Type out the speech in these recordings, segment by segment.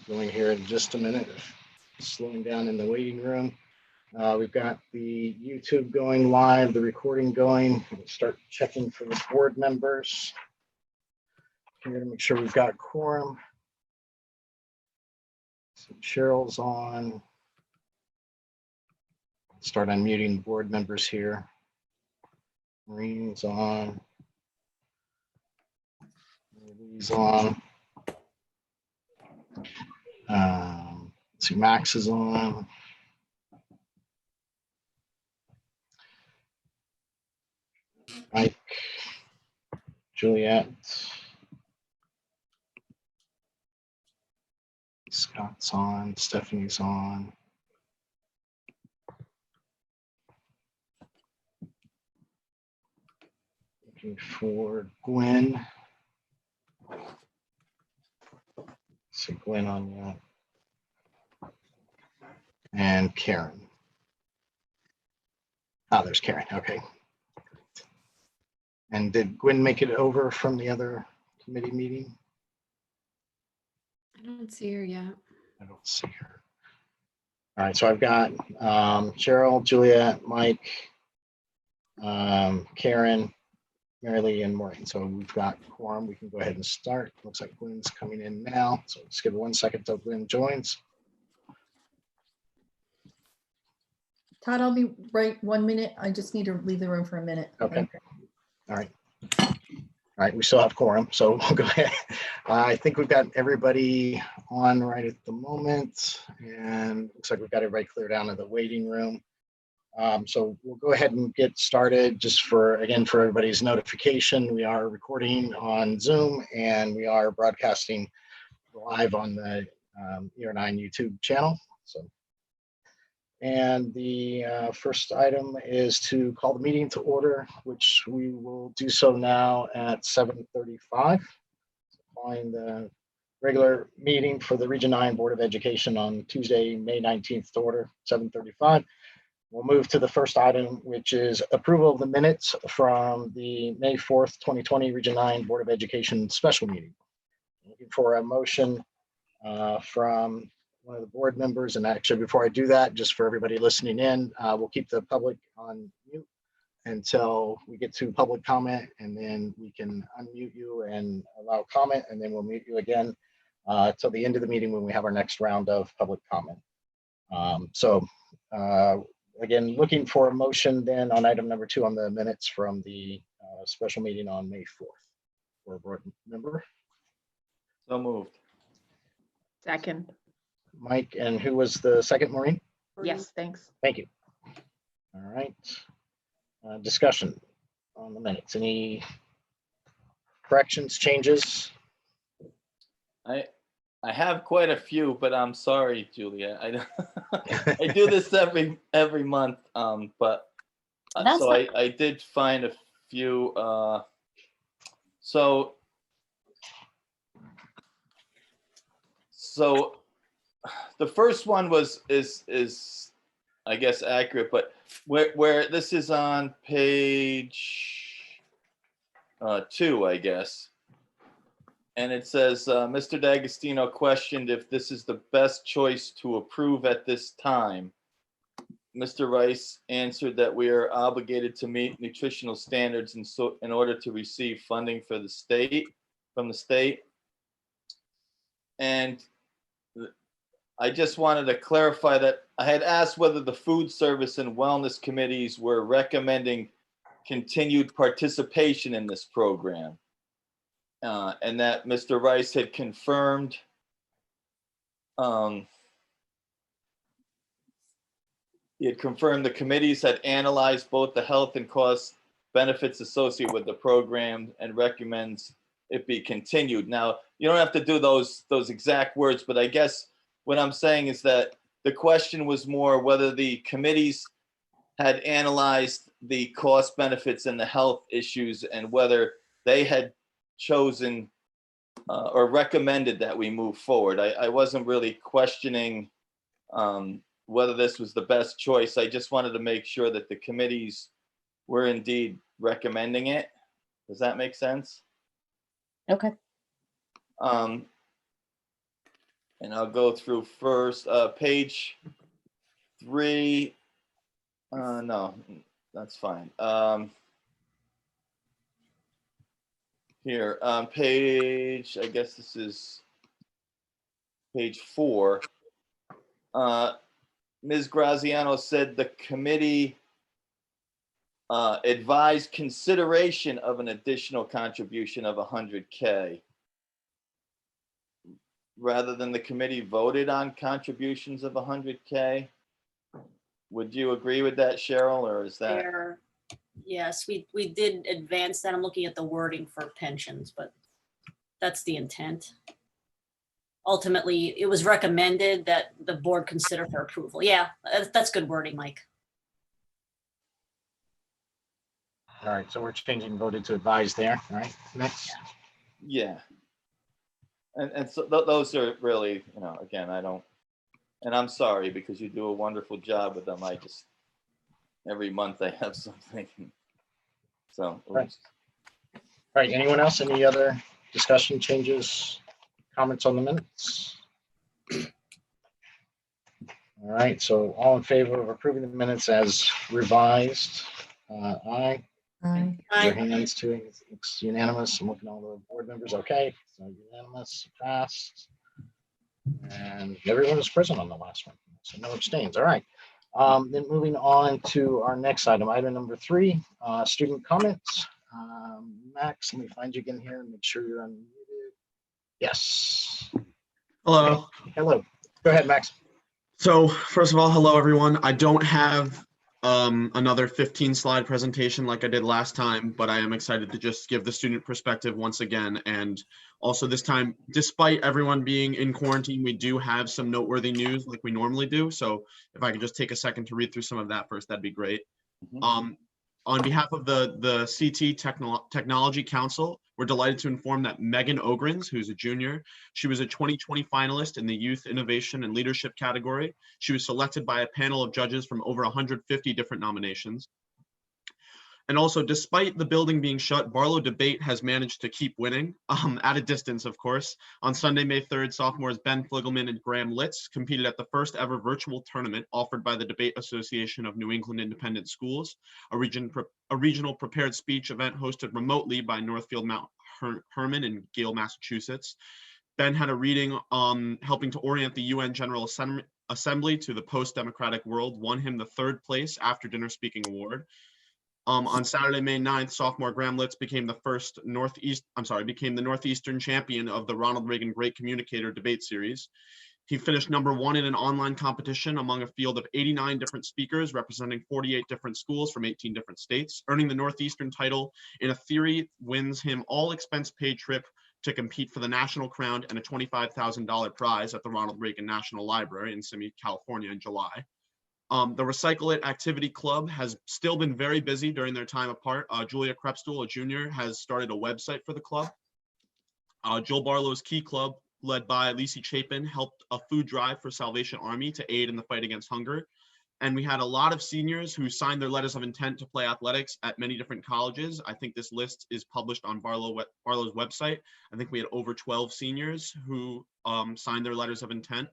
going here in just a minute. Slowing down in the waiting room. We've got the YouTube going live, the recording going. We'll start checking for the board members. I'm going to make sure we've got quorum. So Cheryl's on. Start unmuting board members here. Maureen's on. Lee's on. Let's see, Max is on. Mike, Juliet, Scott's on, Stephanie's on. Looking for Gwen. See Gwen on that. And Karen. Oh, there's Karen. Okay. And did Gwen make it over from the other committee meeting? I don't see her yet. I don't see her. All right, so I've got Cheryl, Juliet, Mike, Karen, Mary Lee, and Maureen. So we've got quorum. We can go ahead and start. Looks like Gwen's coming in now. So let's give it 1 second till Gwen joins. Todd, I'll be right 1 minute. I just need to leave the room for a minute. Okay. All right. All right, we still have quorum, so we'll go ahead. I think we've got everybody on right at the moment, and looks like we've got everybody cleared down to the waiting room. So we'll go ahead and get started. Just for, again, for everybody's notification, we are recording on Zoom and we are broadcasting live on the ER9 YouTube channel. So. And the first item is to call the meeting to order, which we will do so now at 7:35. Following the regular meeting for the Region 9 Board of Education on Tuesday, May 19th to order, 7:35. We'll move to the first item, which is approval of the minutes from the May 4th, 2020 Region 9 Board of Education special meeting. Looking for a motion from one of the board members. And actually, before I do that, just for everybody listening in, we'll keep the public on mute until we get to public comment, and then we can unmute you and allow comment, and then we'll mute you again till the end of the meeting when we have our next round of public comment. Again, looking for a motion then on item number 2 on the minutes from the special meeting on May 4th. For a board member. So moved. Second. Mike, and who was the second, Maureen? Yes, thanks. Thank you. All right. Discussion on the minutes. Any corrections, changes? I have quite a few, but I'm sorry, Julia. I do this every month, but so I did find a few. So the first one is I guess accurate, but where this is on page 2, I guess, and it says Mr. D'Agostino questioned if this is the best choice to approve at this time. Mr. Rice answered that we are obligated to meet nutritional standards, and so in order to receive funding from the state. And I just wanted to clarify that I had asked whether the food service and wellness committees were recommending continued participation in this program, and that Mr. Rice had confirmed the committees had analyzed both the health and cost benefits associated with the program and recommends it be continued. Now, you don't have to do those exact words, but I guess what I'm saying is that the question was more whether the committees had analyzed the cost benefits and the health issues, and whether they had chosen or recommended that we move forward. I wasn't really questioning whether this was the best choice. I just wanted to make sure that the committees were indeed recommending it. Does that make sense? Okay. And I'll go through first, page 3. No, that's fine. Here, page, I guess this is page 4. Ms. Graziano said the committee advised consideration of an additional contribution of $100K. Rather than the committee voted on contributions of $100K. Would you agree with that, Cheryl, or is that? There, yes, we did advance that. I'm looking at the wording for pensions, but that's the intent. Ultimately, it was recommended that the board consider for approval. Yeah, that's good wording, Mike. All right, so we're changing voted to advise there. All right, next. Yeah. And so those are really, again, I don't, and I'm sorry because you do a wonderful job with them. I just, every month I have something. So. Right. All right, anyone else? Any other discussion, changes, comments on the minutes? All right, so all in favor of approving the minutes as revised? Aye. Aye. Your Aye. hands too. It's unanimous. I'm looking at all the board members. Okay, so unanimous, passed. And everyone was present on the last one, so no abstains. All right. Then moving on to our next item, item number 3, student comments. Max, let me find you again here and make sure you're unmuted. Yes. Hello. Hello. Go ahead, Max. So first of all, hello, everyone. I don't have another 15-slide presentation like I did last time, but I am excited to just give the student perspective once again. And also this time, despite everyone being in quarantine, we do have some noteworthy news like we normally do. So if I could just take a second to read through some of that first, that'd be great. On behalf of the CT Technology Council, we're delighted to inform that Megan Ogrins, who's a junior, she was a 2020 finalist in the Youth Innovation and Leadership category. She was selected by a panel of judges from over 150 different nominations. And also, despite the building being shut, Barlow Debate has managed to keep winning, at a distance, of course. On Sunday, May 3rd, sophomores Ben Fligelman and Graham Litz competed at the first ever virtual tournament offered by the Debate Association of New England Independent Schools, a regional prepared speech event hosted remotely by Northfield Mount Herman in Gale, Massachusetts. Ben had a reading helping to orient the UN General Assembly to the post-democratic world, won him the 3rd place after dinner speaking award. On Saturday, May 9th, sophomore Graham Litz became the Northeastern champion of the Ronald Reagan Great Communicator Debate Series. He finished #1 in an online competition among a field of 89 different speakers representing 48 different schools from 18 different states, earning the Northeastern title. In a theory, wins him all expense paid trip to compete for the national crown and a $25,000 prize at the Ronald Reagan National Library in Simi, California in July. The Recycle It Activity Club has still been very busy during their time apart. Julia Krepstuhl, a junior, has started a website for the club. Joel Barlow's Key Club, led by Lisi Chapin, helped a food drive for Salvation Army to aid in the fight against hunger. And we had a lot of seniors who signed their letters of intent to play athletics at many different colleges. I think this list is published on Barlow's website. I think we had over 12 seniors who signed their letters of intent.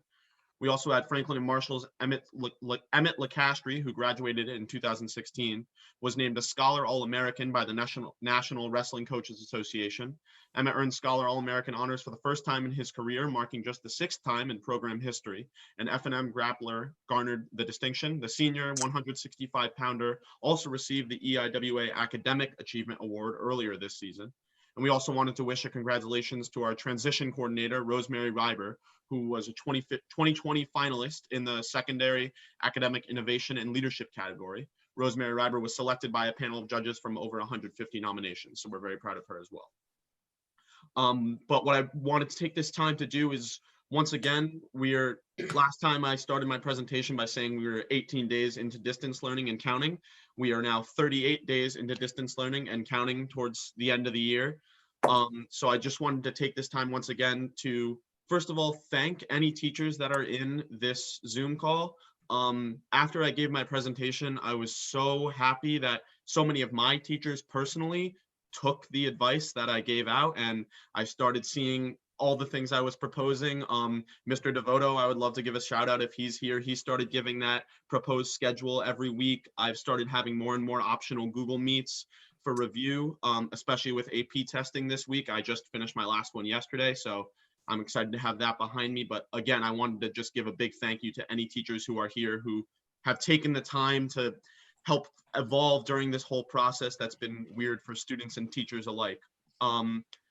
We also had Franklin and Marshall's Emmett LeCastry, who graduated in 2016, was named a Scholar All-American by the National Wrestling Coaches Association. Emmett earned Scholar All-American honors for the first time in his career, marking just the 6th time in program history. An F&M grappler garnered the distinction. The senior 165-pounder also received the EIWA Academic Achievement Award earlier this season. And we also wanted to wish a congratulations to our transition coordinator, Rosemary Reiber, who was a 2020 finalist in the secondary academic innovation and leadership category. Rosemary Reiber was selected by a panel of judges from over 150 nominations, so we're very proud of her as well. But what I wanted to take this time to do is, once again, last time I started my presentation by saying we were 18 days into distance learning and counting. We are now 38 days into distance learning and counting towards the end of the year. So I just wanted to take this time once again to, first of all, thank any teachers that are in this Zoom call. After I gave my presentation, I was so happy that so many of my teachers personally took the advice that I gave out, and I started seeing all the things I was proposing. Mr. Devoto, I would love to give a shout out if he's here. He started giving that proposed schedule every week. I've started having more and more optional Google Meets for review, especially with AP testing this week. I just finished my last one yesterday, so I'm excited to have that behind me. But again, I wanted to just give a big thank you to any teachers who are here who have taken the time to help evolve during this whole process that's been weird for students and teachers alike.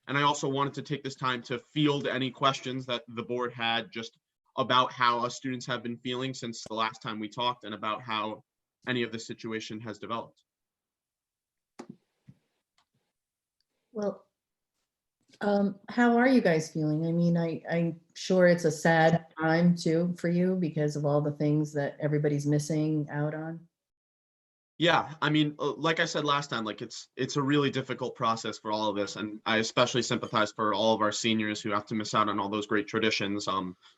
And I also wanted to take this time to field any questions that the board had just about how our students have been feeling since the last time we talked and about how any of the situation has developed. Well, how are you guys feeling? I mean, I'm sure it's a sad time too for you because of all the things that everybody's missing out on. Yeah, I mean, like I said last time, like it's a really difficult process for all of us, and I especially sympathize for all of our seniors who have to miss out on all those great traditions.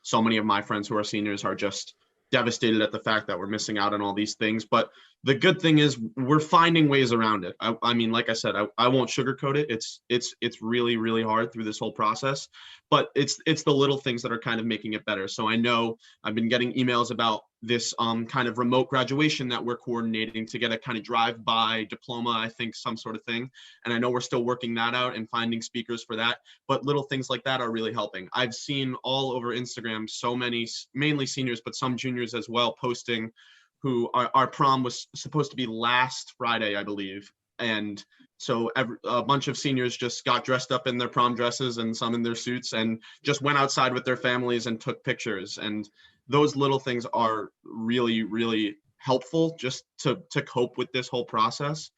So many of my friends who are seniors are just devastated at the fact that we're missing out on all these things. But the good thing is we're finding ways around it. I mean, like I said, I won't sugarcoat it. It's really, really hard through this whole process, but it's the little things that are kind of making it better. So I know I've been getting emails about this kind of remote graduation that we're coordinating to get a kind of drive-by diploma, I think, some sort of thing. And I know we're still working that out and finding speakers for that, but little things like that are really helping. I've seen all over Instagram so many, mainly seniors, but some juniors as well, posting who our prom was supposed to be last Friday, I believe. And so a bunch of seniors just got dressed up in their prom dresses and some in their suits and just went outside with their families and took pictures. And those little things are really, really helpful just to cope with this whole process.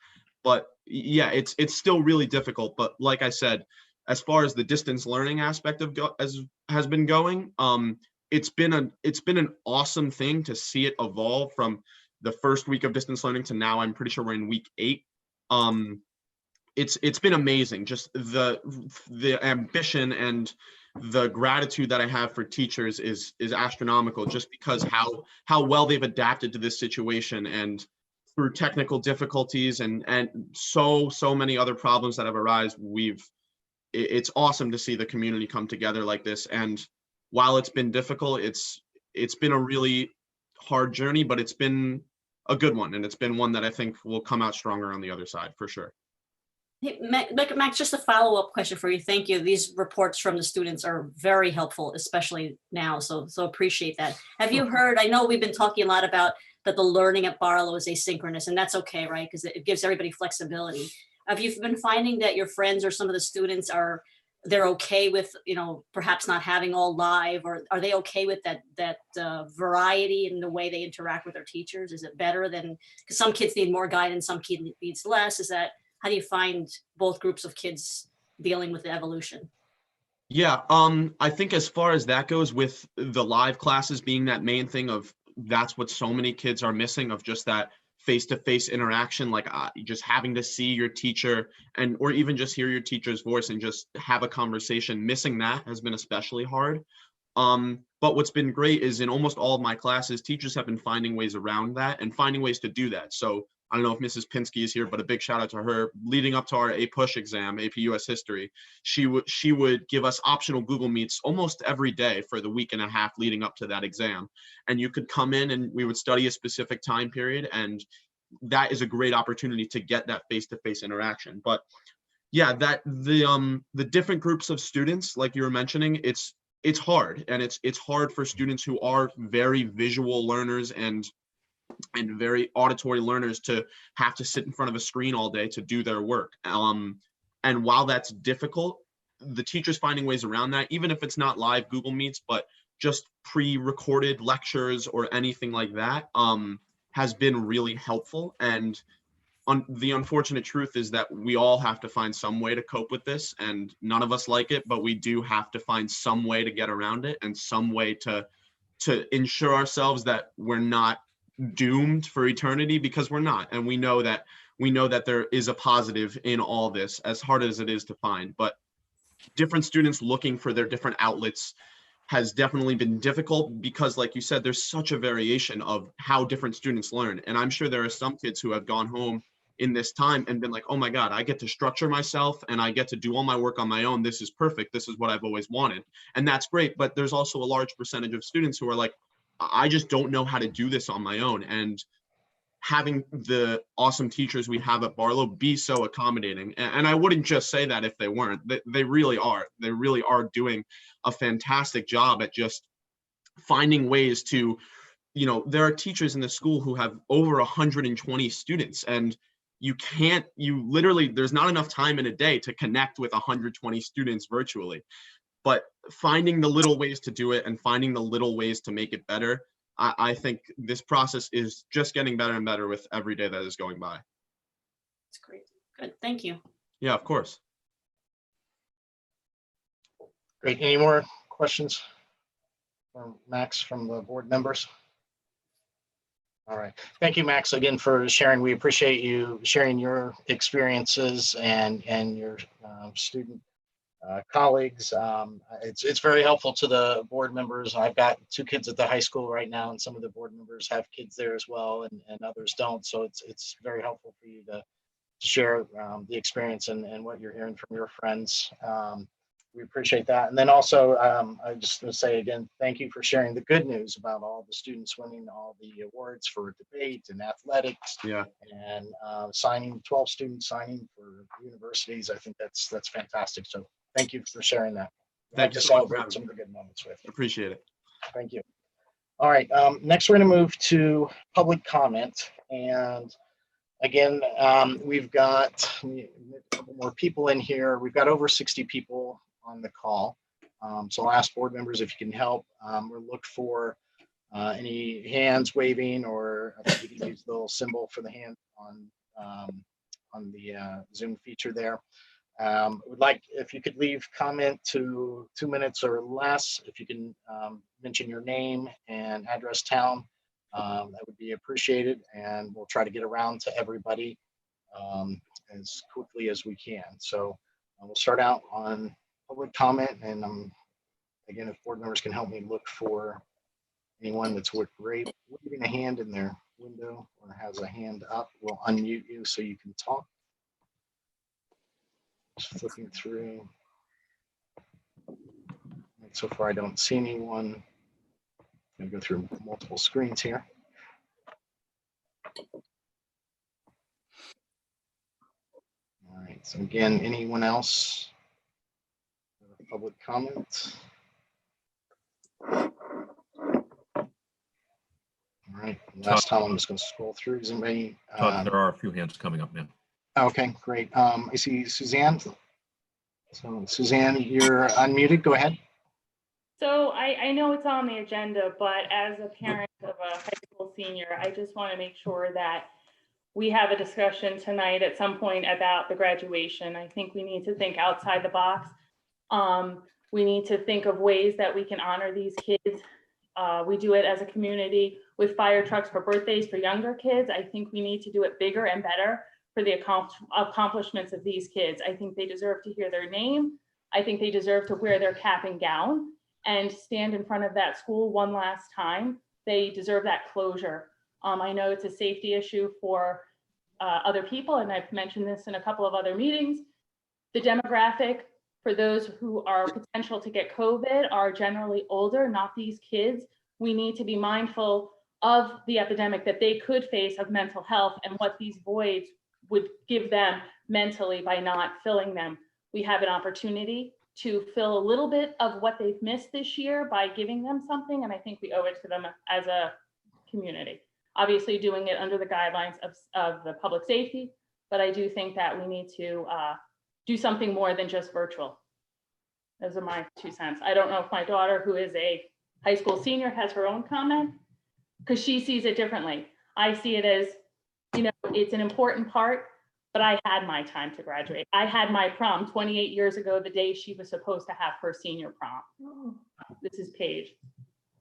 But yeah, it's still really difficult. But like I said, as far as the distance learning aspect of has been going, it's been an awesome thing to see it evolve from the first week of distance learning to now. I'm pretty sure we're in week 8. It's been amazing. Just the ambition and the gratitude that I have for teachers is astronomical, just because how well they've adapted to this situation, and through technical difficulties and so many other problems that have arisen, it's awesome to see the community come together like this. And while it's been difficult, it's been a really hard journey, but it's been a good one, and it's been one that I think will come out stronger on the other side for sure. Hey, Max, just a follow-up question for you. Thank you. These reports from the students are very helpful, especially now. So appreciate that. Have you heard, I know we've been talking a lot about that the learning at Barlow is asynchronous, and that's okay, right? Because it gives everybody flexibility. Have you been finding that your friends or some of the students they're okay with, perhaps not having all live, or are they okay with that variety in the way they interact with their teachers? Is it better than, because some kids need more guidance, some kids needs less? How do you find both groups of kids dealing with the evolution? Yeah, I think as far as that goes, with the live classes being that main thing of, that's what so many kids are missing, of just that face-to-face interaction, like just having to see your teacher or even just hear your teacher's voice and just have a conversation. Missing that has been especially hard. But what's been great is in almost all of my classes, teachers have been finding ways around that and finding ways to do that. So I don't know if Mrs. Pinsky is here, but a big shout out to her. Leading up to our APUSH exam, AP US History, she would give us optional Google Meets almost every day for the week and a half leading up to that exam. And you could come in and we would study a specific time period, and that is a great opportunity to get that face-to-face interaction. But yeah, that the different groups of students, like you were mentioning, it's hard, and it's hard for students who are very visual learners and very auditory learners to have to sit in front of a screen all day to do their work. And while that's difficult, the teachers finding ways around that, even if it's not live Google Meets, but just pre-recorded lectures or anything like that, has been really helpful. And the unfortunate truth is that we all have to find some way to cope with this, and none of us like it, but we do have to find some way to get around it and some way to ensure ourselves that we're not doomed for eternity, because we're not. And we know that there is a positive in all this, as hard as it is to find. But different students looking for their different outlets has definitely been difficult, because like you said, there's such a variation of how different students learn. And I'm sure there are some kids who have gone home in this time and been like, oh my God, I get to structure myself and I get to do all my work on my own. This is perfect. This is what I've always wanted. And that's great. But there's also a large percentage of students who are like, I just don't know how to do this on my own. And having the awesome teachers we have at Barlow be so accommodating. And I wouldn't just say that if they weren't. They really are. They really are doing a fantastic job at just finding ways to, you know, there are teachers in the school who have over 120 students, and you literally, there's not enough time in a day to connect with 120 students virtually. But finding the little ways to do it and finding the little ways to make it better, I think this process is just getting better and better with every day that is going by. That's great. Good. Thank you. Yeah, of course. Great. Any more questions from Max from the board members? All right. Thank you, Max, again for sharing. We appreciate you sharing your experiences and your student colleagues. It's very helpful to the board members. I've got 2 kids at the high school right now, and some of the board members have kids there as well, and others don't. So it's very helpful for you to share the experience and what you're hearing from your friends. We appreciate that. And then also, I just want to say again, thank you for sharing the good news about all the students winning all the awards for debate and athletics. Yeah. And 12 students signing for universities. I think that's fantastic. So thank you for sharing that. Thank you to so much for celebrate having some me. of the good moments with you. Appreciate it. Thank you. All right. Next, we're going to move to public comment. And again, we've got a couple more people in here. We've got over 60 people on the call. So I'll ask board members if you can help. We'll look for any hands waving, or if you can use the little symbol for the hand on the Zoom feature there. Would like if you could leave comment to 2 minutes or less. If you can mention your name and address town, that would be appreciated, and we'll try to get around to everybody as quickly as we can. So we'll start out on public comment, and again, if board members can help me look for anyone that's waving a hand in their window or has a hand up, we'll unmute you so you can talk. Just flipping through. And so far, I don't see anyone. I'm going to go through multiple screens here. All right. So again, anyone else? Public comment. All right. Last time, I'm just going to scroll through. Is anybody? Todd, there are a few hands coming up, man. Okay, great. I see Suzanne. So Suzanne, you're unmuted. Go ahead. So I know it's on the agenda, but as a parent of a high school senior, I just want to make sure that we have a discussion tonight at some point about the graduation. I think we need to think outside the box. We need to think of ways that we can honor these kids. We do it as a community with fire trucks for birthdays for younger kids. I think we need to do it bigger and better for the accomplishments of these kids. I think they deserve to hear their name. I think they deserve to wear their cap and gown and stand in front of that school one last time. They deserve that closure. I know it's a safety issue for other people, and I've mentioned this in a couple of other meetings. The demographic for those who are potential to get COVID are generally older, not these kids. We need to be mindful of the epidemic that they could face of mental health and what these voids would give them mentally by not filling them. We have an opportunity to fill a little bit of what they've missed this year by giving them something, and I think we owe it to them as a community. Obviously doing it under the guidelines of the public safety, but I do think that we need to do something more than just virtual. Those are my 2 cents. I don't know if my daughter, who is a high school senior, has her own comment, because she sees it differently. I see it as, you know, it's an important part, but I had my time to graduate. I had my prom 28 years ago, the day she was supposed to have her senior prom. This is Paige.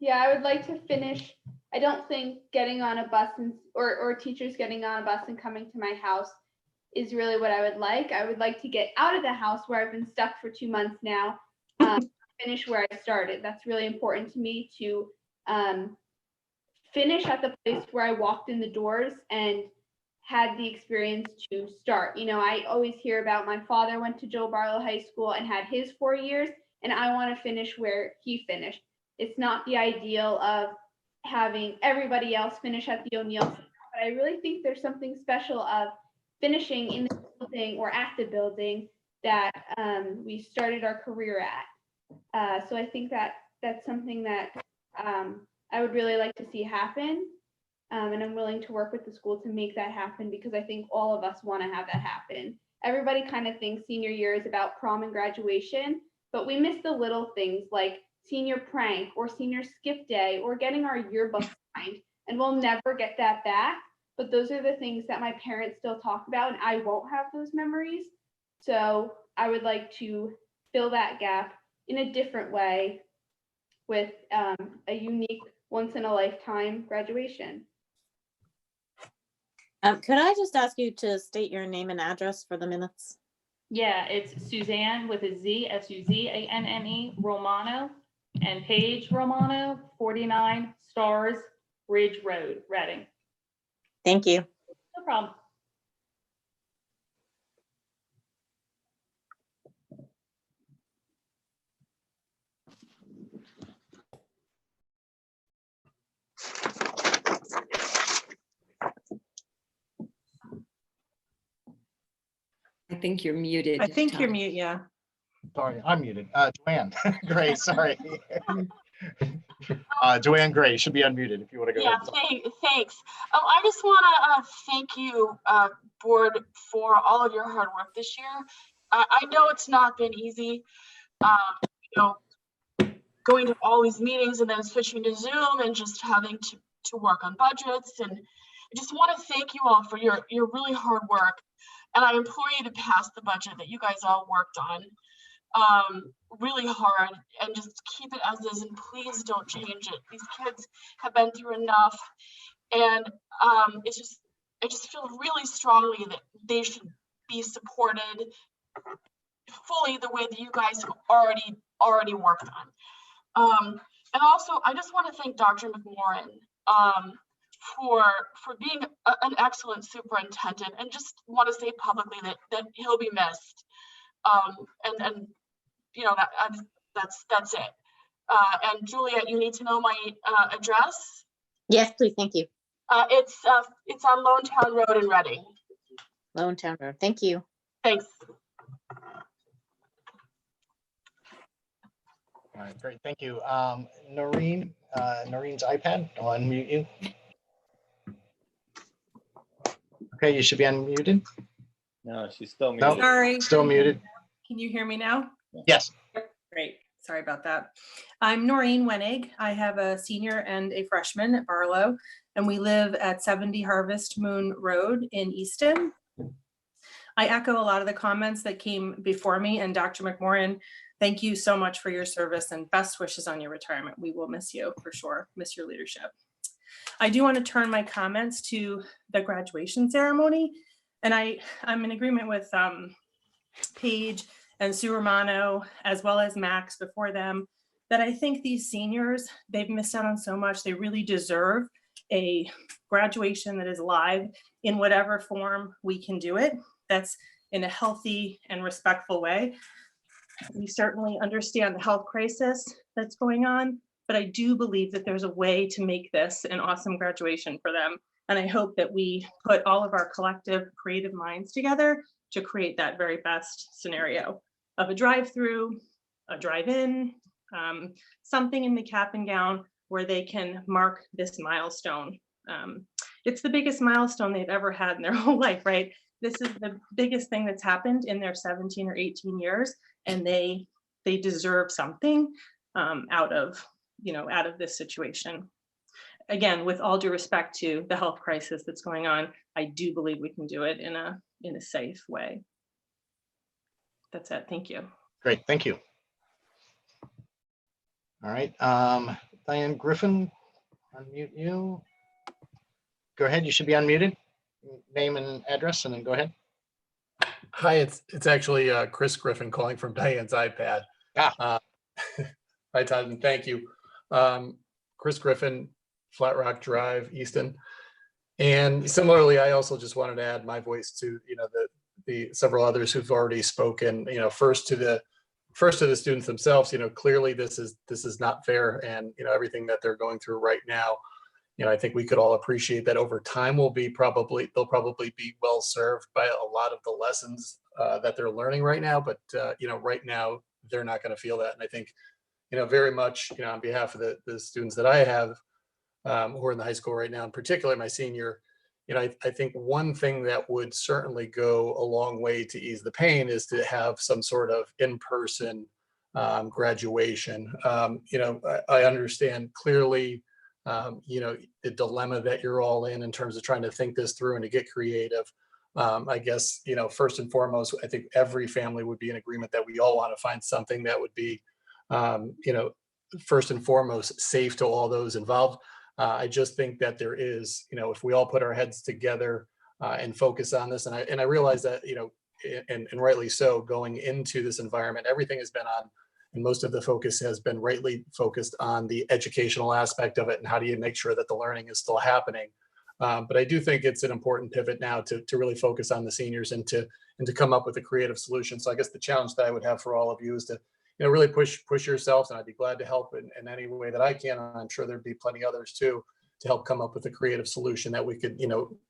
Yeah, I would like to finish. I don't think getting on a bus or teachers getting on a bus and coming to my house is really what I would like. I would like to get out of the house where I've been stuck for 2 months now, finish where I started. That's really important to me, to finish at the place where I walked in the doors and had the experience to start. You know, I always hear about my father went to Joe Barlow High School and had his 4 years, and I want to finish where he finished. It's not the ideal of having everybody else finish at the O'Neill Center, but I really think there's something special of finishing in the building or at the building that we started our career at. So I think that that's something that I would really like to see happen. And I'm willing to work with the school to make that happen because I think all of us want to have that happen. Everybody kind of thinks senior year is about prom and graduation, but we miss the little things like senior prank or senior skip day or getting our yearbook signed. And we'll never get that back. But those are the things that my parents still talk about, and I won't have those memories. So I would like to fill that gap in a different way with a unique once in a lifetime graduation. Could I just ask you to state your name and address for the minutes? Yeah, it's Suzanne with a Z, Suzanne Romano, and Paige Romano, 49 Stars Ridge Road, Reading. Thank you. No problem. I think you're muted. I think you're Tom. mute, yeah. Sorry, I'm muted. Joanne Gray, sorry. Joanne Gray should be unmuted if you want to go Yeah, ahead. thanks. I just want to thank you, board, for all of your hard work this year. I know it's not been easy, you know, going to all these meetings and then switching to Zoom and just having to work on budgets. And I just want to thank you all for your really hard work. And I implore you to pass the budget that you guys all worked on really hard and just keep it as is, and please don't change it. These kids have been through enough, and I just feel really strongly that they should be supported fully the way that you guys already worked on. And also, I just want to thank Dr. McMorran for being an excellent superintendent, and just want to say publicly that he'll be missed. And you know, that's it. And Juliet, you need to know my address. Yes, please. Thank you. It's on Lone Town Road in Reading. Lone Town Road. Thank you. Thanks. All right, great, thank you. Noreen's iPad, I'll unmute you. Okay, you should be unmuted. No, she's still No. muted. Sorry. Still muted. Can you hear me now? Yes. Great. Sorry about that. I'm Noreen Wenig. I have a senior and a freshman at Barlow, and we live at 70 Harvest Moon Road in Easton. I echo a lot of the comments that came before me, and Dr. McMorran, thank you so much for your service and best wishes on your retirement. We will miss you for sure, miss your leadership. I do want to turn my comments to the graduation ceremony, and I'm in agreement with Paige and Sue Romano, as well as Max before them, that I think these seniors, they've missed out on so much. They really deserve a graduation that is live in whatever form we can do it. That's in a healthy and respectful way. We certainly understand the health crisis that's going on, but I do believe that there's a way to make this an awesome graduation for them. And I hope that we put all of our collective creative minds together to create that very best scenario of a drive-through, a drive-in, something in the cap and gown where they can mark this milestone. It's the biggest milestone they've ever had in their whole life, right? This is the biggest thing that's happened in their 17 or 18 years, and they deserve something out of this situation. Again, with all due respect to the health crisis that's going on, I do believe we can do it in a safe way. That's it. Thank you. Great, thank you. All right, Diane Griffin, unmute you. Go ahead, you should be unmuted. Name and address, and then go ahead. Hi, it's actually Chris Griffin calling from Diane's iPad. Hi, Todd, and thank you. Chris Griffin, Flat Rock Drive, Easton. And similarly, I also just wanted to add my voice to, the several others who've already spoken, first to the students themselves. Clearly this is not fair, and, everything that they're going through right now, I think we could all appreciate that over time they'll probably be well served by a lot of the lessons that they're learning right now. But, right now they're not going to feel that. And I think, very much, on behalf of the students that I have, who are in the high school right now, in particular, my senior, I think one thing that would certainly go a long way to ease the pain is to have some sort of in-person graduation. I understand clearly, the dilemma that you're all in terms of trying to think this through and to get creative. I guess, first and foremost, I think every family would be in agreement that we all want to find something that would be, first and foremost, safe to all those involved. I just think that there is, if we all put our heads together and focus on this, and I realize that, and rightly so, going into this environment, everything has been on, and most of the focus has been rightly focused on the educational aspect of it and how do you make sure that the learning is still happening. But I do think it's an important pivot now to really focus on the seniors and to come up with a creative solution. So I guess the challenge that I would have for all of you is to really push yourselves, and I'd be glad to help in any way that I can. And I'm sure there'd be plenty others too, to help come up with a creative solution that we could,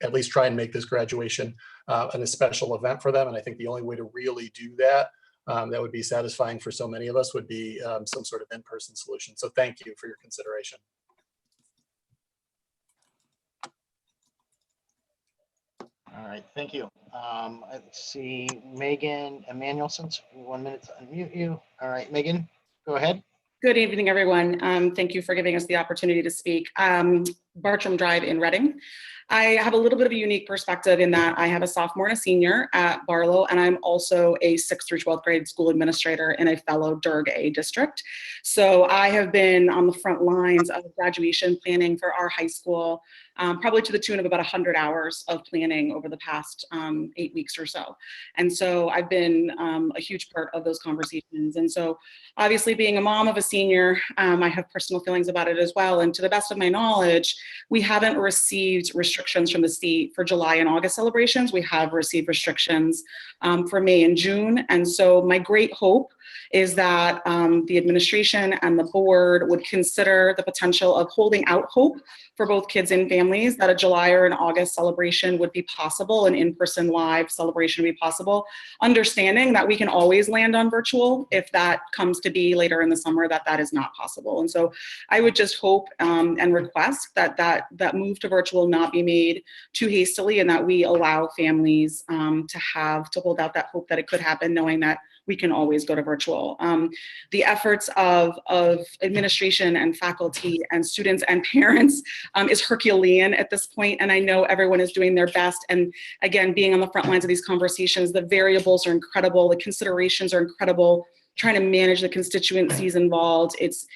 at least try and make this graduation a special event for them. And I think the only way to really do that, that would be satisfying for so many of us, would be some sort of in-person solution. So thank you for your consideration. All right, thank you. Let's see, Megan Emanuelson, 1 minute to unmute you. All right, Megan, go ahead. Good evening, everyone. Thank you for giving us the opportunity to speak. Bartram Drive in Reading. I have a little bit of a unique perspective in that I have a sophomore and a senior at Barlow, and I'm also a 6th through 12th grade school administrator in a fellow Durg A district. So I have been on the front lines of graduation planning for our high school, probably to the tune of about 100 hours of planning over the past 8 weeks or so. And so I've been a huge part of those conversations. And so obviously, being a mom of a senior, I have personal feelings about it as well. And to the best of my knowledge, we haven't received restrictions from the state for July and August celebrations. We have received restrictions for May and June. And so my great hope is that the administration and the board would consider the potential of holding out hope for both kids and families, that a July or an August celebration would be possible, an in-person live celebration would be possible, understanding that we can always land on virtual if that comes to be later in the summer, that is not possible. And so I would just hope and request that move to virtual not be made too hastily, and that we allow families to hold out that hope that it could happen, knowing that we can always go to virtual. The efforts of administration and faculty and students and parents is Herculean at this point, and I know everyone is doing their best. And again, being on the front lines of these conversations, the variables are incredible, the considerations are incredible, trying to manage the constituencies involved. It's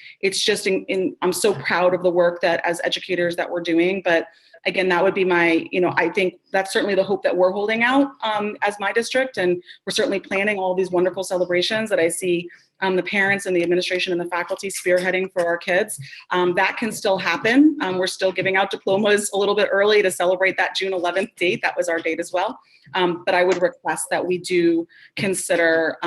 just, I'm so proud of the work that as educators that we're doing, but again, that would be my, I think that's certainly the hope that we're holding out as my district. And we're certainly planning all these wonderful celebrations that I see the parents and the administration and the faculty spearheading for our kids. That can still happen. We're still giving out diplomas a little bit early to celebrate that June 11th date. That was our date as well. But I would request that we do consider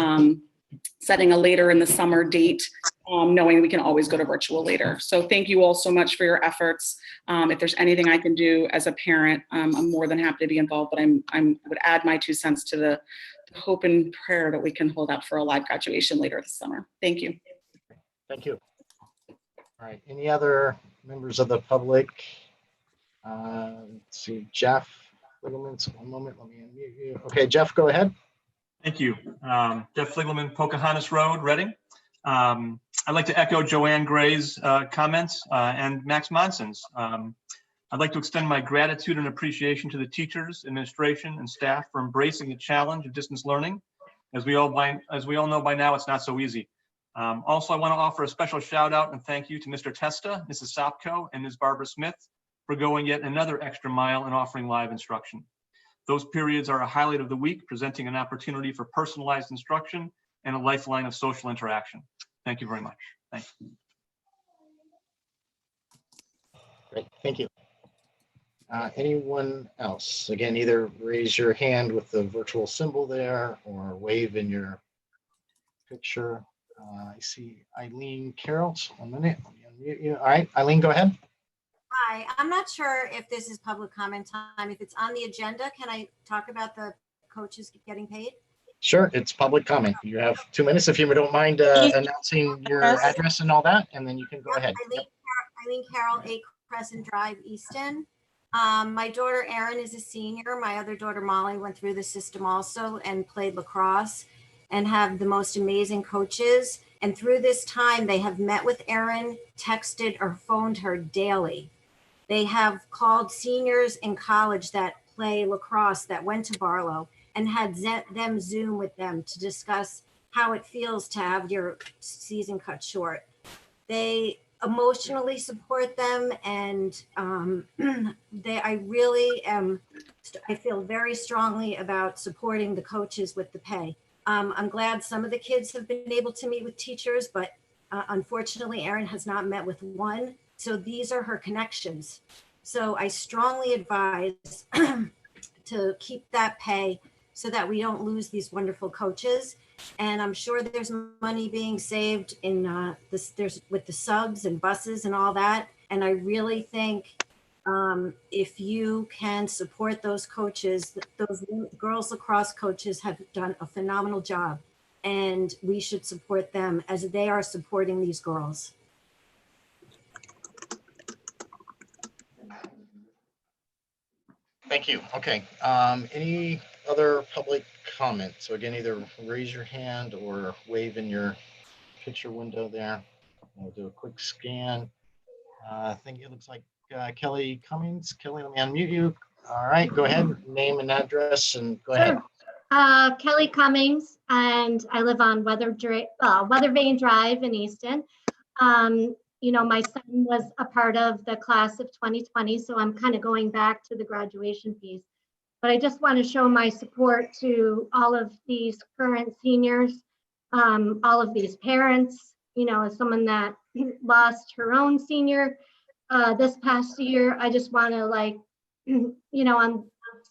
setting a later in the summer date, knowing we can always go to virtual later. So thank you all so much for your efforts. If there's anything I can do as a parent, I'm more than happy to be involved, but I would add my 2 cents to the hope and prayer that we can hold out for a live graduation later this summer. Thank you. Thank you. All right, any other members of the public? Let's see, Jeff Fligelman, 1 moment, let me unmute you. Okay, Jeff, go ahead. Thank you. Jeff Fligelman, Pocahontas Road, Reading. I'd like to echo Joanne Gray's comments and Max Monson's. I'd like to extend my gratitude and appreciation to the teachers, administration, and staff for embracing the challenge of distance learning. As we all know by now, it's not so easy. Also, I want to offer a special shout out and thank you to Mr. Testa, Mrs. Sopko, and Ms. Barbara Smith for going yet another extra mile and offering live instruction. Those periods are a highlight of the week, presenting an opportunity for personalized instruction and a lifeline of social interaction. Thank you very much. Thanks. Great, thank you. Anyone else? Again, either raise your hand with the virtual symbol there or wave in your picture. I see Eileen Carroll. 1 minute. Let me unmute you. All right, Eileen, go ahead. Hi, I'm not sure if this is public comment time. If it's on the agenda, can I talk about the coaches getting paid? Sure, it's public comment. You have 2 minutes if you don't mind announcing your address and all that, and then you can go ahead. Eileen Carroll, 8 Crescent Drive, Easton. My daughter Erin is a senior. My other daughter Molly went through the system also and played lacrosse and have the most amazing coaches. And through this time, they have met with Erin, texted or phoned her daily. They have called seniors in college that play lacrosse that went to Barlow and had them Zoom with them to discuss how it feels to have your season cut short. They emotionally support them, and I feel very strongly about supporting the coaches with the pay. I'm glad some of the kids have been able to meet with teachers, but unfortunately, Erin has not met with one. So these are her connections. So I strongly advise to keep that pay so that we don't lose these wonderful coaches. And I'm sure there's money being saved in with the subs and buses and all that. And I really think if you can support those coaches, those girls lacrosse coaches have done a phenomenal job, and we should support them as they are supporting these girls. Thank you. Okay. Any other public comment? So again, either raise your hand or wave in your picture window there. We'll do a quick scan. I think it looks like Kelly Cummings. Kelly, let me unmute you. All right, go ahead. Name and address and go ahead. Kelly Cummings, and I live on Weather Vane Drive in Easton. You know, my son was a part of the class of 2020, so I'm kind of going back to the graduation piece. But I just want to show my support to all of these current seniors, all of these parents. You know, as someone that lost her own senior this past year, I just want to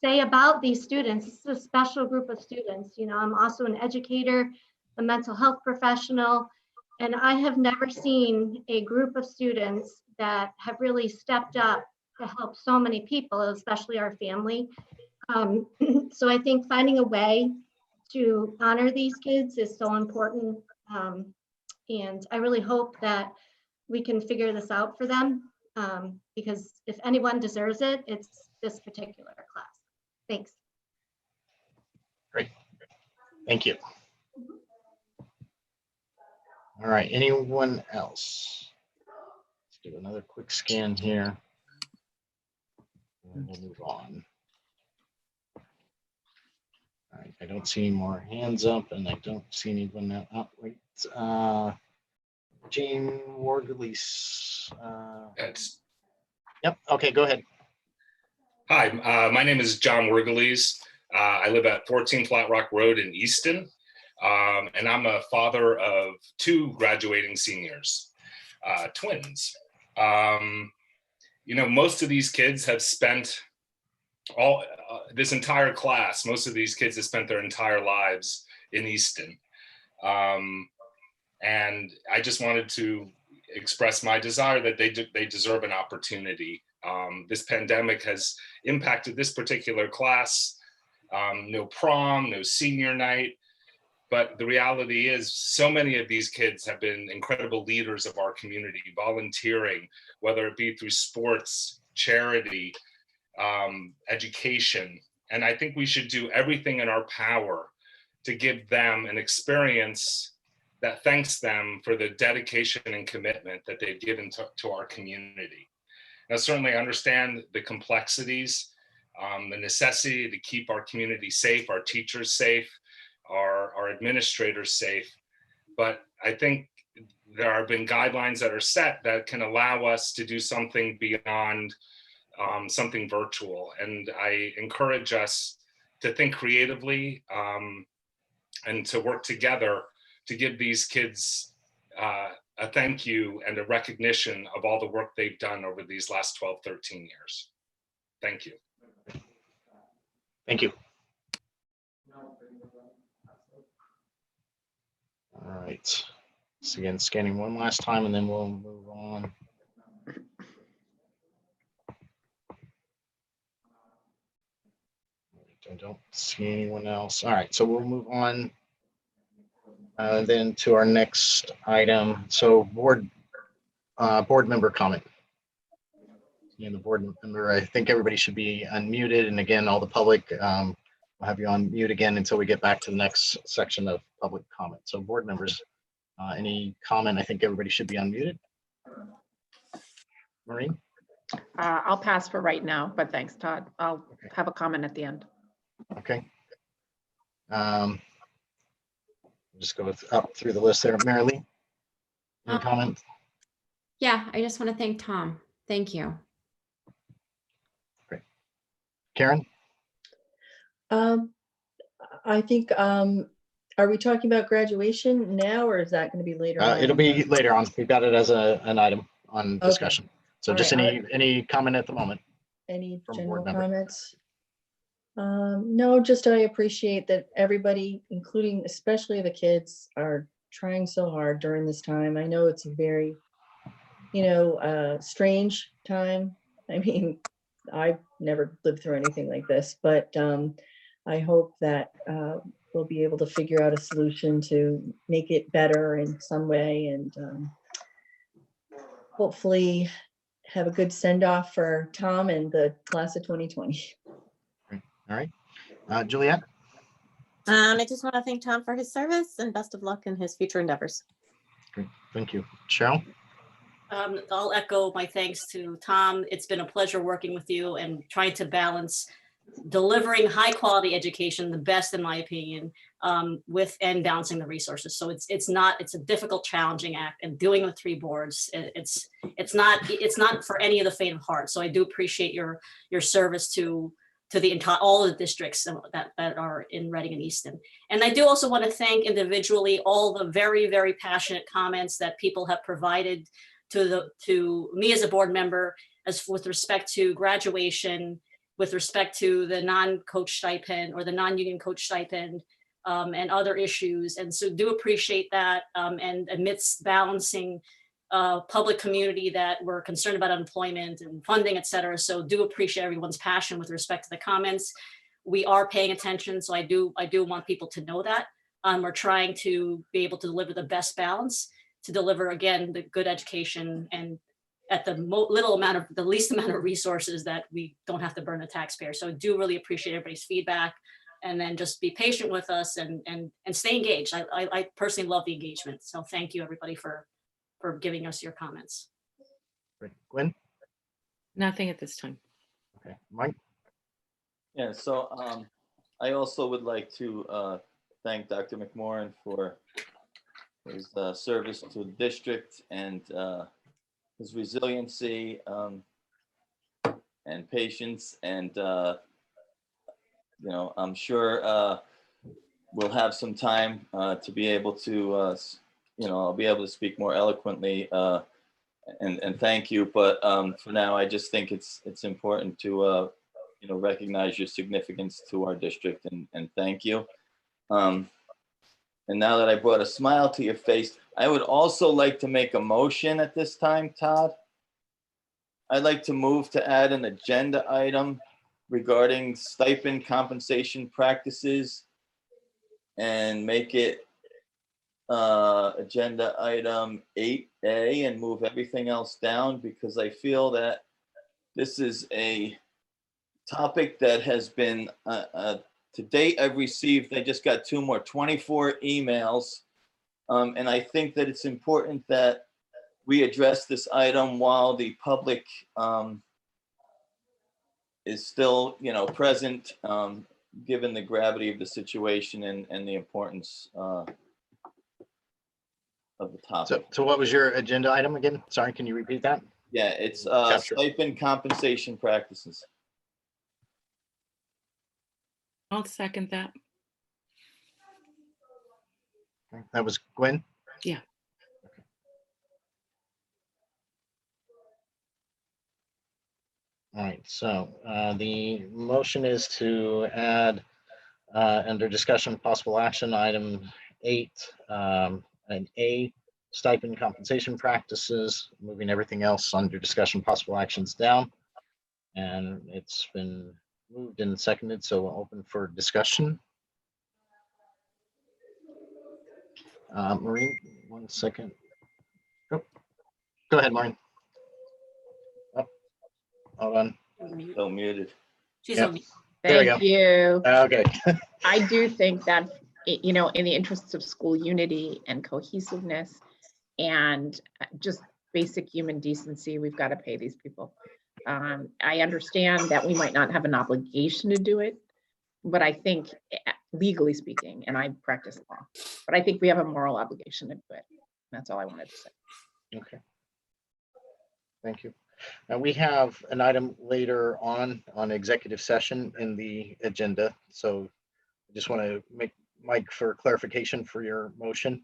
say about these students, it's a special group of students. You know, I'm also an educator, a mental health professional, and I have never seen a group of students that have really stepped up to help so many people, especially our family. So I think finding a way to honor these kids is so important. And I really hope that we can figure this out for them, because if anyone deserves it, it's this particular class. Thanks. Great. Thank you. All right, anyone else? Let's do another quick scan here. And we'll move on. All right, I don't see any more hands up, and I don't see anyone now. Oh, wait. Jane Wargelease. Yep, okay, go ahead. Hi, my name is John Wargelease. I live at 14 Flat Rock Road in Easton. And I'm a father of 2 graduating seniors, twins. You know, most of these kids have spent this entire class, most of these kids have spent their entire lives in Easton. And I just wanted to express my desire that they deserve an opportunity. This pandemic has impacted this particular class. No prom, no senior night. But the reality is so many of these kids have been incredible leaders of our community, volunteering, whether it be through sports, charity, education. And I think we should do everything in our power to give them an experience that thanks them for the dedication and commitment that they've given to our community. Now, certainly I understand the complexities, the necessity to keep our community safe, our teachers safe, our administrators safe. But I think there have been guidelines that are set that can allow us to do something beyond something virtual. And I encourage us to think creatively and to work together to give these kids a thank you and a recognition of all the work they've done over these last 12, 13 years. Thank you. Thank you. All right. So again, scanning one last time and then we'll move on. I don't see anyone else. All right, so we'll move on then to our next item. So board member comment. And the board member, I think everybody should be unmuted. And again, all the public, we'll have you on mute again until we get back to the next section of public comment. So board members, any comment? I think everybody should be unmuted. Maureen? I'll pass for right now, but thanks, Todd. I'll have a comment at the end. Okay. Just go up through the list there. Mary Lee, any comment? Yeah, I just want to thank Tom. Thank you. Great. Karen? I think, are we talking about graduation now, or is that going to be later on? It'll be later on. We've got it as an item on discussion. So All just right. any comment at the moment? Any from general board member? comments? No, just I appreciate that everybody, including especially the kids, are trying so hard during this time. I know it's a very, strange time. I mean, I've never lived through anything like this, but I hope that we'll be able to figure out a solution to make it better in some way, and hopefully have a good send-off for Tom and the class of 2020. All right. Juliet? I just want to thank Tom for his service and best of luck in his future endeavors. Great. Thank you. Cheryl? I'll echo my thanks to Tom. It's been a pleasure working with you and trying to balance delivering high quality education, the best in my opinion, with and balancing the resources. So it's a difficult, challenging act, and doing with 3 boards, it's not for any of the faint of heart. So I do appreciate your service to the entire, all of the districts that are in Reading and Easton. And I do also want to thank individually all the very, very passionate comments that people have provided to me as a board member, as with respect to graduation, with respect to the non-coach stipend or the non-union coach stipend, and other issues. And so do appreciate that, and amidst balancing public community that we're concerned about unemployment and funding, et cetera. So do appreciate everyone's passion with respect to the comments. We are paying attention, so I do want people to know that. We're trying to be able to deliver the best balance, to deliver, again, the good education, and at the least amount of resources that we don't have to burn the taxpayer. So I do really appreciate everybody's feedback, and then just be patient with us and stay engaged. I personally love the engagement. So thank you, everybody, for giving us your comments. Great. Gwen? Nothing at this time. Okay. Mike? Yeah, so I also would like to thank Dr. McMorrin for his service to the district and his resiliency and patience. And, I'm sure we'll have some time to be able to, I'll be able to speak more eloquently and thank you. But for now, I just think it's important to, recognize your significance to our district and thank you. And now that I brought a smile to your face, I would also like to make a motion at this time, Todd. I'd like to move to add an agenda item regarding stipend compensation practices and make it agenda item 8A and move everything else down, because I feel that this is a topic that has been to date, I've received, I just got 2 more, 24 emails. And I think that it's important that we address this item while the public is still, present, given the gravity of the situation and the importance of the topic. So what was your agenda item again? Sorry, can you repeat that? Yeah, it's Chapter. stipend compensation practices. I'll second that. Okay, that was Gwen? Yeah. All right, so the motion is to add under discussion possible action item 8, an A, stipend compensation practices, moving everything else under discussion possible actions down. And it's been moved and seconded, so we'll open for discussion. Maureen, 1 second. Oh, go ahead, Maureen. Oh, hold on. So muted. She's Yep. on mute. There we Thank you. Okay. I do think that, you know, in the interests of school unity and cohesiveness and just basic human decency, we've got to pay these people. I understand that we might not have an obligation to do it, but I think legally speaking, and I practice law, but I think we have a moral obligation to do it. That's all I wanted to say. Okay. Thank you. Now we have an item later on executive session in the agenda. So I just want to make Mike for clarification for your motion.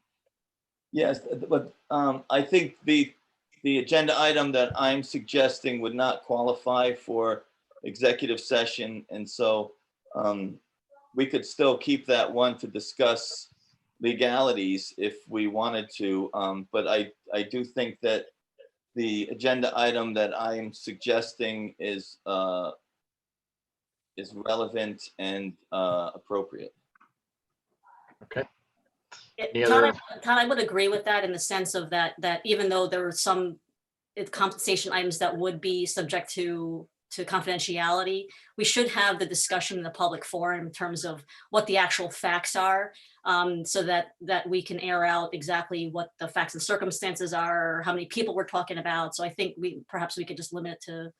Yes, but I think the agenda item that I'm suggesting would not qualify for executive session. And so we could still keep that one to discuss legalities if we wanted to. But I do think that the agenda item that I'm suggesting is relevant and appropriate. Okay. Todd, I would agree with that in the sense of that even though there are some compensation items that would be subject to confidentiality, we should have the discussion in the public forum in terms of what the actual facts are, so that we can air out exactly what the facts and circumstances are, how many people we're talking about. So I think perhaps we could just limit it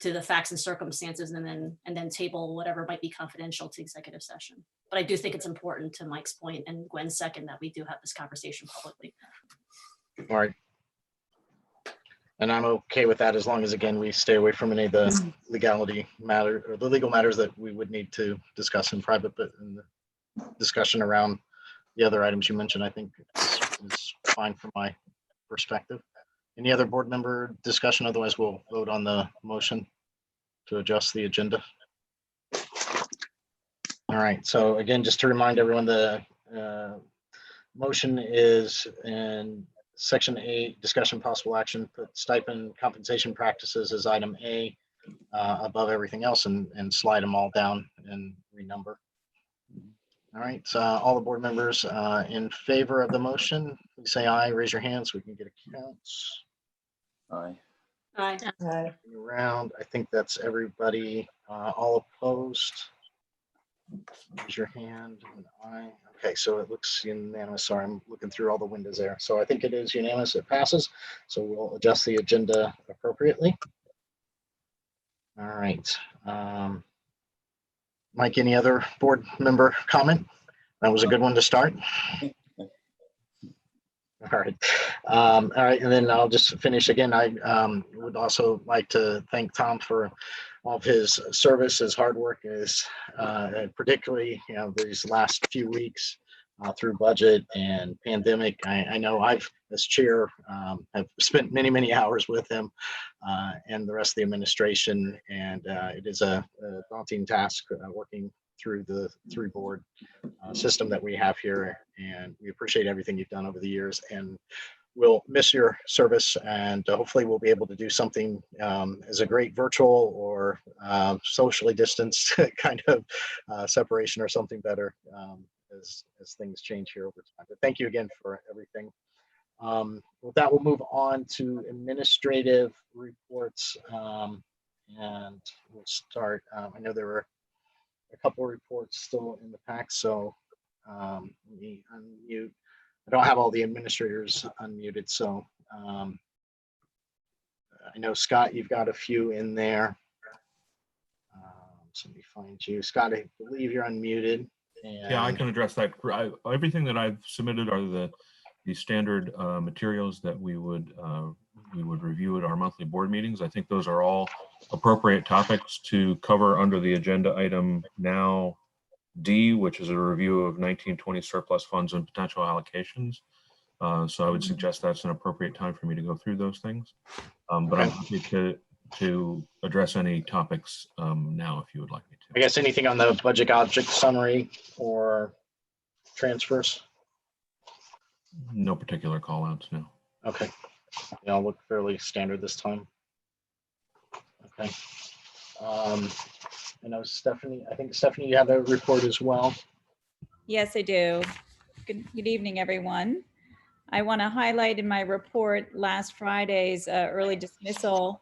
to the facts and circumstances and then table whatever might be confidential to executive session. But I do think it's important, to Mike's point and Gwen's second, that we do have this conversation publicly. All right. And I'm okay with that as long as, again, we stay away from any of the legality matter or the legal matters that we would need to discuss in private, but in the discussion around the other items you mentioned, I think is fine from my perspective. Any other board member discussion? Otherwise, we'll vote on the motion to adjust the agenda. All right. So again, just to remind everyone, the motion is in Section 8, discussion possible action, put stipend compensation practices as item A above everything else and slide them all down and renumber. All right, so all the board members in favor of the motion, please say aye, raise your hands so we can get a count. Aye. Aye. Around, I think that's everybody. All opposed? Raise your hand. And aye. Okay, so it looks unanimous. Sorry, I'm looking through all the windows there. So I think it is unanimous. It passes. So we'll adjust the agenda appropriately. All right. Mike, any other board member comment? That was a good one to start. All right. All right. And then I'll just finish again. I would also like to thank Tom for all of his service, his hard work, and particularly, these last few weeks through budget and pandemic. I know I've, as chair, have spent many, many hours with him and the rest of the administration. And it is a daunting task working through the board system that we have here. And we appreciate everything you've done over the years. And we'll miss your service, and hopefully we'll be able to do something as a great virtual or socially distanced kind of separation or something better as things change here over time. But thank you again for everything. With that, we'll move on to administrative reports, and we'll start. I know there were a couple of reports still in the pack, so let me unmute. I don't have all the administrators unmuted, so I know, Scott, you've got a few in there. So let me find you. Scott, I believe you're unmuted. And yeah, I can address that. Everything that I've submitted are the standard materials that we would review at our monthly board meetings. I think those are all appropriate topics to cover under the agenda item now D, which is a review of 1920 surplus funds and potential allocations. So I would suggest that's an appropriate time for me to go through those things. But I'm happy to address any topics now if you would like me I guess anything on the budget object summary or transfers? to. No particular call outs, no. Okay. They all look fairly standard this time. Okay. I know Stephanie, I think Stephanie, you have a report as well. Yes, I do. Good evening, everyone. I want to highlight in my report last Friday's early dismissal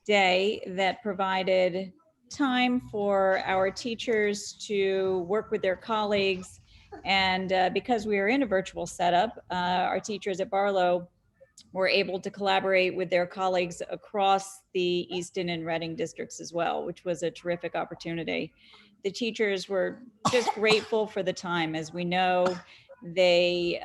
day that provided time for our teachers to work with their colleagues. And because we are in a virtual setup, our teachers at Barlow were able to collaborate with their colleagues across the Easton and Reading districts as well, which was a terrific opportunity. The teachers were just grateful for the time. As we know, they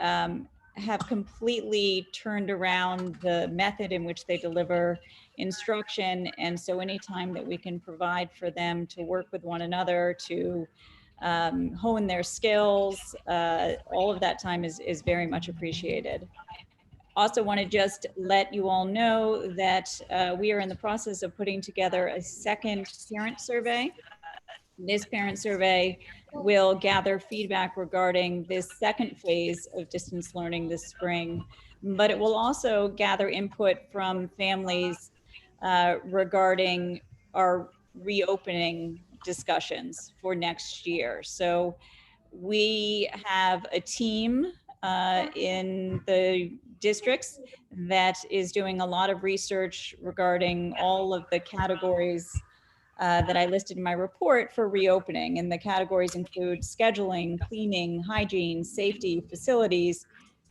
have completely turned around the method in which they deliver instruction. And so anytime that we can provide for them to work with one another, to hone their skills, all of that time is very much appreciated. Also want to just let you all know that we are in the process of putting together a second parent survey. This parent survey will gather feedback regarding this second phase of distance learning this spring, but it will also gather input from families regarding our reopening discussions for next year. So we have a team in the districts that is doing a lot of research regarding all of the categories that I listed in my report for reopening. And the categories include scheduling, cleaning, hygiene, safety, facilities,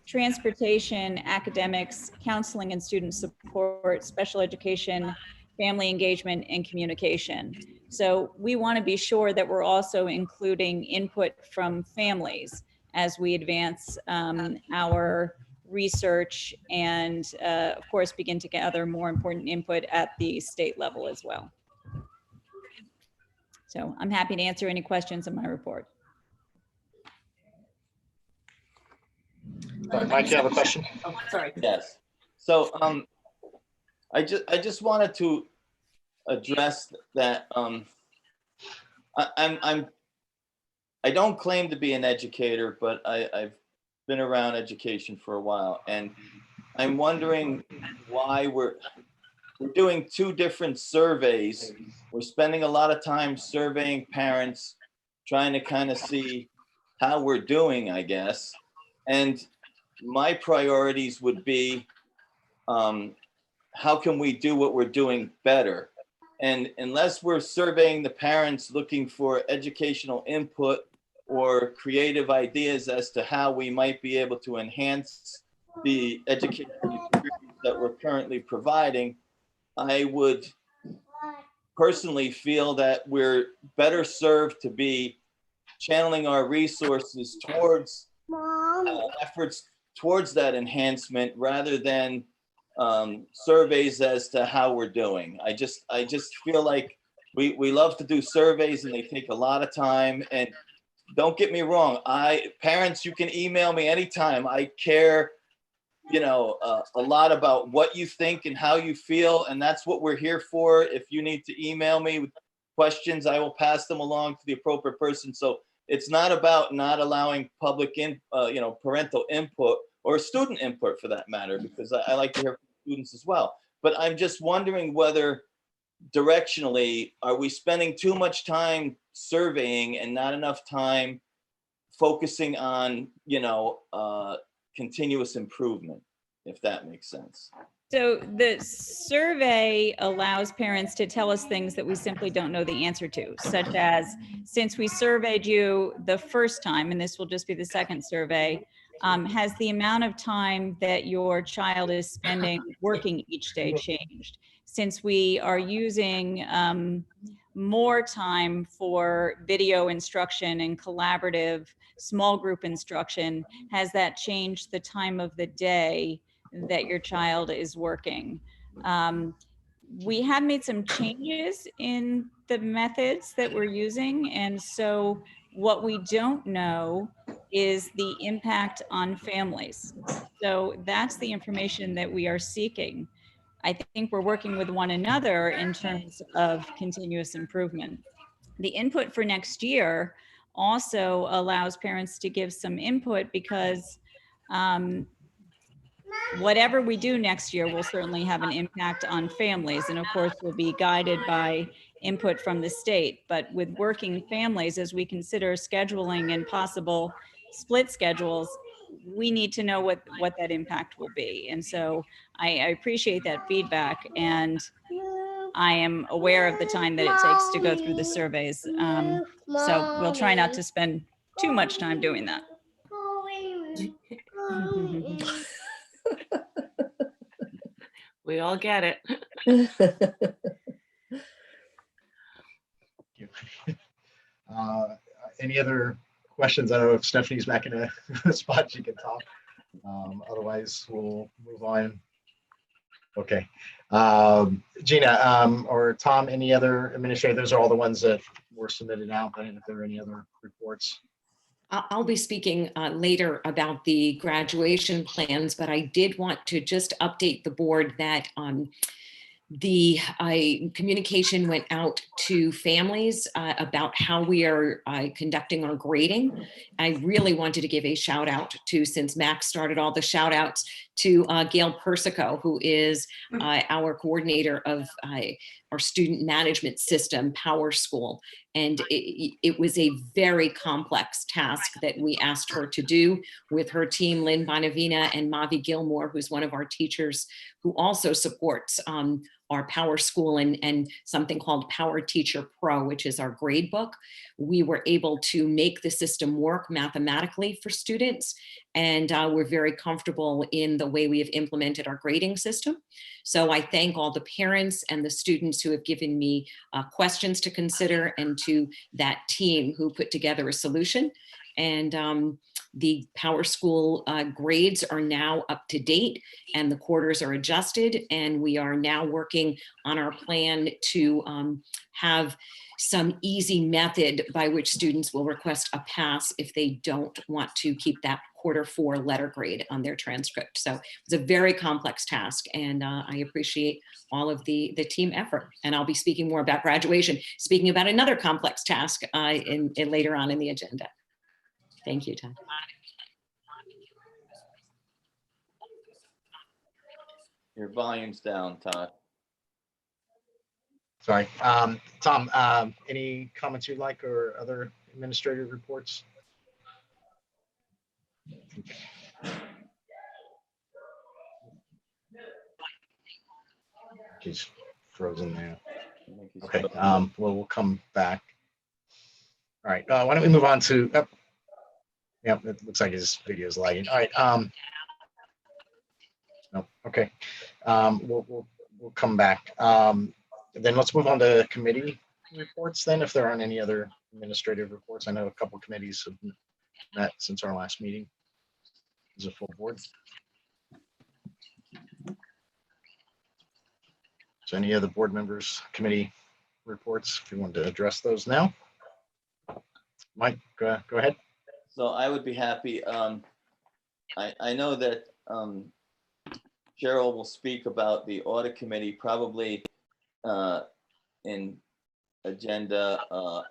transportation, academics, counseling and student support, special education, family engagement, and communication. So we want to be sure that we're also including input from families as we advance our research and of course begin to gather more important input at the state level as well. So I'm happy to answer any questions in my report. Mike, you have a question? Oh, sorry. Yes. So I just wanted to address that. I don't claim to be an educator, but I've been around education for a while, and I'm wondering why we're doing two different surveys. We're spending a lot of time surveying parents, trying to kind of see how we're doing, I guess. And my priorities would be, how can we do what we're doing better? And unless we're surveying the parents looking for educational input or creative ideas as to how we might be able to enhance the education that we're currently providing, I would personally feel that we're better served to be channeling our resources towards efforts towards that enhancement rather than surveys as to how we're doing. I just feel like we love to do surveys and they take a lot of time. And don't get me wrong, parents, you can email me anytime. I care, a lot about what you think and how you feel, and that's what we're here for. If you need to email me with questions, I will pass them along to the appropriate person. So it's not about not allowing public parental input or student input for that matter, because I like to hear from students as well. But I'm just wondering whether directionally, are we spending too much time surveying and not enough time focusing on, continuous improvement, if that makes sense. So the survey allows parents to tell us things that we simply don't know the answer to, such as, since we surveyed you the first time, and this will just be the second survey, has the amount of time that your child is spending working each day changed? Since we are using more time for video instruction and collaborative small group instruction, has that changed the time of the day that your child is working? We have made some changes in the methods that we're using. And so what we don't know is the impact on families. So that's the information that we are seeking. I think we're working with one another in terms of continuous improvement. The input for next year also allows parents to give some input because whatever we do next year will certainly have an impact on families. And of course, we'll be guided by input from the state. But with working families, as we consider scheduling and possible split schedules, we need to know what that impact will be. And so I appreciate that feedback. And I am aware of the time that it takes to go through the surveys. So we'll try not to spend too much time doing that. We all get it. Any other questions? I don't know if Stephanie's back in a spot she can talk. Otherwise, we'll move on. Okay. Gina or Tom, any other administrator? Those are all the ones that were submitted out. I don't know if there are any other reports. I'll be speaking later about the graduation plans, but I did want to just update the board that the communication went out to families about how we are conducting our grading. I really wanted to give a shout out to, since Max started all the shout outs, to Gail Persico, who is our coordinator of our student management system, Power School. And it was a very complex task that we asked her to do with her team, Lynn Bonavina and Mavi Gilmore, who's one of our teachers who also supports our Power School and something called Power Teacher Pro, which is our grade book. We were able to make the system work mathematically for students, and we're very comfortable in the way we have implemented our grading system. So I thank all the parents and the students who have given me questions to consider, and to that team who put together a solution. And the Power School grades are now up to date, and the quarters are adjusted, and we are now working on our plan to have some easy method by which students will request a pass if they don't want to keep that Q4 letter grade on their transcript. So it's a very complex task, and I appreciate all of the team effort. And I'll be speaking more about graduation, speaking about another complex task in later on in the agenda. Thank you, Todd. Your volume's down, Todd. Sorry. Tom, any comments you'd like or other administrative reports? He's frozen now. Okay, well, we'll come back. All right, why don't we move on to, yeah, it looks like his video is lagging. All right, no, okay, we'll come back. Then let's move on to committee reports then, if there aren't any other administrative reports. I know a couple committees have met since our last meeting as a full board. So any other board members, committee reports, if you want to address those now? Mike, go ahead. So I would be happy. I know that Cheryl will speak about the audit committee probably in agenda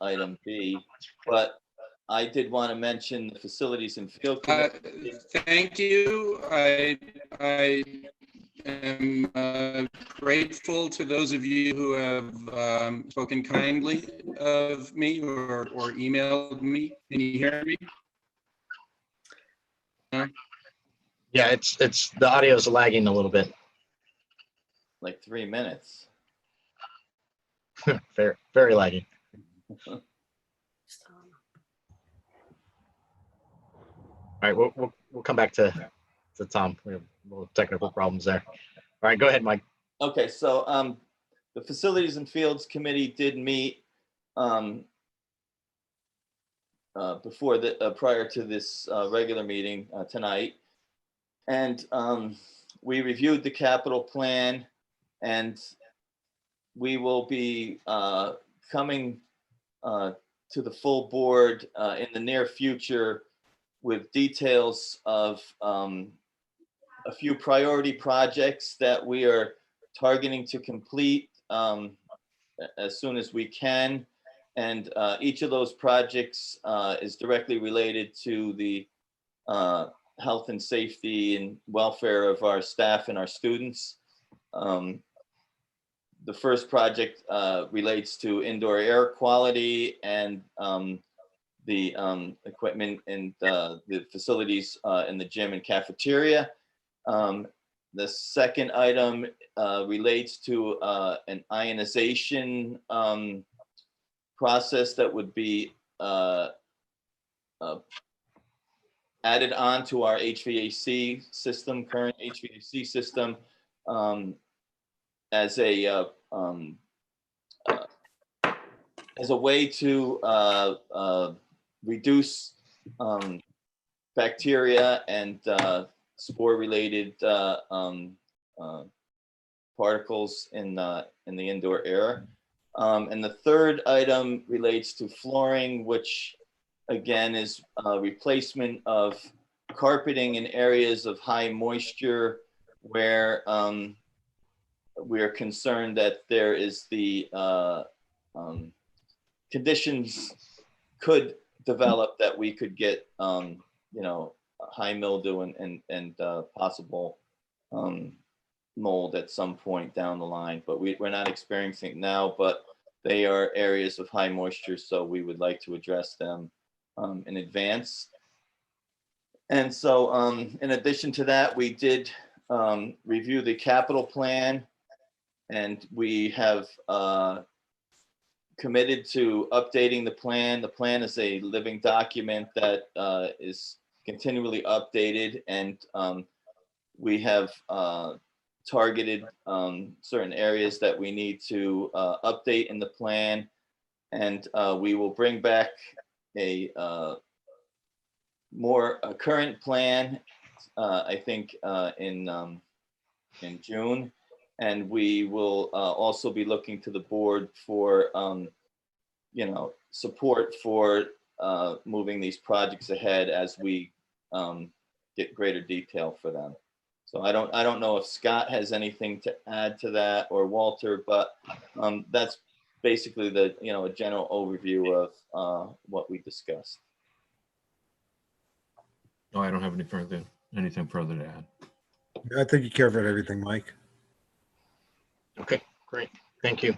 item B, but I did want to mention the facilities and field committee. Thank you. I am grateful to those of you who have spoken kindly of me or emailed me. Can you hear me? Yeah, it's the audio is lagging a little bit. Like 3 minutes. Very lagging. All right, we'll come back to Tom. We have little technical problems there. All right, go ahead, Mike. Okay, so the Facilities and Fields Committee did meet before prior to this regular meeting tonight, and we reviewed the capital plan, and we will be coming to the full board in the near future with details of a few priority projects that we are targeting to complete as soon as we can. And each of those projects is directly related to the health and safety and welfare of our staff and our students. The first project relates to indoor air quality and the equipment and the facilities in the gym and cafeteria. The second item relates to an ionization process that would be added on to our HVAC system, current HVAC system, as a way to reduce bacteria and spore-related particles in the indoor air. And the third item relates to flooring, which again is replacement of carpeting in areas of high moisture where we are concerned that there is the conditions could develop that we could get, high mildew and possible mold at some point down the line. But we're not experiencing it now, but they are areas of high moisture, so we would like to address them in advance. And so in addition to that, we did review the capital plan, and we have committed to updating the plan. The plan is a living document that is continually updated, and we have targeted certain areas that we need to update in the plan, and we will bring back a more current plan, I think in June. And we will also be looking to the board for, support for moving these projects ahead as we get greater detail for them. So I don't know if Scott has anything to add to that, or Walter, but that's basically the a general overview of what we discussed. No, I don't have anything further to add. I think you covered everything, Mike. Okay, great. Thank you.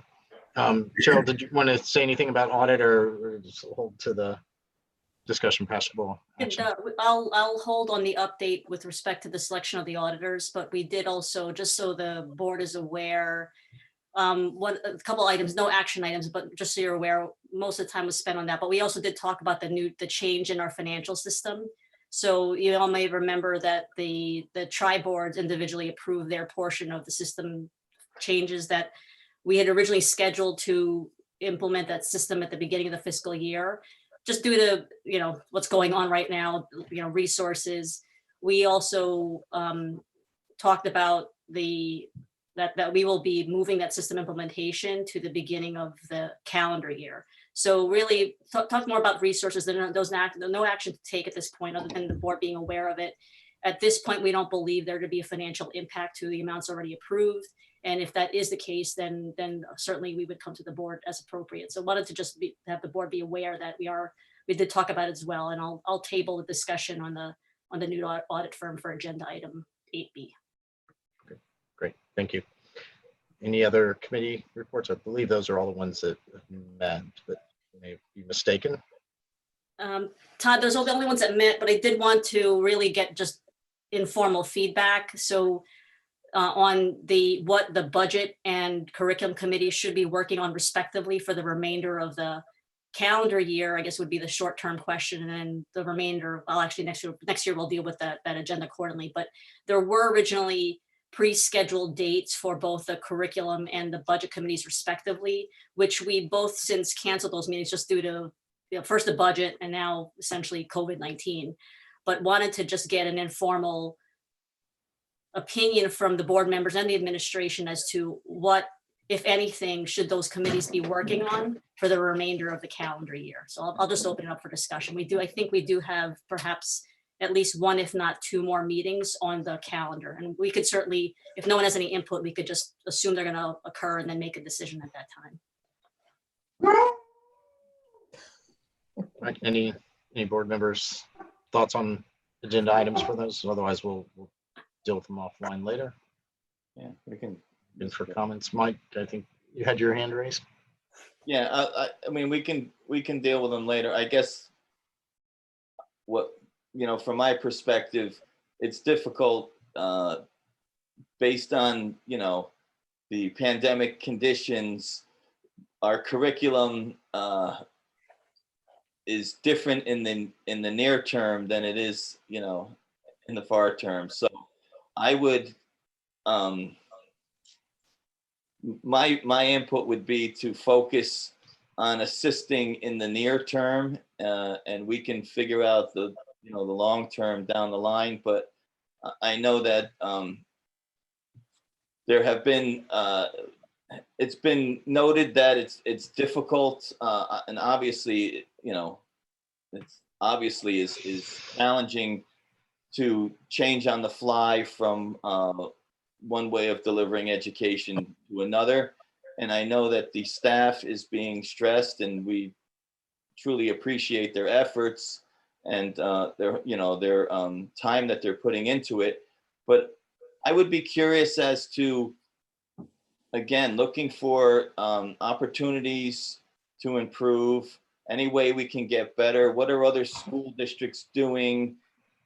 Cheryl, did you want to say anything about audit, or just hold to the discussion passable? I'll hold on the update with respect to the selection of the auditors, but we did also, just so the board is aware, a couple items, no action items, but just so you're aware, most of the time was spent on that. But we also did talk about the change in our financial system. So you all may remember that the tri-boards individually approved their portion of the system changes that we had originally scheduled to implement that system at the beginning of the fiscal year. Just due to what's going on right now, resources. We also talked about that we will be moving that system implementation to the beginning of the calendar year. So really talk more about resources. There's no action to take at this point other than the board being aware of it. At this point, we don't believe there to be a financial impact to the amounts already approved. And if that is the case, then certainly we would come to the board as appropriate. So wanted to just have the board be aware that we did talk about it as well. And I'll table the discussion on the new audit firm for agenda item 8B. Okay, great, thank you. Any other committee reports? I believe those are all the ones that met, but you may be mistaken. Todd, those are the only ones that met, but I did want to really get just informal feedback. So on what the budget and curriculum committee should be working on respectively for the remainder of the calendar year, I guess would be the short-term question, and then the remainder, well, actually next year we'll deal with that agenda accordingly. But there were originally pre-scheduled dates for both the curriculum and the budget committees respectively, which we both since canceled those meetings just due to first the budget and now essentially COVID-19, but wanted to just get an informal opinion from the board members and the administration as to what, if anything, should those committees be working on for the remainder of the calendar year. So I'll just open it up for discussion. I think we do have perhaps at least one, if not two more meetings on the calendar. And we could certainly, if no one has any input, we could just assume they're going to occur and then make a decision at that time. Right, any board members' thoughts on agenda items for those? Otherwise, we'll deal with them offline later. Yeah, we can. And for comments, Mike, I think you had your hand raised. Yeah, I mean, we can deal with them later. I guess what, from my perspective, it's difficult based on, the pandemic conditions. Our curriculum is different in the near term than it is, in the far term. So I would, my input would be to focus on assisting in the near term, and we can figure out the long term down the line. But I know that there have been it's been noted that it's difficult, and obviously it's obviously is challenging to change on the fly from one way of delivering education to another. And I know that the staff is being stressed, and we truly appreciate their efforts and their time that they're putting into it. But I would be curious as to, again, looking for opportunities to improve, any way we can get better. What are other school districts doing?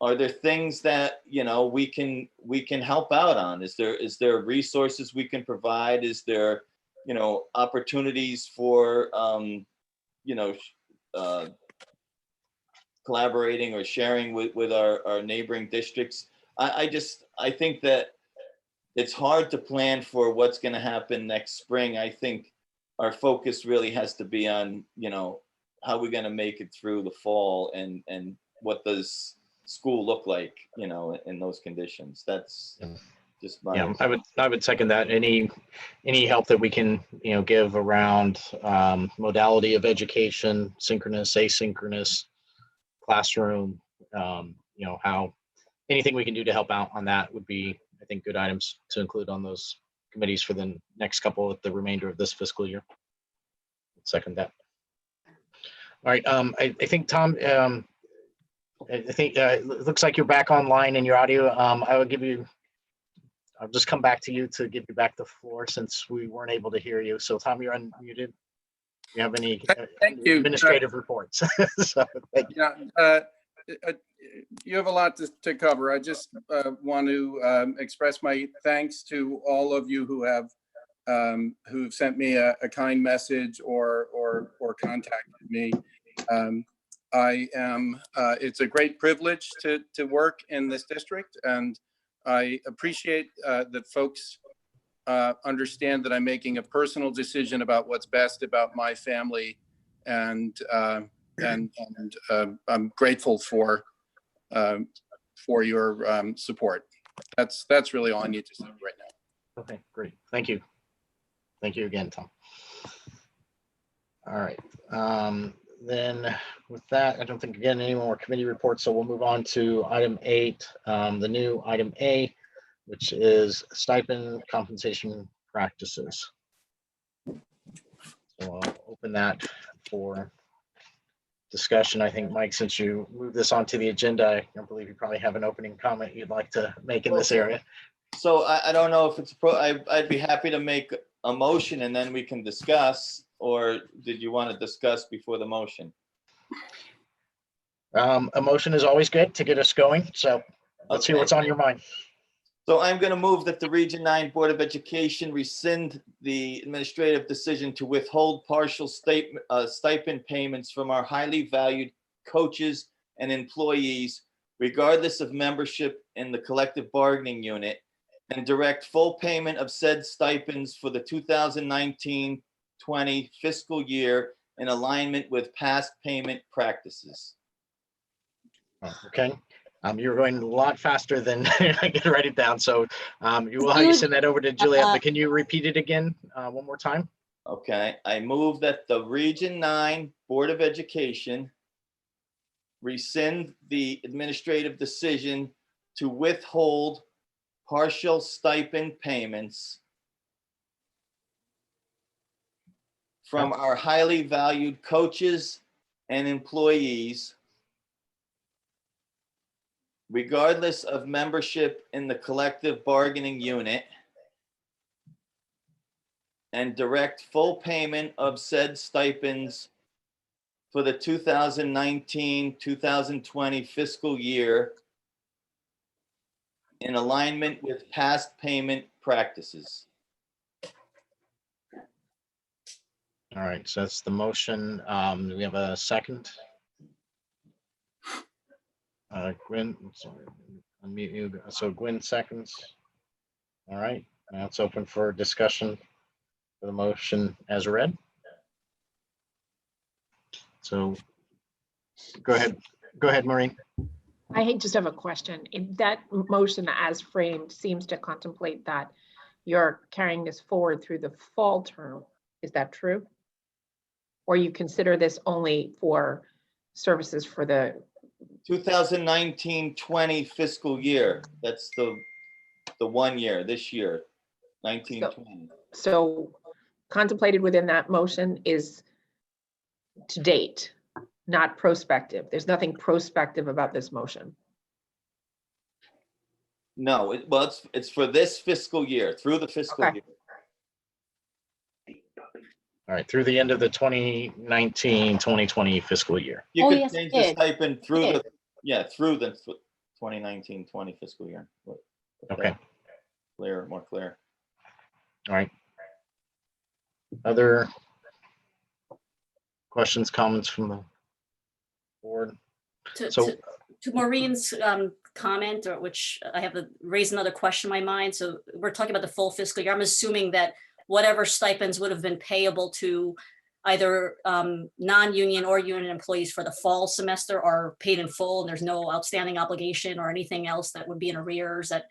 Are there things that we can help out on? Is there resources we can provide? Is there opportunities for collaborating or sharing with our neighboring districts? I think that it's hard to plan for what's going to happen next spring. I think our focus really has to be on how we're going to make it through the fall, and what does school look like in those conditions. That's just my I would second that. Any help that we can give around modality of education, synchronous, asynchronous, classroom, how anything we can do to help out on that would be, I think, good items to include on those committees for the next couple of the remainder of this fiscal year. Second that. All right, I think Tom, I think it looks like you're back online in your audio. I'll just come back to you to give you back the floor since we weren't able to hear you. So Tom, you're unmuted. Do you have any Thank you. administrative reports? So, thank you. You have a lot to cover. I just want to express my thanks to all of you who have who've sent me a kind message or contacted me. It's a great privilege to work in this district, and I appreciate that folks understand that I'm making a personal decision about what's best about my family, and I'm grateful for your support. That's really all I need to say right now. Okay, great. Thank you. Thank you again, Tom. All right. Then with that, I don't think, again, any more committee reports, so we'll move on to item 8, the new item A, which is stipend compensation practices. So I'll open that for discussion. I think, Mike, since you moved this onto the agenda, I believe you probably have an opening comment you'd like to make in this area. So I don't know if it's I'd be happy to make a motion and then we can discuss, or did you want to discuss before the motion? A motion is always good to get us going. So let's hear what's on your mind. So I'm going to move that the Region 9 Board of Education rescind the administrative decision to withhold partial stipend payments from our highly valued coaches and employees, regardless of membership in the collective bargaining unit, and direct full payment of said stipends for the 2019-20 fiscal year in alignment with past payment practices. Okay. You're going a lot faster than I can write it down. So you will send that over to Juliet, but can you repeat it again one more time? Okay. I move that the Region 9 Board of Education rescind the administrative decision to withhold partial stipend payments from our highly valued coaches and employees, regardless of membership in the collective bargaining unit, and direct full payment of said stipends for the 2019-2020 fiscal year in alignment with past payment practices. All right, so that's the motion. Do we have a second? Gwen, sorry, unmute you. So Gwen seconds. All right, now it's open for discussion for the motion as read. So go ahead, Maureen. I just have a question. That motion as framed seems to contemplate that you're carrying this forward through the fall term. Is that true? Or you consider this only for services for the 2019-20 fiscal year. That's the 1 year, this year, 19-20. So contemplated within that motion is to date, not prospective. There's nothing prospective about this motion. No, it's for this fiscal year, through the fiscal year. All right, through the end of the 2019-2020 fiscal year. You could change the stipend through the 2019-20 fiscal year. Okay. More clear. All right. Other questions, comments from the board? To Maureen's comment, or which I have to raise another question in my mind. So we're talking about the full fiscal year. I'm assuming that whatever stipends would have been payable to either non-union or union employees for the fall semester are paid in full, and there's no outstanding obligation or anything else that would be in arrears. That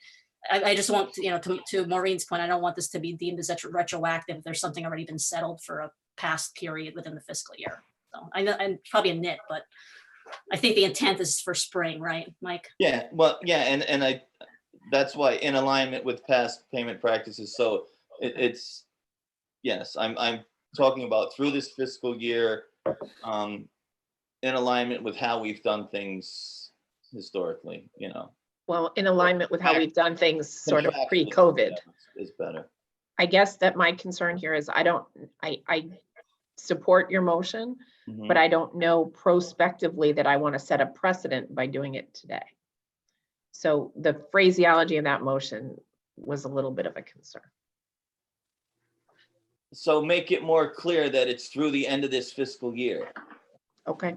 I just want to Maureen's point, I don't want this to be deemed as retroactive if there's something already been settled for a past period within the fiscal year. So I know I'm probably a nit, but I think the intent is for spring, right, Mike? Yeah, well, yeah, and that's why in alignment with past payment practices. So it's yes, I'm talking about through this fiscal year, in alignment with how we've done things historically. Well, in alignment with how we've done things sort of pre-COVID. Is better. I guess that my concern here is I support your motion, but I don't know prospectively that I want to set a precedent by doing it today. So the phraseology of that motion was a little bit of a concern. So make it more clear that it's through the end of this fiscal year. Okay.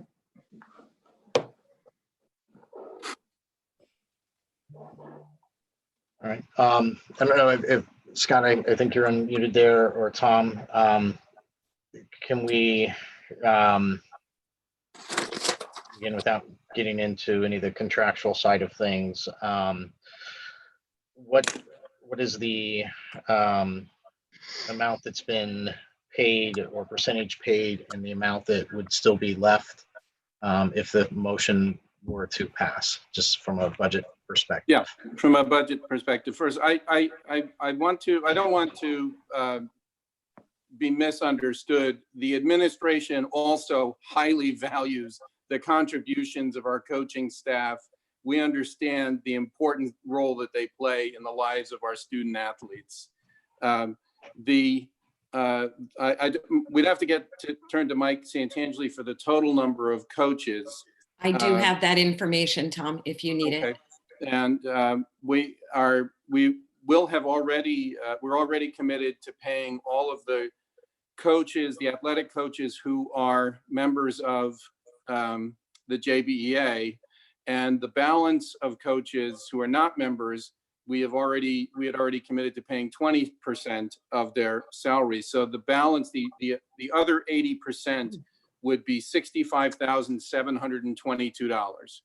All right. I don't know if Scott, I think you're unmuted there, or Tom. Can we, again, without getting into any of the contractual side of things, what is the amount that's been paid or percentage paid, and the amount that would still be left if the motion were to pass, just from a budget perspective? Yeah, from a budget perspective. First, I don't want to be misunderstood. The administration also highly values the contributions of our coaching staff. We understand the important role that they play in the lives of our student athletes. We'd have to turn to Mike Santangeli for the total number of coaches. I do have that information, Tom, if you need it. And we're already committed to paying all of the coaches, the athletic coaches who are members of the JBEA, and the balance of coaches who are not members, we had already committed to paying 20% of their salaries. So the balance, the other 80% would be $65,722.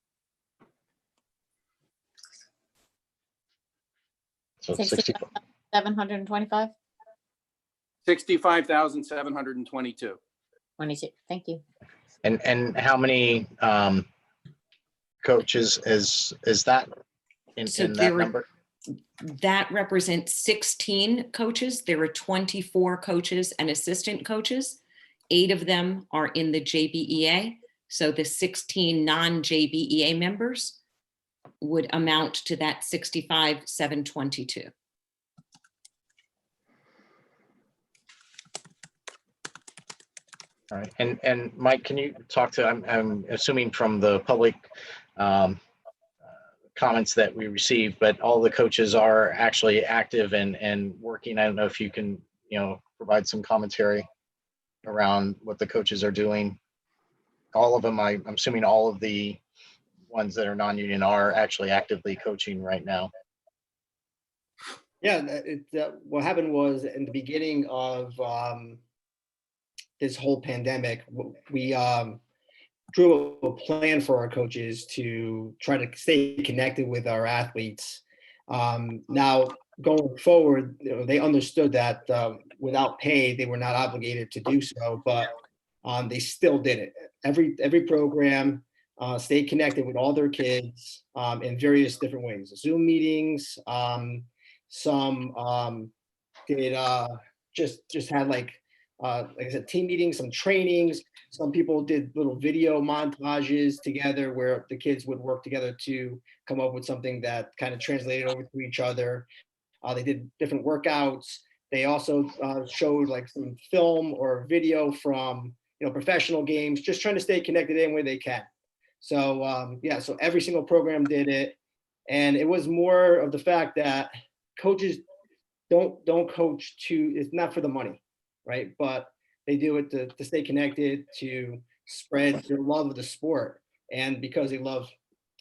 So 725. 65,722. 22. Thank you. And how many coaches, is that in So that there were, number? that represents 16 coaches. There are 24 coaches and assistant coaches. 8 of them are in the JBEA. So the 16 non-JBEA members would amount to that 65,722. All right, and Mike, can you talk to, I'm assuming from the public comments that we received, but all the coaches are actually active and working. I don't know if you can, provide some commentary around what the coaches are doing. All of them, I'm assuming all of the ones that are non-union are actually actively coaching right now. Yeah, what happened was in the beginning of this whole pandemic, we drew a plan for our coaches to try to stay connected with our athletes. Now, going forward, they understood that without pay, they were not obligated to do so, but they still did it. Every program stayed connected with all their kids in various different ways. Zoom meetings, some did just had like I said, team meetings, some trainings. Some people did little video montages together where the kids would work together to come up with something that kind of translated over to each other. They did different workouts. They also showed like some film or video from professional games, just trying to stay connected any way they can. So yeah, so every single program did it, and it was more of the fact that coaches don't coach it's not for the money, right? But they do it to stay connected, to spread their love of the sport, and because they love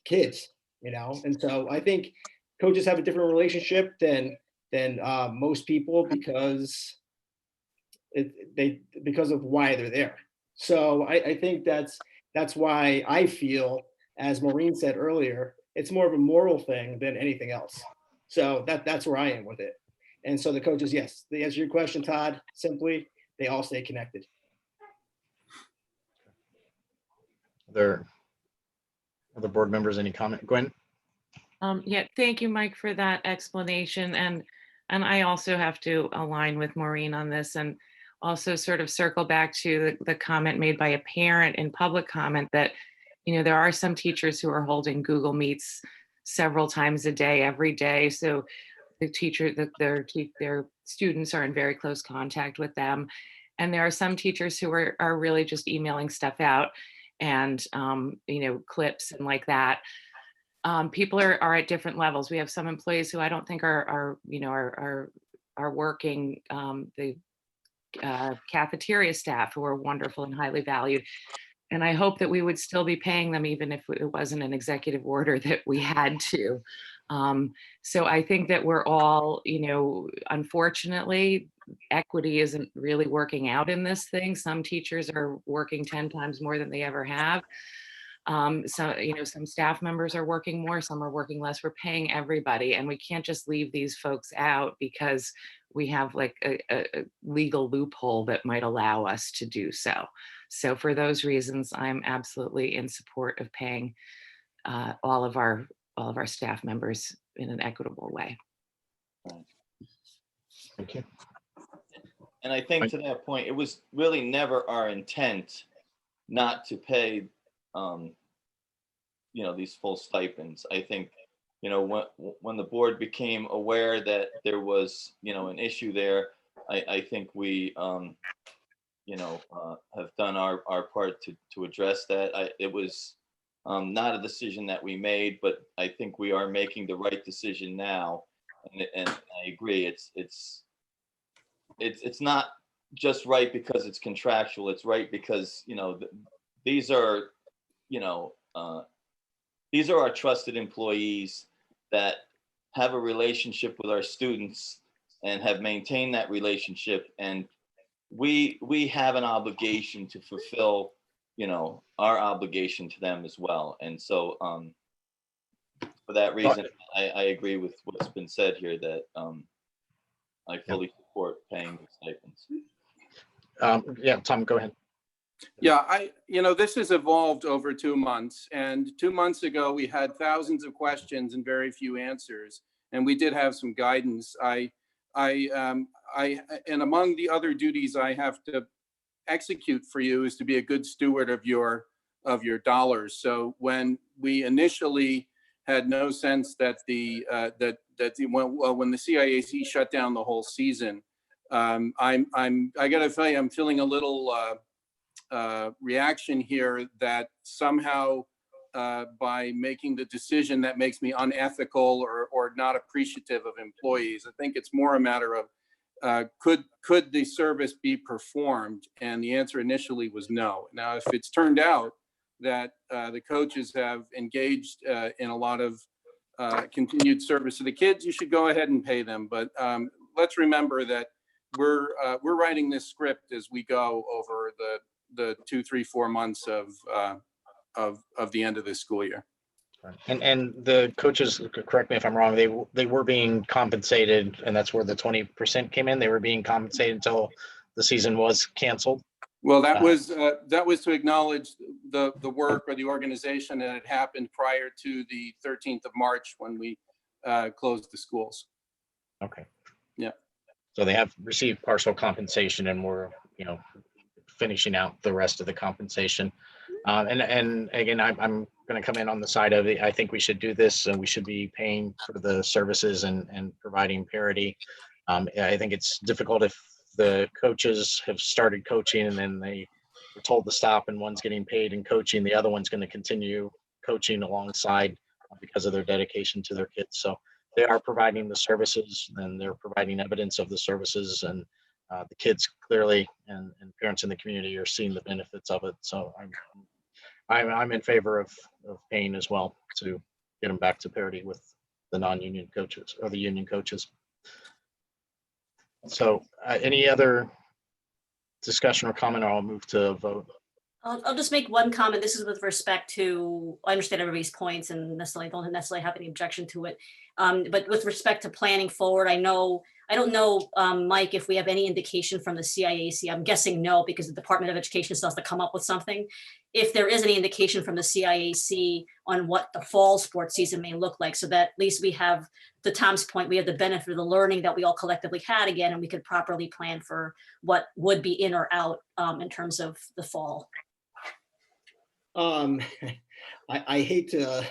kids, And so I think coaches have a different relationship than most people because because of why they're there. So I think that's why I feel, as Maureen said earlier, it's more of a moral thing than anything else. So that's where I am with it. And so the coaches, yes, to answer your question, Todd, simply, they all stay connected. Other board members, any comment? Gwen? Yeah, thank you, Mike, for that explanation. And I also have to align with Maureen on this and also sort of circle back to the comment made by a parent in public comment that, there are some teachers who are holding Google Meets several times a day, every day. So the teacher, their students are in very close contact with them. And there are some teachers who are really just emailing stuff out and, clips and like that. People are at different levels. We have some employees who I don't think are working, the cafeteria staff who are wonderful and highly valued. And I hope that we would still be paying them even if it wasn't an executive order that we had to. So I think that we're all, unfortunately, equity isn't really working out in this thing. Some teachers are working 10 times more than they ever have. So, some staff members are working more, some are working less. We're paying everybody, and we can't just leave these folks out because we have like a legal loophole that might allow us to do so. So for those reasons, I'm absolutely in support of paying all of our staff members in an equitable way. Thank you. And I think to that point, it was really never our intent not to pay, these full stipends. I think, when the board became aware that there was, an issue there, I think we, have done our part to address that. It was not a decision that we made, but I think we are making the right decision now. And I agree, it's not just right because it's contractual. It's right because these are our trusted employees that have a relationship with our students and have maintained that relationship, and we have an obligation to fulfill our obligation to them as well. And so for that reason, I agree with what's been said here, that I fully support paying the stipends. Yeah, Tom, go ahead. Yeah, this has evolved over 2 months, and 2 months ago, we had thousands of questions and very few answers, and we did have some guidance. And among the other duties I have to execute for you is to be a good steward of your dollars. So when we initially had no sense that when the CIAC shut down the whole season, I got to tell you, I'm feeling a little reaction here that somehow by making the decision that makes me unethical or not appreciative of employees. I think it's more a matter of could the service be performed? And the answer initially was no. Now, if it's turned out that the coaches have engaged in a lot of continued service to the kids, you should go ahead and pay them. But let's remember that we're writing this script as we go over the 2, 3, 4 months of the end of this school year. And the coaches, correct me if I'm wrong, they were being compensated, and that's where the 20% came in. They were being compensated until the season was canceled. Well, that was to acknowledge the work or the organization that had happened prior to the 13th of March when we closed the schools. Okay. Yeah. So they have received partial compensation, and we're finishing out the rest of the compensation. And again, I'm going to come in on the side of it. I think we should do this, and we should be paying for the services and providing parity. I think it's difficult if the coaches have started coaching and then they were told to stop, and one's getting paid and coaching, the other one's going to continue coaching alongside because of their dedication to their kids. So they are providing the services, and they're providing evidence of the services, and the kids clearly and parents in the community are seeing the benefits of it. So I'm in favor of paying as well to get them back to parity with the non-union coaches or the union coaches. So any other discussion or comment, or I'll move to a vote. I'll just make one comment. This is with respect to, I understand everybody's points and don't necessarily have any objection to it. But with respect to planning forward, I don't know, Mike, if we have any indication from the CIAC. I'm guessing no, because the Department of Education still has to come up with something. If there is any indication from the CIAC on what the fall sports season may look like, so that at least we have, to Tom's point, we have the benefit of the learning that we all collectively had again, and we could properly plan for what would be in or out in terms of the fall. I hate to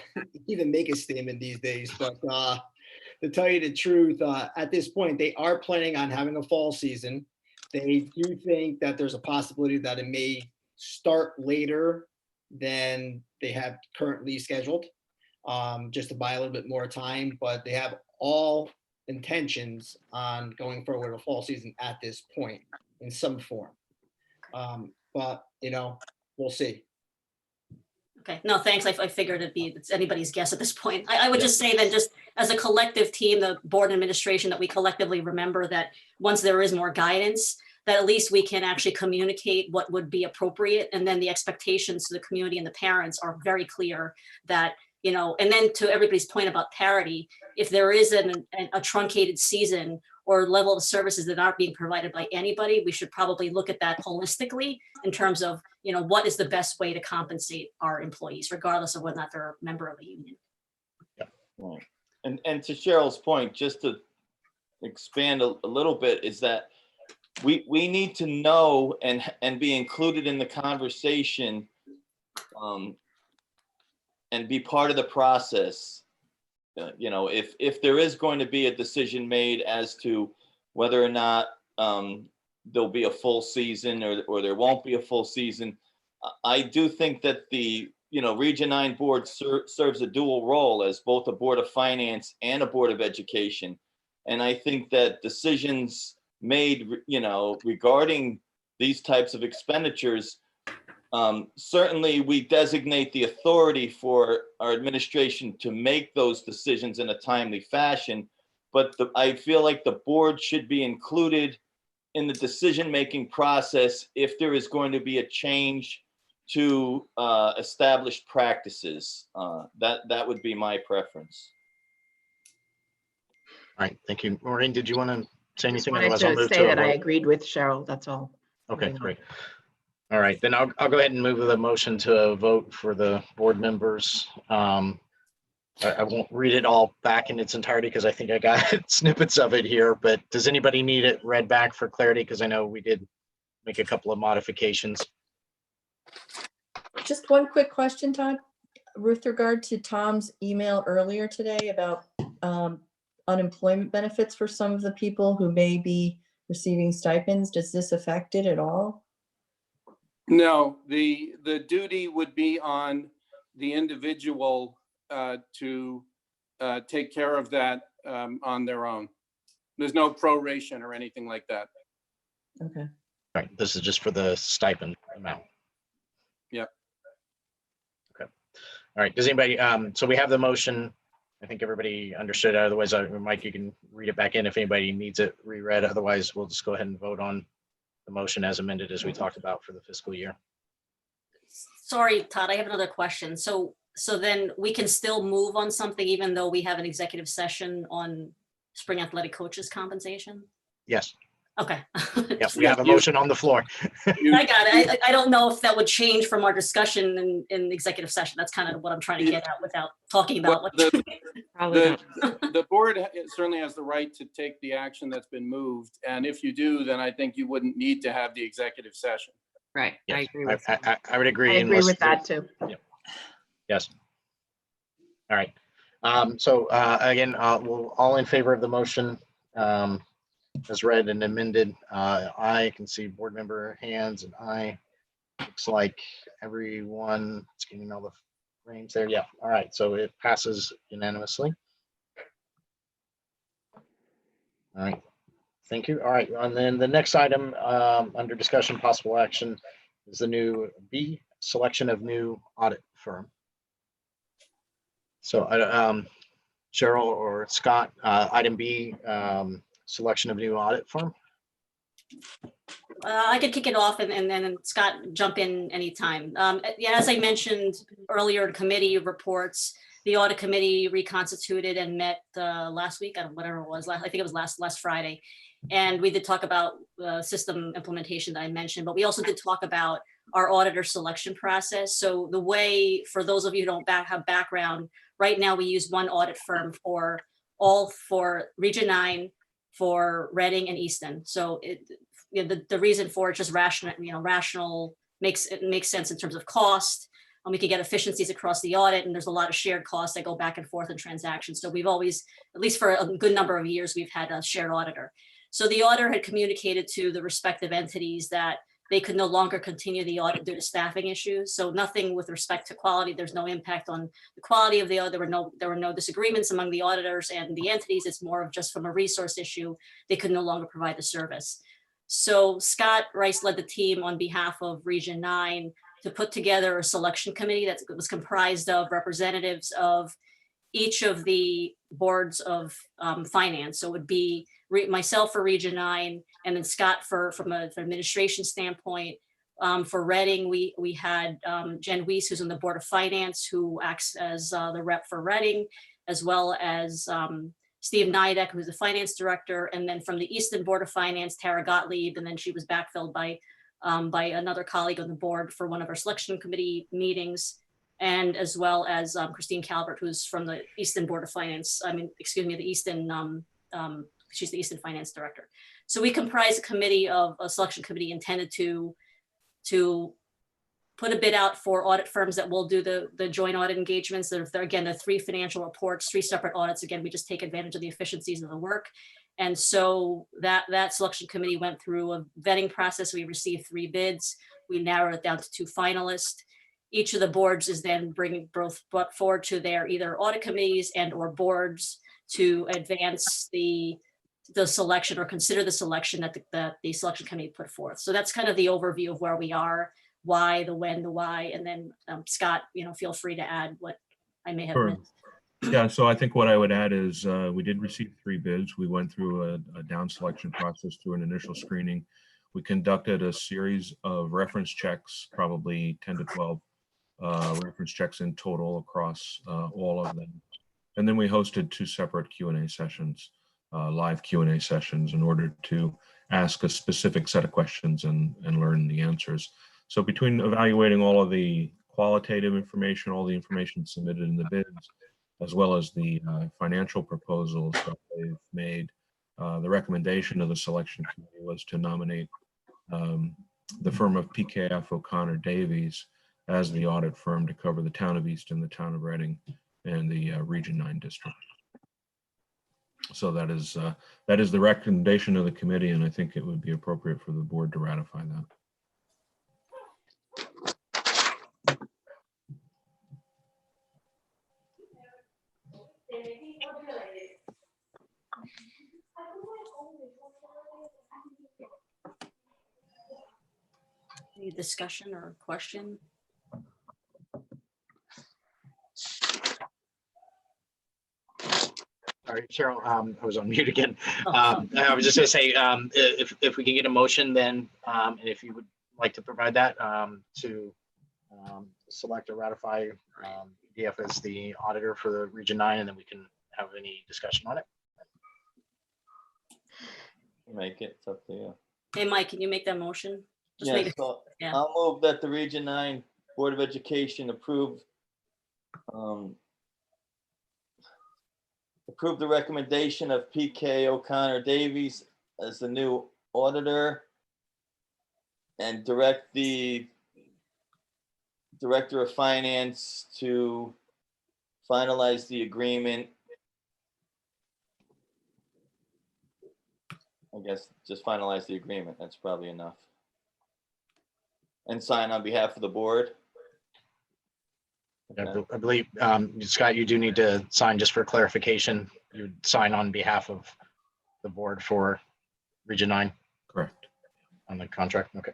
even make a statement these days, but to tell you the truth, at this point, they are planning on having a fall season. They do think that there's a possibility that it may start later than they have currently scheduled, just to buy a little bit more time, but they have all intentions on going forward with a fall season at this point in some form. But, we'll see. Okay, no, thanks. I figured it's anybody's guess at this point. I would just say that just as a collective team, the board and administration, that we collectively remember that once there is more guidance, that at least we can actually communicate what would be appropriate. And then the expectations to the community and the parents are very clear that, and then to everybody's point about parity, if there is a truncated season or level of services that aren't being provided by anybody, we should probably look at that holistically in terms of, what is the best way to compensate our employees, regardless of whether or not they're a member of a union. Right. And to Cheryl's point, just to expand a little bit, is that we need to know and be included in the conversation and be part of the process. If there is going to be a decision made as to whether or not there'll be a full season or there won't be a full season, I do think that the Region 9 board serves a dual role as both a board of finance and a board of education. And I think that decisions made, regarding these types of expenditures, certainly we designate the authority for our administration to make those decisions in a timely fashion. But I feel like the board should be included in the decision-making process if there is going to be a change to established practices. That would be my preference. All right, thank you. Maureen, did you want to say anything? I wanted Otherwise, I'll to move say to a that I vote. agreed with Cheryl, that's all. Okay, Moving on. great. All right, then I'll go ahead and move the motion to a vote for the board members. I won't read it all back in its entirety because I think I got snippets of it here, but does anybody need it read back for clarity? Because I know we did make a couple of modifications. Just one quick question, Todd, with regard to Tom's email earlier today about unemployment benefits for some of the people who may be receiving stipends. Does this affect it at all? No, the duty would be on the individual to take care of that on their own. There's no proration or anything like that. Okay. Right, this is just for the stipend amount. Yep. Okay. All right, does anybody, so we have the motion. I think everybody understood. Otherwise, Mike, you can read it back in if anybody needs it reread. Otherwise, we'll just go ahead and vote on the motion as amended as we talked about for the fiscal year. Sorry, Todd, I have another question. So then we can still move on something even though we have an executive session on spring athletic coaches compensation? Yes. Okay. Yes, we have a motion on the floor. I got it. I don't know if that would change from our discussion in the executive session. That's kind of what I'm trying to get at without talking about what. The board certainly has the right to take the action that's been moved. And if you do, then I think you wouldn't need to have the executive session. Right. Yes, I agree with I would agree. I agree unless with that too. Yep. Yes. All right. So again, we'll all in favor of the motion as read and amended. I can see board member hands and I. Looks like everyone is getting all the frames there. Yeah. All right. So it passes unanimously. All right. Thank you. All right. And then the next item under discussion possible action is the new B, selection of new audit firm. So Cheryl or Scott, item B, selection of new audit firm. I could kick it off and then Scott jump in anytime. Yeah, as I mentioned earlier, the committee reports, the audit committee reconstituted and met last week, whatever it was, I think it was last Friday. And we did talk about system implementation that I mentioned, but we also did talk about our auditor selection process. So the way, for those of you who don't have background, right now we use one audit firm for Region 9, for Reading and Easton. So the reason for it just rational makes sense in terms of cost. We can get efficiencies across the audit, and there's a lot of shared costs that go back and forth in transactions. So we've always, at least for a good number of years, we've had a shared auditor. So the auditor had communicated to the respective entities that they could no longer continue the audit due to staffing issues. So nothing with respect to quality. There's no impact on the quality of the audit. There were no disagreements among the auditors and the entities. It's more of just from a resource issue. They could no longer provide the service. So Scott Rice led the team on behalf of Region 9 to put together a selection committee that was comprised of representatives of each of the boards of finance. So it would be myself for Region 9, and then Scott from an administration standpoint. For Reading, we had Jen Weiss, who's on the Board of Finance, who acts as the rep for Reading, as well as Steve Nidek, who's the finance director, and then from the Easton Board of Finance, Tara Gottlieb, and then she was backfilled by another colleague on the board for one of our selection committee meetings, and as well as Christine Calvert, who's from the Easton Board of Finance. The Easton, she's the Easton Finance Director. So we comprise a selection committee intended to put a bid out for audit firms that will do the joint audit engagements. Again, the 3 financial reports, 3 separate audits. Again, we just take advantage of the efficiencies of the work. And so that selection committee went through a vetting process. We received 3 bids. We narrowed it down to 2 finalists. Each of the boards is then bringing brought forward to their either audit committees and or boards to advance the selection or consider the selection that the selection committee put forth. So that's kind of the overview of where we are, why, the when, the why, and then Scott, feel free to add what I may have missed. Yeah, so I think what I would add is we did receive 3 bids. We went through a down selection process through an initial screening. We conducted a series of reference checks, probably 10 to 12 reference checks in total across all of them. And then we hosted 2 separate Q&A sessions, live Q&A sessions, in order to ask a specific set of questions and learn the answers. So between evaluating all of the qualitative information, all the information submitted in the bids, as well as the financial proposals that they've made, the recommendation of the selection committee was to nominate the firm of PKF O'Connor Davies as the audit firm to cover the town of Easton, the town of Reading, and the Region 9 district. So that is the recommendation of the committee, and I think it would be appropriate for the board to ratify that. Any discussion or question? All right, Cheryl, I was on mute again. I was just gonna say, if we can get a motion then, and if you would like to provide that, to select or ratify EDF as the auditor for the Region 9, and then we can have any discussion on it. Make it, it's up to you. Hey, Mike, can you make that motion? Just Yeah, make it- so yeah. I'll move that the Region 9 Board of Education approve the recommendation of PK O'Connor Davies as the new auditor and direct the Director of Finance to finalize the agreement. I guess just finalize the agreement. That's probably enough. And sign on behalf of the board. I believe, Scott, you do need to sign just for clarification. You would sign on behalf of the board for Region 9 Correct. on the contract. Okay.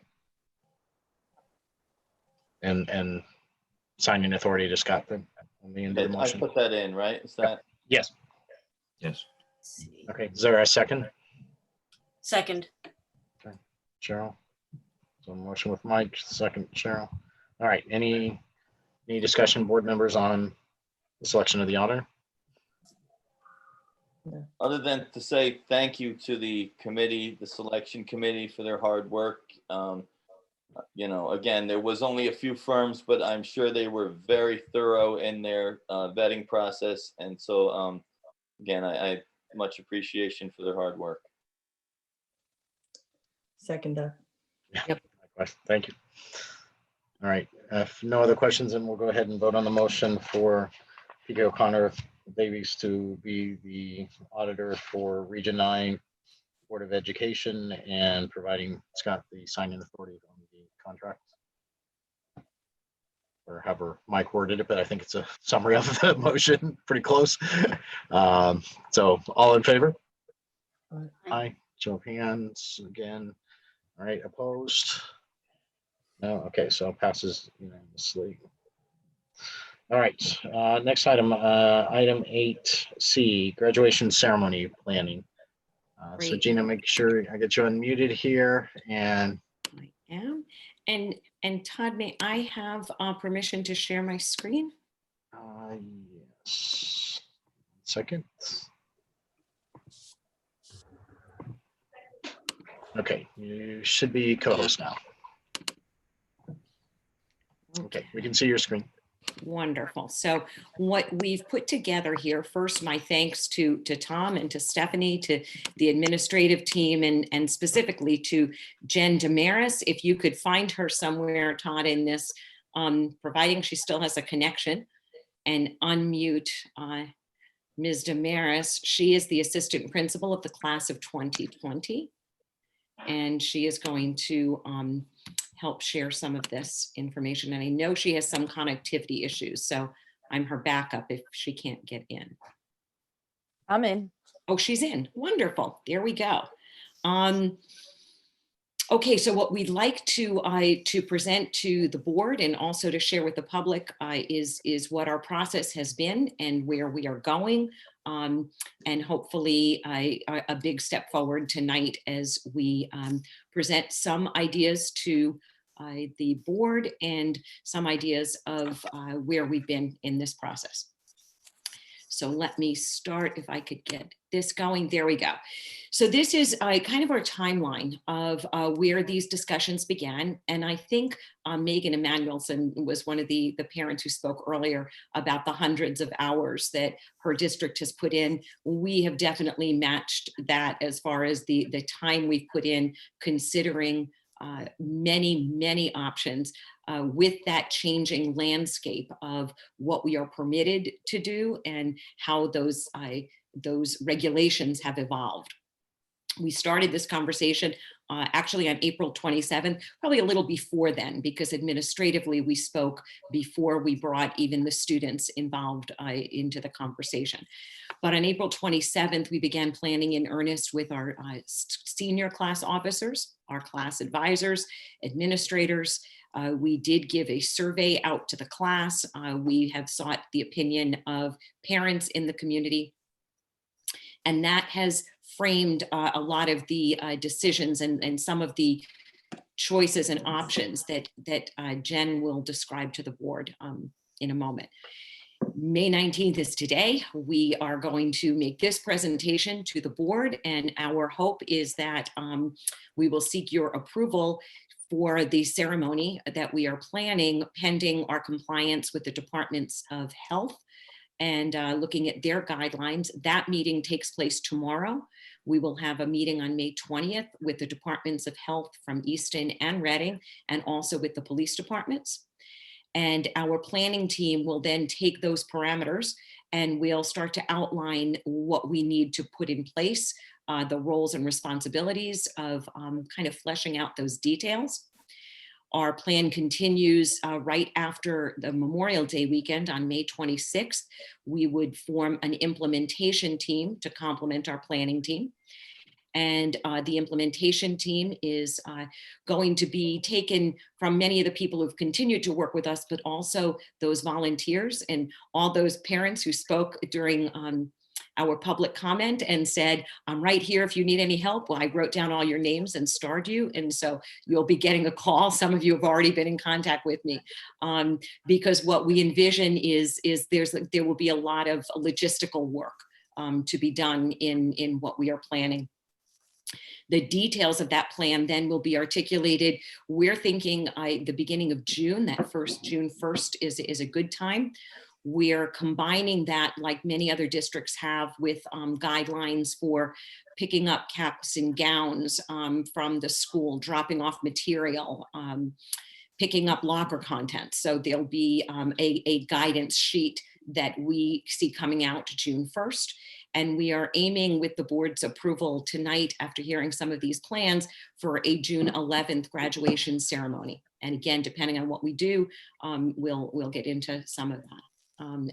And signing authority to Scott then on the end of the I motion. put that in, right? Is that? Yes. Yes. Okay. Is there a second? Second. Okay. Cheryl. So motion with Mike, second Cheryl. All right. Any discussion, board members, on the selection of the auditor? Other than to say thank you to the committee, the selection committee, for their hard work. You know, again, there was only a few firms, but I'm sure they were very thorough in their vetting process. And so, again, I much appreciation for their hard work. Second. Yep. Thank you. All right. If no other questions, then we'll go ahead and vote on the motion for PK O'Connor Davies to be the auditor for Region 9 Board of Education and providing Scott the signing authority on the contract. Or however Mike worded it, but I think it's a summary of the motion, pretty close. So all in favor? Aye. Show of hands again. All right, opposed? No, okay, so it passes unanimously. All right, next item, item 8C, graduation ceremony planning. So Great. Gina, make sure I get you unmuted here and. I am. And Todd, may I have permission to share my screen? Yes. Second. Okay, you should be co-host now. Okay, we can see your screen. Wonderful. So what we've put together here, first, my thanks to Tom and to Stephanie, to the administrative team, and specifically to Jen Damaris. If you could find her somewhere, Todd, in this, providing she still has a connection, and unmute Ms. Damaris. She is the assistant principal of the class of 2020. And she is going to help share some of this information. And I know she has some connectivity issues, so I'm her backup if she can't get in. I'm in. Oh, she's in. Wonderful. There we go. Okay, so what we'd like to present to the board and also to share with the public is what our process has been and where we are going. And hopefully a big step forward tonight as we present some ideas to the board and some ideas of where we've been in this process. So let me start, if I could get this going. There we go. So this is kind of our timeline of where these discussions began. And I think Megan Emanuelson was one of the parents who spoke earlier about the hundreds of hours that her district has put in. We have definitely matched that as far as the time we've put in considering many options with that changing landscape of what we are permitted to do and how those regulations have evolved. We started this conversation actually on April 27th, probably a little before then, because administratively we spoke before we brought even the students involved into the conversation. But on April 27th, we began planning in earnest with our senior class officers, our class advisors, administrators. We did give a survey out to the class. We have sought the opinion of parents in the community. And that has framed a lot of the decisions and some of the choices and options that Jen will describe to the board in a moment. May 19th is today. We are going to make this presentation to the board, and our hope is that we will seek your approval for the ceremony that we are planning pending our compliance with the Departments of Health and looking at their guidelines. That meeting takes place tomorrow. We will have a meeting on May 20th with the Departments of Health from Easton and Reading, and also with the police departments. And our planning team will then take those parameters and we'll start to outline what we need to put in place, the roles and responsibilities of kind of fleshing out those details. Our plan continues right after the Memorial Day weekend on May 26th. We would form an implementation team to complement our planning team. And the implementation team is going to be taken from many of the people who've continued to work with us, but also those volunteers and all those parents who spoke during our public comment and said, I'm right here if you need any help. Well, I wrote down all your names and starred you. And so you'll be getting a call. Some of you have already been in contact with me because what we envision is there will be a lot of logistical work to be done in what we are planning. The details of that plan then will be articulated. We're thinking the beginning of June, that June 1st is a good time. We're combining that, like many other districts have, with guidelines for picking up caps and gowns from the school, dropping off material, picking up locker content. So there'll be a guidance sheet that we see coming out June 1st. And we are aiming, with the board's approval tonight, after hearing some of these plans, for a June 11th graduation ceremony. And again, depending on what we do, we'll get into some of that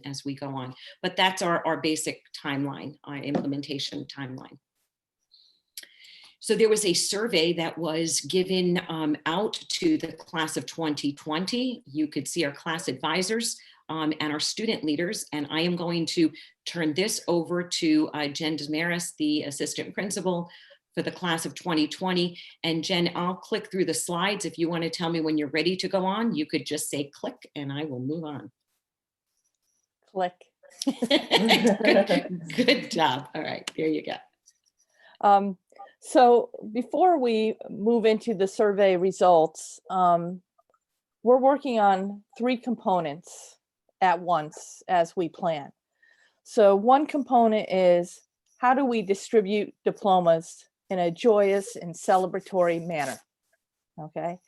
as we go on. But that's our basic timeline, our implementation timeline. So there was a survey that was given out to the class of 2020. You could see our class advisors and our student leaders. And I am going to turn this over to Jen Damaris, the assistant principal for the class of 2020. And Jen, I'll click through the slides. If you want to tell me when you're ready to go on, you could just say click and I will move on. Click. Good job. All right, there you go. So before we move into the survey results, we're working on 3 components at once as we plan. So one component is, how do we distribute diplomas in a joyous and celebratory manner? Okay.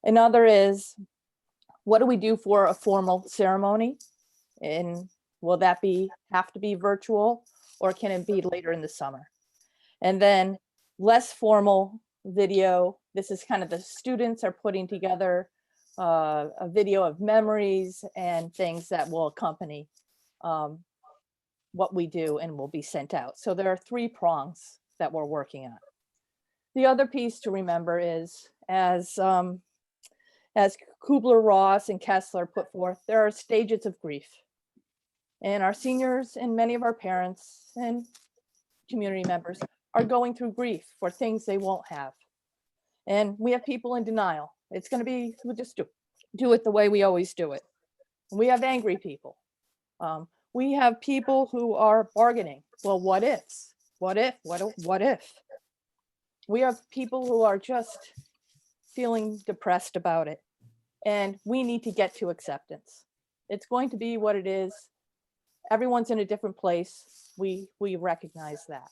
Another is, what do we do for a formal ceremony? And will that have to be virtual, or can it be later in the summer? And then less formal video. This is kind of the students are putting together a video of memories and things that will accompany what we do and will be sent out. So there are 3 prongs that we're working on. The other piece to remember is, as Kubler-Ross and Kessler put forth, there are stages of grief. And our seniors and many of our parents and community members are going through grief for things they won't have. And we have people in denial. It's going to be, we'll just do it the way we always do it. And we have angry people. We have people who are bargaining. Well, what ifs? What if? What if? We have people who are just feeling depressed about it. And we need to get to acceptance. It's going to be what it is. Everyone's in a different place. We recognize that.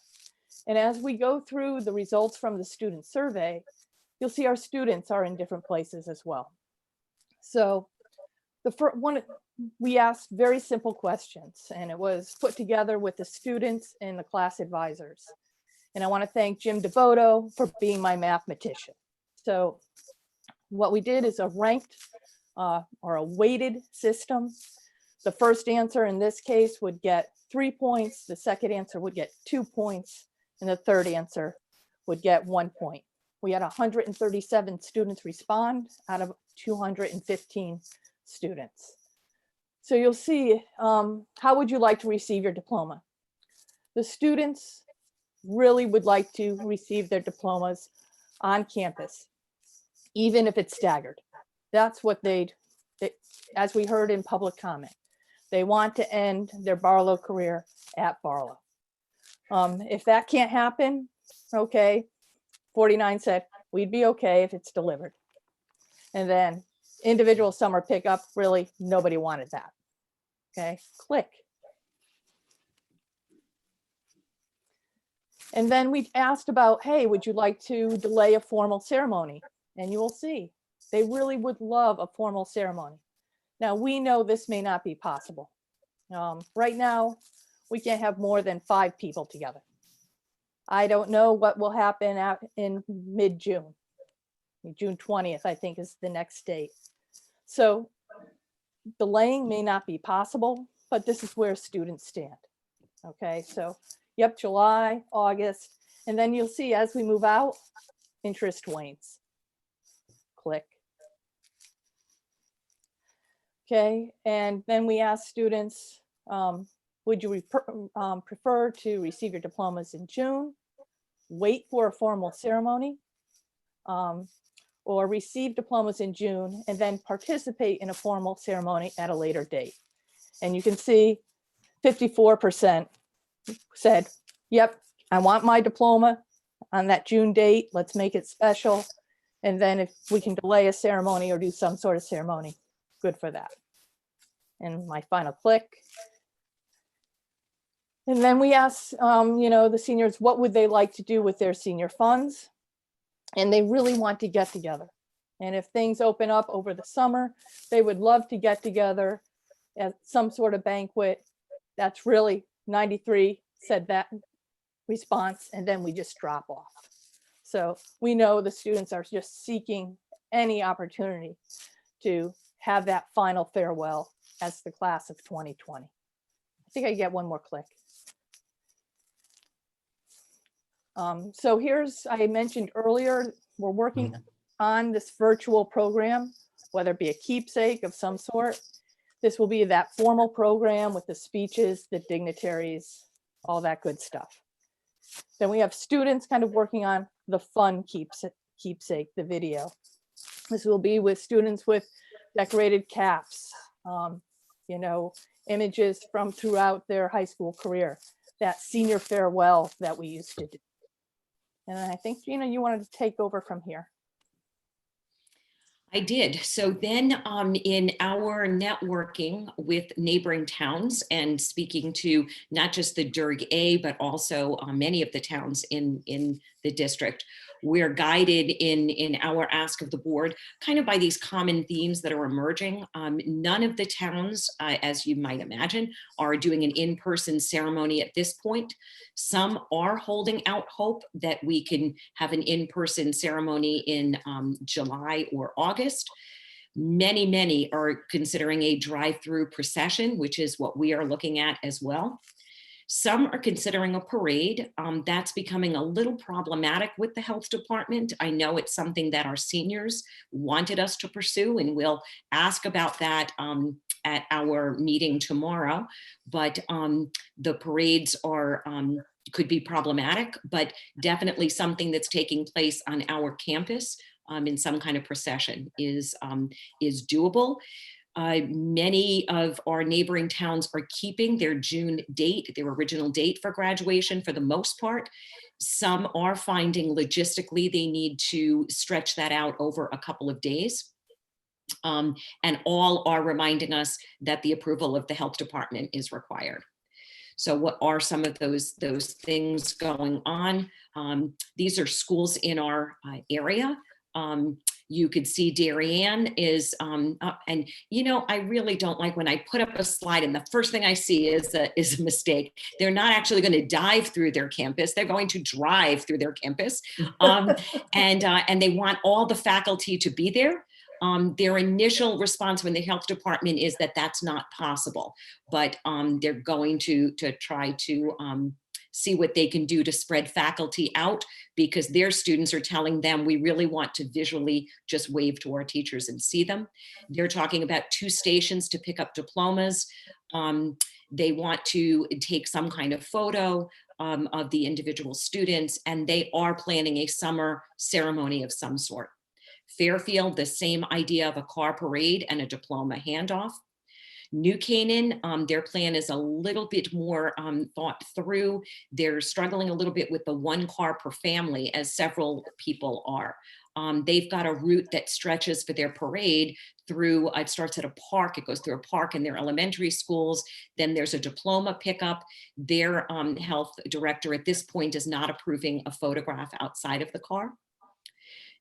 And as we go through the results from the student survey, you'll see our students are in different places as well. So the first one, we asked very simple questions, and it was put together with the students and the class advisors. And I want to thank Jim DeVoto for being my mathematician. So what we did is a ranked or a weighted system. The first answer in this case would get 3 points, the second answer would get 2 points, and the third answer would get 1 point. We had 137 students respond out of 215 students. So you'll see, how would you like to receive your diploma? The students really would like to receive their diplomas on campus, even if it's staggered. That's what as we heard in public comment, they want to end their Barlow career at Barlow. If that can't happen, okay, 49 said we'd be okay if it's delivered. And then individual summer pickup, really nobody wanted that. Okay, click. And then we asked about, hey, would you like to delay a formal ceremony? And you will see, they really would love a formal ceremony. Now, we know this may not be possible. Right now, we can't have more than 5 people together. I don't know what will happen out in mid-June. June 20th, I think, is the next date. So delaying may not be possible, but this is where students stand. Okay, so yep, July, August, and then you'll see as we move out, interest wanes. Click. Okay, and then we ask students, would you prefer to receive your diplomas in June, wait for a formal ceremony, or receive diplomas in June and then participate in a formal ceremony at a later date? And you can see 54% said, yep, I want my diploma on that June date. Let's make it special. And then if we can delay a ceremony or do some sort of ceremony, good for that. And my final click. And then we asked, the seniors, what would they like to do with their senior funds? And they really want to get together. And if things open up over the summer, they would love to get together at some sort of banquet. That's really 93 said that response, and then we just drop off. So we know the students are just seeking any opportunity to have that final farewell as the class of 2020. I think I get one more click. So here's, I mentioned earlier, we're working on this virtual program, whether it be a keepsake of some sort. This will be that formal program with the speeches, the dignitaries, all that good stuff. Then we have students kind of working on the fun keepsake, the video. This will be with students with decorated caps, images from throughout their high school career, that senior farewell that we used to do. And I think, you wanted to take over from here. I did. So then in our networking with neighboring towns and speaking to not just the Durg A, but also many of the towns in the district, we're guided in our ask of the board kind of by these common themes that are emerging. None of the towns, as you might imagine, are doing an in-person ceremony at this point. Some are holding out hope that we can have an in-person ceremony in July or August. Many are considering a drive-through procession, which is what we are looking at as well. Some are considering a parade. That's becoming a little problematic with the health department. I know it's something that our seniors wanted us to pursue, and we'll ask about that at our meeting tomorrow. But the parades are could be problematic, but definitely something that's taking place on our campus in some kind of procession is doable. Many of our neighboring towns are keeping their June date, their original date for graduation for the most part. Some are finding logistically they need to stretch that out over a couple of days. And all are reminding us that the approval of the health department is required. So what are some of those things going on? These are schools in our area. You could see Darien is up, and you know, I really don't like when I put up a slide and the first thing I see is a mistake. They're not actually going to dive through their campus. They're going to drive through their campus, and they want all the faculty to be there. Their initial response from the health department is that that's not possible, but they're going to try to see what they can do to spread faculty out, because their students are telling them we really want to visually just wave to our teachers and see them. They're talking about 2 stations to pick up diplomas. They want to take some kind of photo of the individual students, and they are planning a summer ceremony of some sort. Fairfield, the same idea of a car parade and a diploma handoff. New Canaan, their plan is a little bit more thought through. They're struggling a little bit with the 1 car per family, as several people are. They've got a route that stretches for their parade through, it starts at a park, it goes through a park in their elementary schools. Then there's a diploma pickup. Their health director at this point is not approving a photograph outside of the car.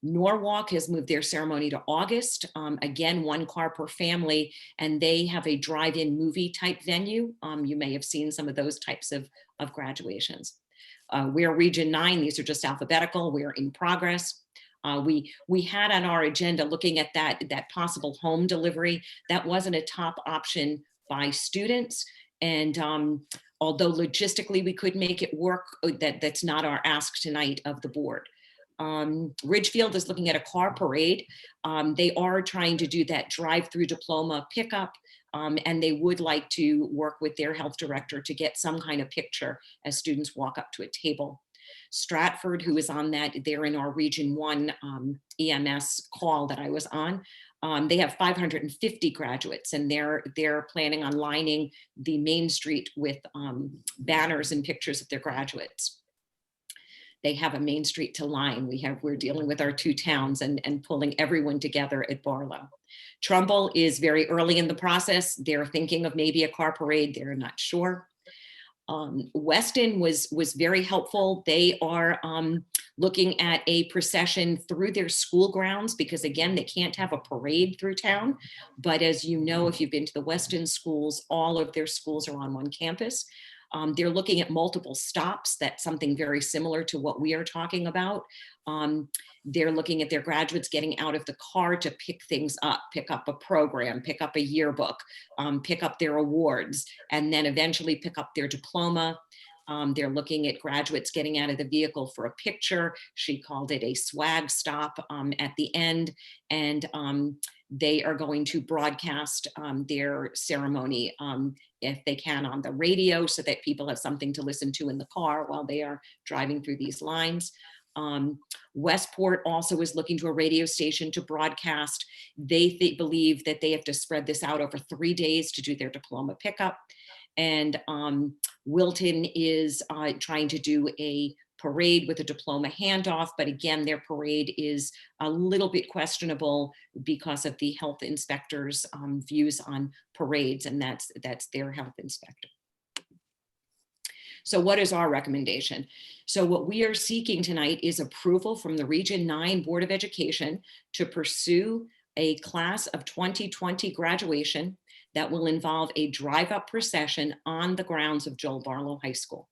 Norwalk has moved their ceremony to August. Again, 1 car per family, and they have a drive-in movie type venue. You may have seen some of those types of graduations. We're Region 9, these are just alphabetical, we're in progress. We had on our agenda looking at that possible home delivery. That wasn't a top option by students. And although logistically we could make it work, that's not our ask tonight of the board. Ridgefield is looking at a car parade. They are trying to do that drive-through diploma pickup, and they would like to work with their health director to get some kind of picture as students walk up to a table. Stratford, who is on that, they're in our Region 1 EMS call that I was on. They have 550 graduates, and they're planning on lining the main street with banners and pictures of their graduates. They have a main street to line. We're dealing with our 2 towns and pulling everyone together at Barlow. Trumbull is very early in the process. They're thinking of maybe a car parade. They're not sure. Weston was very helpful. They are looking at a procession through their school grounds, because again, they can't have a parade through town. But as you know, if you've been to the Weston schools, all of their schools are on 1 campus. They're looking at multiple stops. That's something very similar to what we are talking about. They're looking at their graduates getting out of the car to pick things up, pick up a program, pick up a yearbook, pick up their awards, and then eventually pick up their diploma. They're looking at graduates getting out of the vehicle for a picture. She called it a swag stop at the end. And they are going to broadcast their ceremony if they can on the radio, so that people have something to listen to in the car while they are driving through these lines. Westport also is looking to a radio station to broadcast. They believe that they have to spread this out over 3 days to do their diploma pickup. And Wilton is trying to do a parade with a diploma handoff, but again, their parade is a little bit questionable because of the health inspector's views on parades, and that's their health inspector. So what is our recommendation? So what we are seeking tonight is approval from the Region 9 Board of Education to pursue a class of 2020 graduation that will involve a drive-up procession on the grounds of Joel Barlow High School.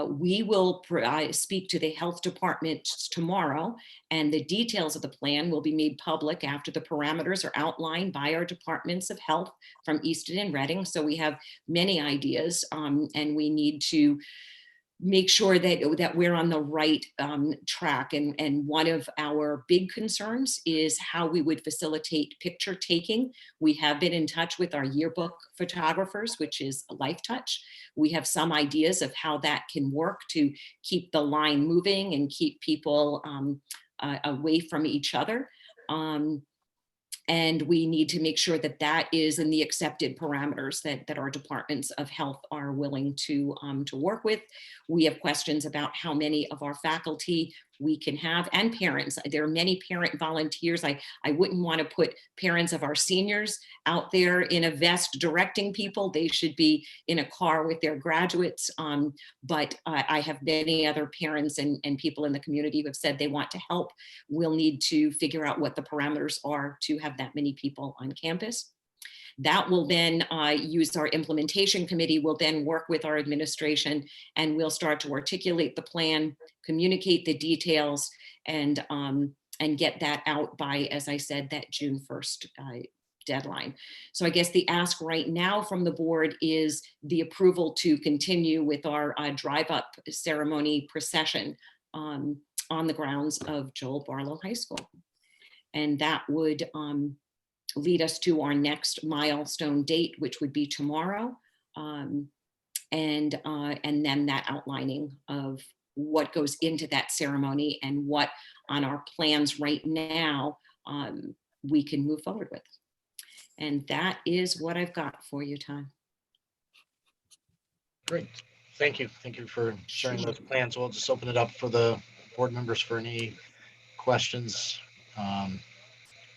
We will speak to the health department tomorrow, and the details of the plan will be made public after the parameters are outlined by our departments of health from Easton and Reading. So we have many ideas, and we need to make sure that we're on the right track. And one of our big concerns is how we would facilitate picture taking. We have been in touch with our yearbook photographers, which is Life Touch. We have some ideas of how that can work to keep the line moving and keep people away from each other. And we need to make sure that that is in the accepted parameters that our departments of health are willing to work with. We have questions about how many of our faculty we can have, and parents. There are many parent volunteers. I wouldn't want to put parents of our seniors out there in a vest directing people. They should be in a car with their graduates. But I have many other parents and people in the community who have said they want to help. We'll need to figure out what the parameters are to have that many people on campus. That will then use our implementation committee, will then work with our administration, and we'll start to articulate the plan, communicate the details, and get that out by, as I said, that June 1st deadline. So I guess the ask right now from the board is the approval to continue with our drive-up ceremony procession on the grounds of Joel Barlow High School. And that would lead us to our next milestone date, which would be tomorrow. And then that outlining of what goes into that ceremony and what on our plans right now we can move forward with. And that is what I've got for you, Tom. Great. Thank you. Thank you for sharing those plans. We'll just open it up for the board members for any questions,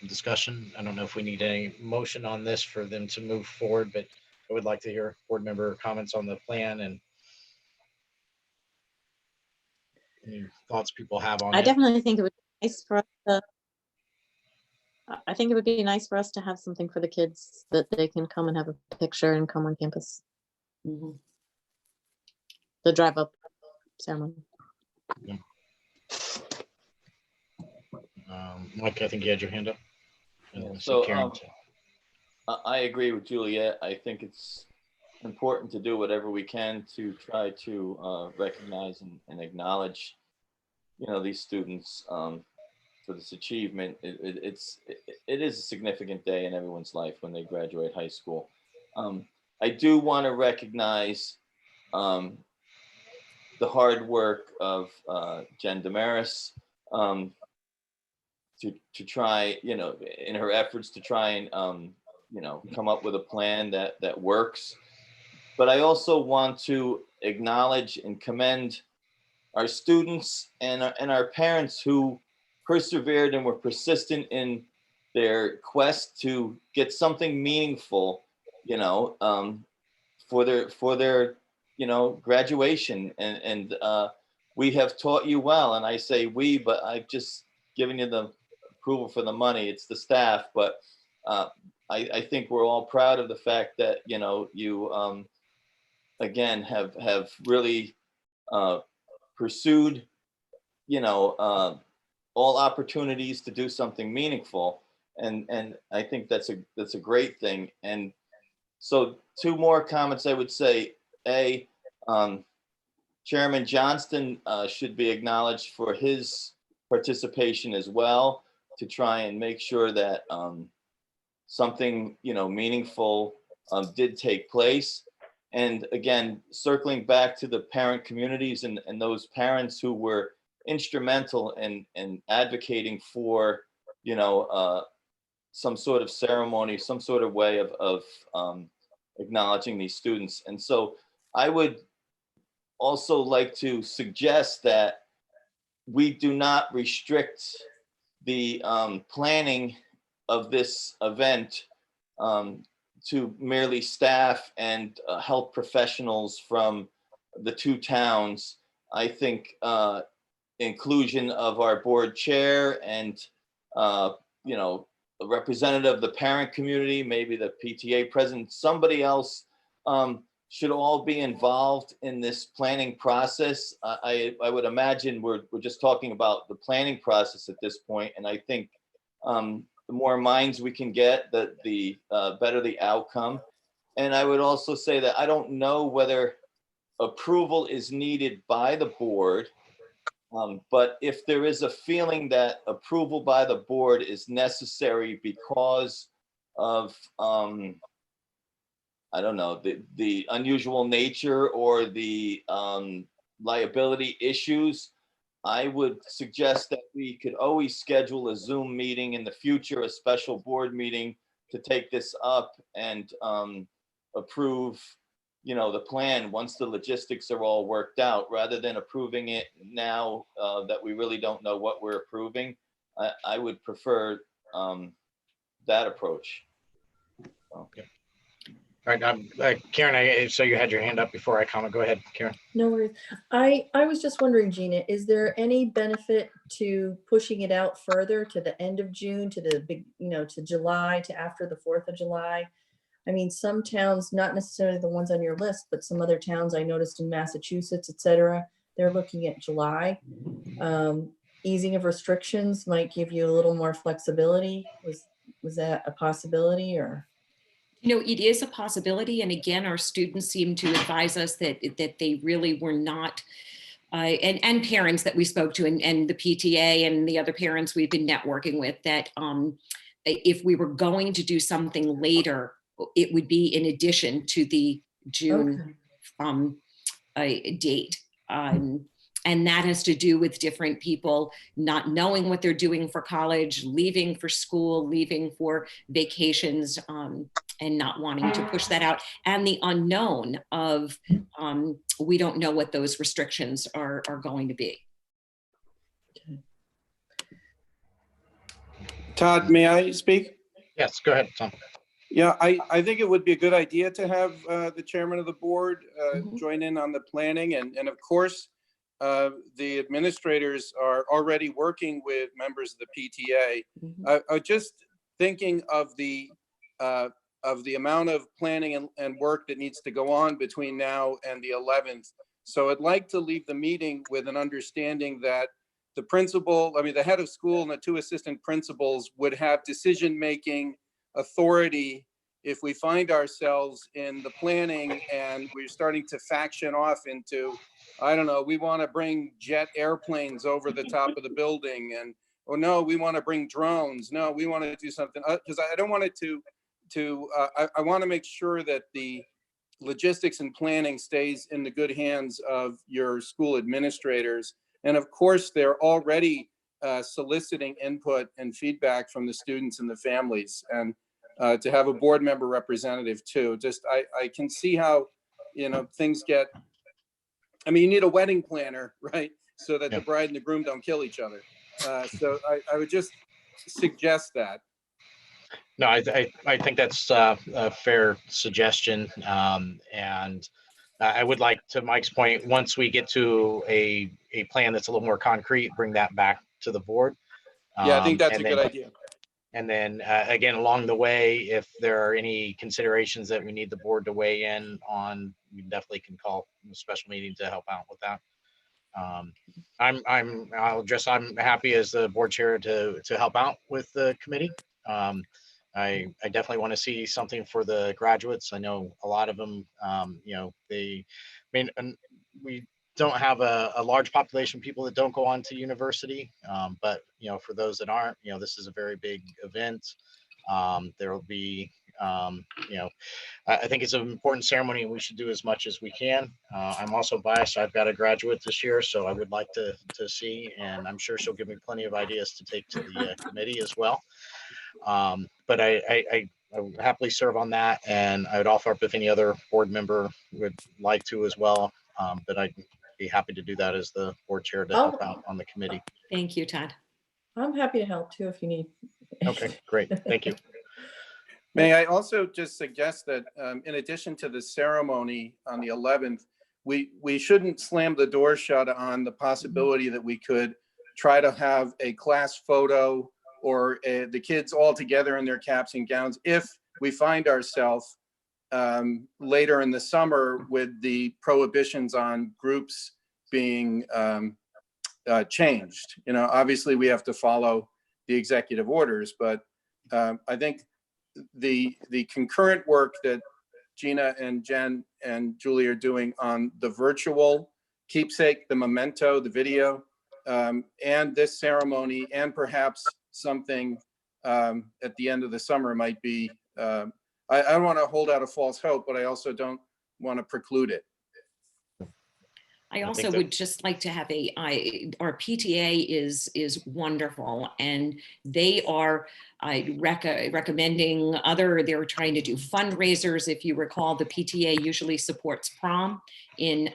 discussion. I don't know if we need any motion on this for them to move forward, but I would like to hear board member comments on the plan and any thoughts people have on I it. definitely think it would be nice for us to, I think it would be nice for us to have something for the kids that they can come and have a picture and come on campus. Mm-hmm. The drive up ceremony. Yeah. Mike, I think you had your hand up. So I agree with Juliet. I think it's important to do whatever we can to try to recognize and acknowledge, these students for this achievement. It is a significant day in everyone's life when they graduate high school. I do want to recognize the hard work of Jen Damaris to try, in her efforts to try and, come up with a plan that works. But I also want to acknowledge and commend our students and our parents who persevered and were persistent in their quest to get something meaningful, for their graduation. And we have taught you well. And I say we, but I've just given you the approval for the money. It's the staff. But I think we're all proud of the fact that, you, again, have really pursued, all opportunities to do something meaningful. And I think that's a great thing. And so 2 more comments I would say. Chairman Johnston should be acknowledged for his participation as well, to try and make sure that something meaningful did take place. And again, circling back to the parent communities and those parents who were instrumental in advocating for some sort of ceremony, some sort of way of acknowledging these students. And so I would also like to suggest that we do not restrict the planning of this event to merely staff and health professionals from the 2 towns. I think inclusion of our board chair and a representative of the parent community, maybe the PTA president, somebody else should all be involved in this planning process. I would imagine we're just talking about the planning process at this point, and I think the more minds we can get, the better the outcome. And I would also say that I don't know whether approval is needed by the board, but if there is a feeling that approval by the board is necessary because of I don't know, the unusual nature or the liability issues, I would suggest that we could always schedule a Zoom meeting in the future, a special board meeting to take this up and approve, you know, the plan once the logistics are all worked out, rather than approving it now that we really don't know what we're approving. I would prefer that approach. Okay. All right, Karen, so you had your hand up before I comment. Go ahead, Karen. No worries. I was just wondering, Gina, is there any benefit to pushing it out further to the end of June, to the big, you know, to July, to after the 4th of July? I mean, some towns, not necessarily the ones on your list, but some other towns I noticed in Massachusetts, et cetera, they're looking at July. Easing of restrictions might give you a little more flexibility. Was that a possibility, or? You know, it is a possibility. And again, our students seem to advise us that they really were not, and parents that we spoke to, and the PTA and the other parents we've been networking with, that if we were going to do something later, it would be in addition to the June date. And that has to do with different people not knowing what they're doing for college, leaving for school, leaving for vacations, and not wanting to push that out. And the unknown of, we don't know what those restrictions are going to be. Todd, may I speak? Yes, go ahead, Tom. Yeah, I think it would be a good idea to have the chairman of the board join in on the planning. And of course, the administrators are already working with members of the PTA. I just thinking of the amount of planning and work that needs to go on between now and the 11th. So I'd like to leave the meeting with an understanding that the principal, I mean, the head of school and the 2 assistant principals would have decision-making authority if we find ourselves in the planning and we're starting to faction off into, I don't know, we want to bring jet airplanes over the top of the building, and, oh no, we want to bring drones. No, we want to do something, because I don't want it I want to make sure that the logistics and planning stays in the good hands of your school administrators. And of course, they're already soliciting input and feedback from the students and the families, and to have a board member representative too. Just, I can see how, you know, things get, I mean, you need a wedding planner, right? So that the bride and the groom don't kill each other. So I would just suggest that. No, I think that's a fair suggestion. And I would like, to Mike's point, once we get to a plan that's a little more concrete, bring that back to the board. Yeah, I think that's a good idea. And then again, along the way, if there are any considerations that we need the board to weigh in on, we definitely can call a special meeting to help out with that. I'm happy as the board chair to help out with the committee. I definitely want to see something for the graduates. I know a lot of them, you know, we don't have a large population of people that don't go on to university, but, you know, for those that aren't, you know, this is a very big event. There will be, you know, I think it's an important ceremony and we should do as much as we can. I'm also biased. I've got a graduate this year, so I would like to see, and I'm sure she'll give me plenty of ideas to take to the committee as well. But I would happily serve on that, and I would offer up if any other board member would like to as well. But I'd be happy to do that as the board chair to help out on the committee. Thank you, Todd. I'm happy to help too if you need. Okay, great. Thank you. May I also just suggest that in addition to the ceremony on the 11th, we shouldn't slam the door shut on the possibility that we could try to have a class photo or the kids all together in their caps and gowns if we find ourselves later in the summer with the prohibitions on groups being changed. You know, obviously we have to follow the executive orders, but I think the concurrent work that Gina and Jen and Julie are doing on the virtual keepsake, the memento, the video, and this ceremony, and perhaps something at the end of the summer might be, I don't want to hold out a false hope, but I also don't want to preclude it. I also think that- would just like to have our PTA is wonderful, and they are recommending they're trying to do fundraisers. If you recall, the PTA usually supports prom in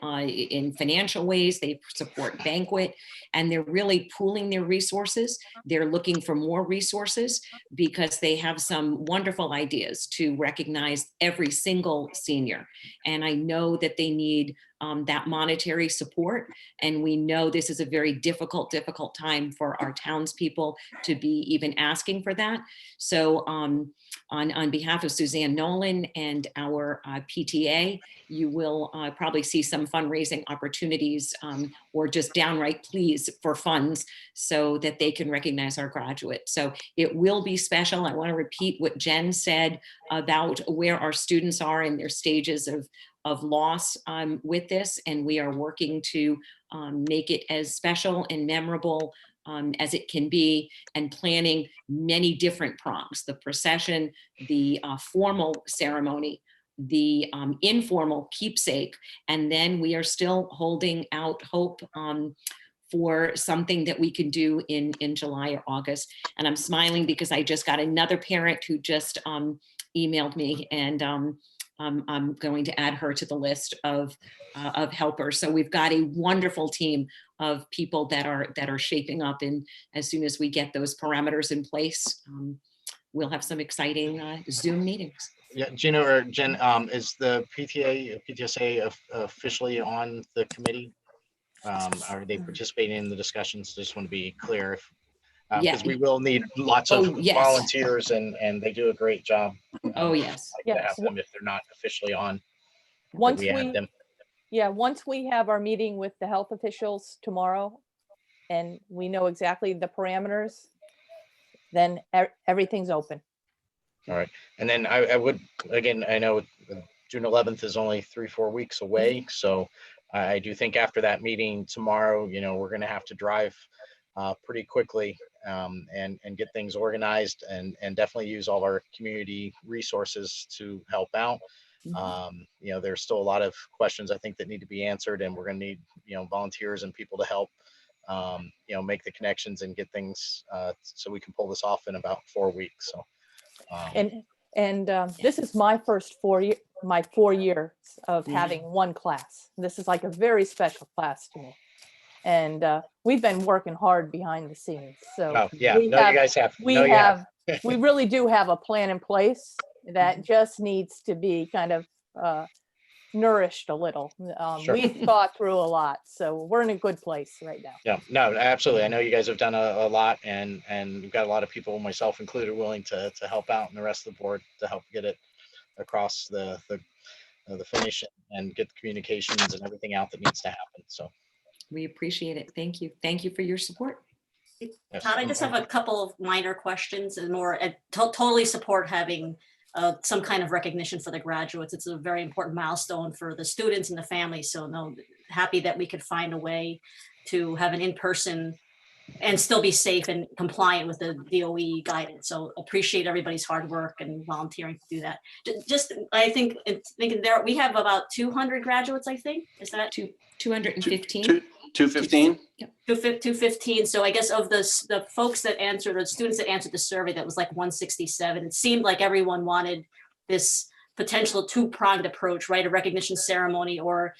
financial ways. They support banquet, and they're really pooling their resources. They're looking for more resources because they have some wonderful ideas to recognize every single senior. And I know that they need that monetary support. And we know this is a very difficult time for our townspeople to be even asking for that. So on behalf of Suzanne Nolan and our PTA, you will probably see some fundraising opportunities or just downright pleas for funds so that they can recognize our graduates. So it will be special. I want to repeat what Jen said about where our students are in their stages of loss with this, and we are working to make it as special and memorable as it can be, and planning many different prongs: the procession, the formal ceremony, the informal keepsake, and then we are still holding out hope for something that we can do in July or August. And I'm smiling because I just got another parent who just emailed me, and I'm going to add her to the list of helpers. So we've got a wonderful team of people that are shaping up, and as soon as we get those parameters in place, we'll have some exciting Zoom meetings. Yeah, Gina or Jen, is the PTSA officially on the committee? Are they participating in the discussions? Just want to be clear, if because we will need lots of volunteers, and they do a great job. Oh yes, I'd like to have them if they're not officially on. Once we add them. once we have our meeting with the health officials tomorrow, and we know exactly the parameters, then everything's open. All right, and then I would, again, I know June 11th is only 3-4 weeks away, so I do think after that meeting tomorrow, we're going to have to drive pretty quickly and get things organized, and definitely use all our community resources to help out. There's still a lot of questions I think that need to be answered, and we're going to need volunteers and people to help make the connections and get things so we can pull this off in about 4 weeks. So this is my first 4 years of having one class. This is like a very special class to me, and we've been working hard behind the scenes. So you guys have. We really do have a plan in place that just needs to be kind of nourished a little. Sure. We've thought through a lot, so we're in a good place right now. Yeah, no, absolutely. I know you guys have done a lot, and we've got a lot of people, myself included, willing to help out, and the rest of the board to help get it across the finish and get the communications and everything out that needs to happen. So we appreciate it. Thank you. Thank you for your support. Yes. Todd, I just have a couple of minor questions, and more. I totally support having some kind of recognition for the graduates. It's a very important milestone for the students and the families. So happy that we could find a way to have an in-person and still be safe and compliant with the DOE guidance. So appreciate everybody's hard work and volunteering to do that. Just, I think there, we have about 200 graduates, I think. Is that 215? 215? 215. So I guess of the folks that answered, or students that answered the survey, that was like 167. It seemed like everyone wanted this potential two-pronged approach, right? A recognition ceremony, or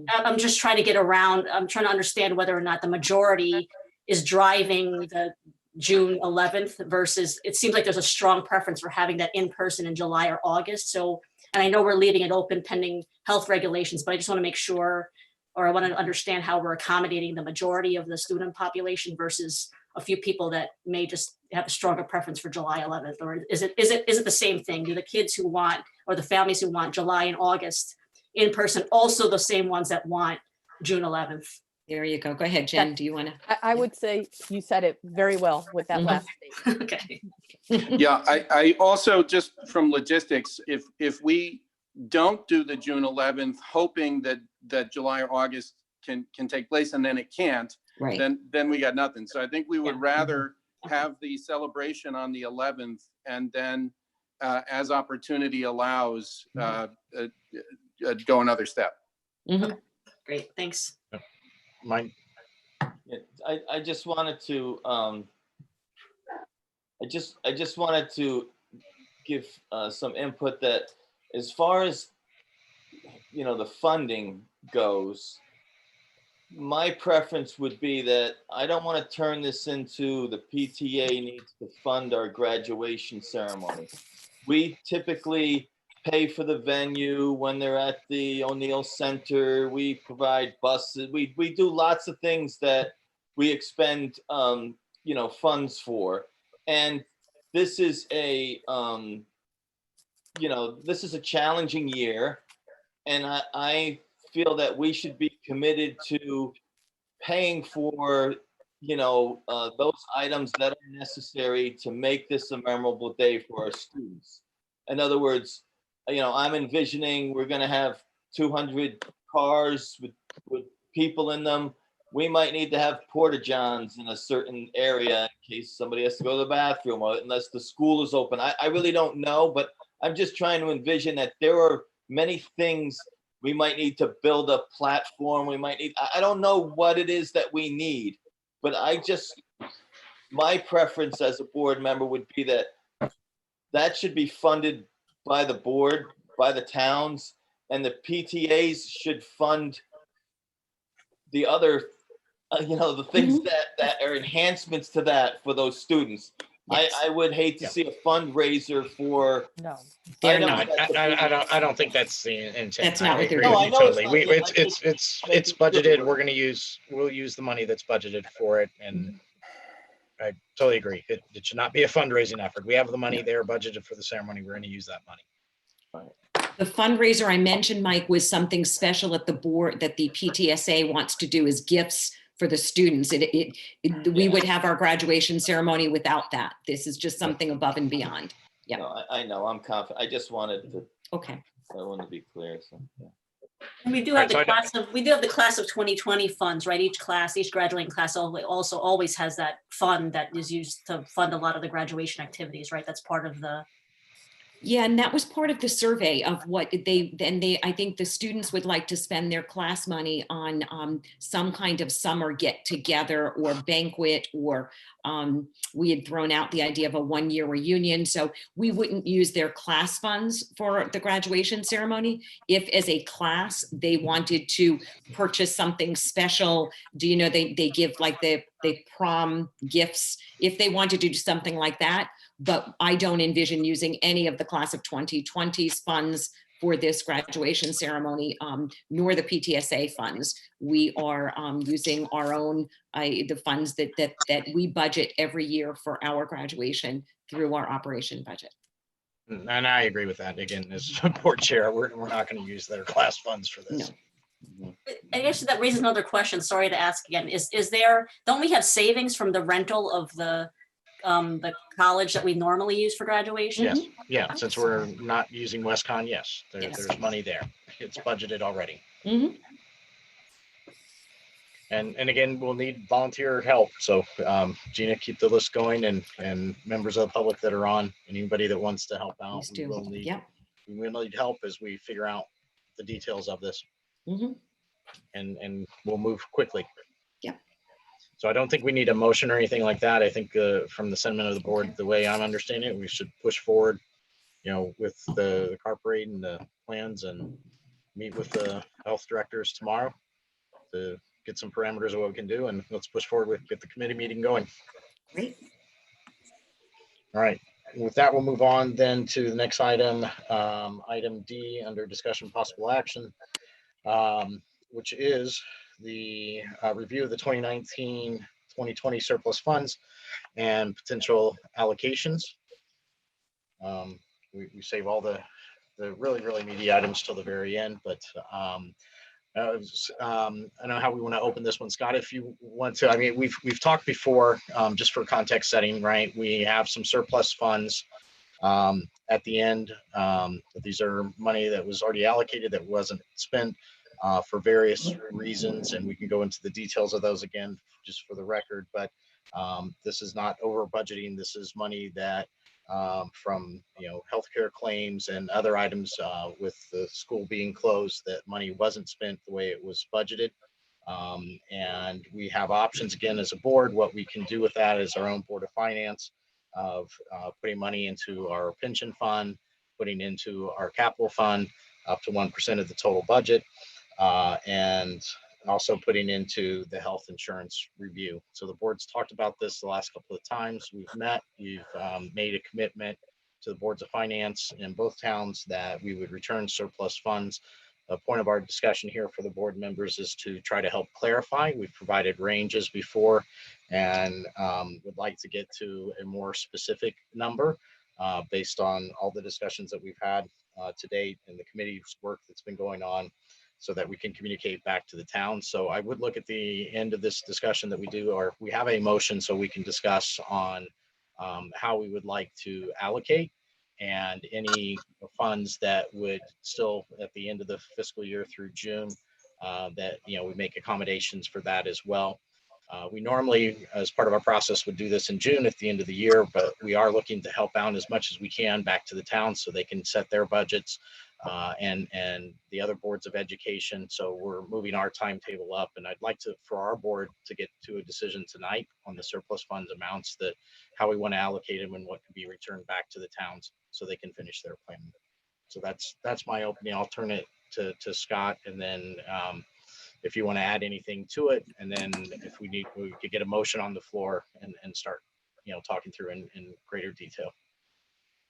I'm just trying to get around, I'm trying to understand whether or not the majority is driving the June 11th versus, it seems like there's a strong preference for having that in person in July or August. So, and I know we're leaving it open pending health regulations, but I just want to make sure, or I want to understand how we're accommodating the majority of the student population versus a few people that may just have a stronger preference for July 11th, or is it the same thing? Do the kids who want, or the families who want July and August in person, also the same ones that want June 11th? There you go. Go ahead, Jen. Do you want to? I would say you said it very well with that last statement. Okay. Yeah, I also, just from logistics, if we don't do the June 11th, hoping that July or August can take place, and then it can't, right, then we got nothing. So I think we would rather have the celebration on the 11th, and then as opportunity allows, go another step. Great, thanks. Mike? Yeah, I just wanted to, I just wanted to give some input that as far as, the funding goes, my preference would be that I don't want to turn this into the PTA needs to fund our graduation ceremony. We typically pay for the venue when they're at the O'Neill Center. We provide buses. We do lots of things that we expend, funds for. And this is a, this is a challenging year. And I feel that we should be committed to paying for, those items that are necessary to make this a memorable day for our students. In other words, I'm envisioning we're going to have 200 cars with people in them. We might need to have porta johns in a certain area in case somebody has to go to the bathroom, or unless the school is open. I really don't know, but I'm just trying to envision that there are many things. We might need to build a platform. We might need, I don't know what it is that we need, but my preference as a board member would be that should be funded by the board, by the towns, and the PTAs should fund the other, the things that are enhancements to that for those students. Yes. I would hate to see a fundraiser for. No. They're items not. that I don't think that's the intent. That's not I what they're agree doing. with you No, I know it's totally. not. Yeah, It's budgeted. We'll use the money that's budgeted for it, and I totally agree. It should not be a fundraising effort. We have the money there budgeted for the ceremony. We're going to use that money. The fundraiser I mentioned, Mike, was something special at the board that the PTSA wants to do as gifts for the students. We would have our graduation ceremony without that. This is just something above and beyond. Yeah. No, I know. I'm confident. I just wanted to. Okay. I wanted to be clear. So, yeah. And we do have the class of 2020 funds, right? Each graduating class also always has that fund that is used to fund a lot of the graduation activities, right? That's part of the. Yeah, and that was part of the survey of what I think the students would like to spend their class money on some kind of summer get together or banquet, or we had thrown out the idea of a one-year reunion. So we wouldn't use their class funds for the graduation ceremony. If as a class, they wanted to purchase something special, they give like the prom gifts, if they wanted to do something like that. But I don't envision using any of the class of 2020's funds for this graduation ceremony, nor the PTSA funds. We are using our own, the funds that we budget every year for our graduation through our operation budget. And I agree with that. Again, as a board chair, we're not going to use their class funds for this. No. I guess that raises another question. Sorry to ask again. Don't we have savings from the rental of the college that we normally use for graduation? Yes. Yeah. Since we're not using WestCon, yes, there's money there. It's budgeted already. Mm-hmm. And again, we'll need volunteer help. So Gina, keep the list going, and members of the public that are on, and anybody that wants to help out, we will need help as we figure out the details of this. Mm-hmm. And we'll move quickly. Yeah. So I don't think we need a motion or anything like that. I think from the sentiment of the board, the way I'm understanding it, we should push forward, with the car parade and the plans, and meet with the health directors tomorrow to get some parameters of what we can do, and let's push forward get the committee meeting going. Great. All right. With that, we'll move on then to the next item, item D under discussion possible action, which is the review of the 2019-2020 surplus funds and potential allocations. We save all the really, really meaty items till the very end, but I don't know how we want to open this one, Scott, if you want to. I mean, we've talked before, just for context setting, right? We have some surplus funds at the end. These are money that was already allocated that wasn't spent for various reasons, and we can go into the details of those again just for the record. But this is not over budgeting. This is money that from healthcare claims and other items with the school being closed, that money wasn't spent the way it was budgeted. And we have options again as a board. What we can do with that is our own Board of Finance of putting money into our pension fund, putting into our capital fund up to 1% of the total budget, and also putting into the health insurance review. So the board's talked about this the last couple of times we've met. We've made a commitment to the boards of finance in both towns that we would return surplus funds. A point of our discussion here for the board members is to try to help clarify. We've provided ranges before and would like to get to a more specific number based on all the discussions that we've had to date and the committee's work that's been going on, so that we can communicate back to the town. So I would look at the end of this discussion that we do, or we have a motion so we can discuss on how we would like to allocate and any funds that would still at the end of the fiscal year through June that, you know, we make accommodations for that as well. We normally, as part of our process, would do this in June at the end of the year, but we are looking to help out as much as we can back to the town so they can set their budgets and the other boards of education. So we're moving our timetable up, and I'd like to, for our board, to get to a decision tonight on the surplus funds amounts, that how we want to allocate them and what can be returned back to the towns so they can finish their plan. So that's my opening. I'll turn it to Scott, and then if you want to add anything to it, and then if we need, we could get a motion on the floor and start, you know, talking through in greater detail.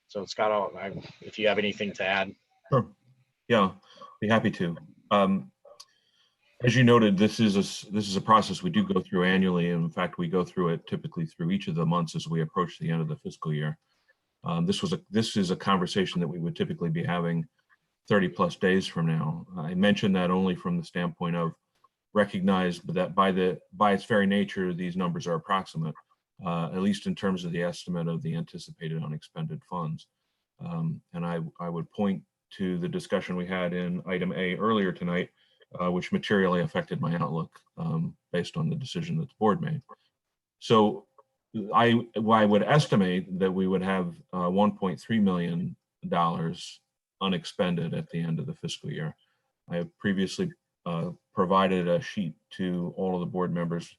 So Scott, if you have anything to add. Sure. Yeah, be happy to. As you noted, this is a process we do go through annually. And in fact, we go through it typically through each of the months as we approach the end of the fiscal year. This is a conversation that we would typically be having 30 plus days from now. I mentioned that only from the standpoint of recognize that by its very nature, these numbers are approximate, at least in terms of the estimate of the anticipated unexpended funds. And I would point to the discussion we had in item A earlier tonight, which materially affected my outlook based on the decision that the board made. So I would estimate that we would have $1.3 million unexpended at the end of the fiscal year. I have previously provided a sheet to all of the board members,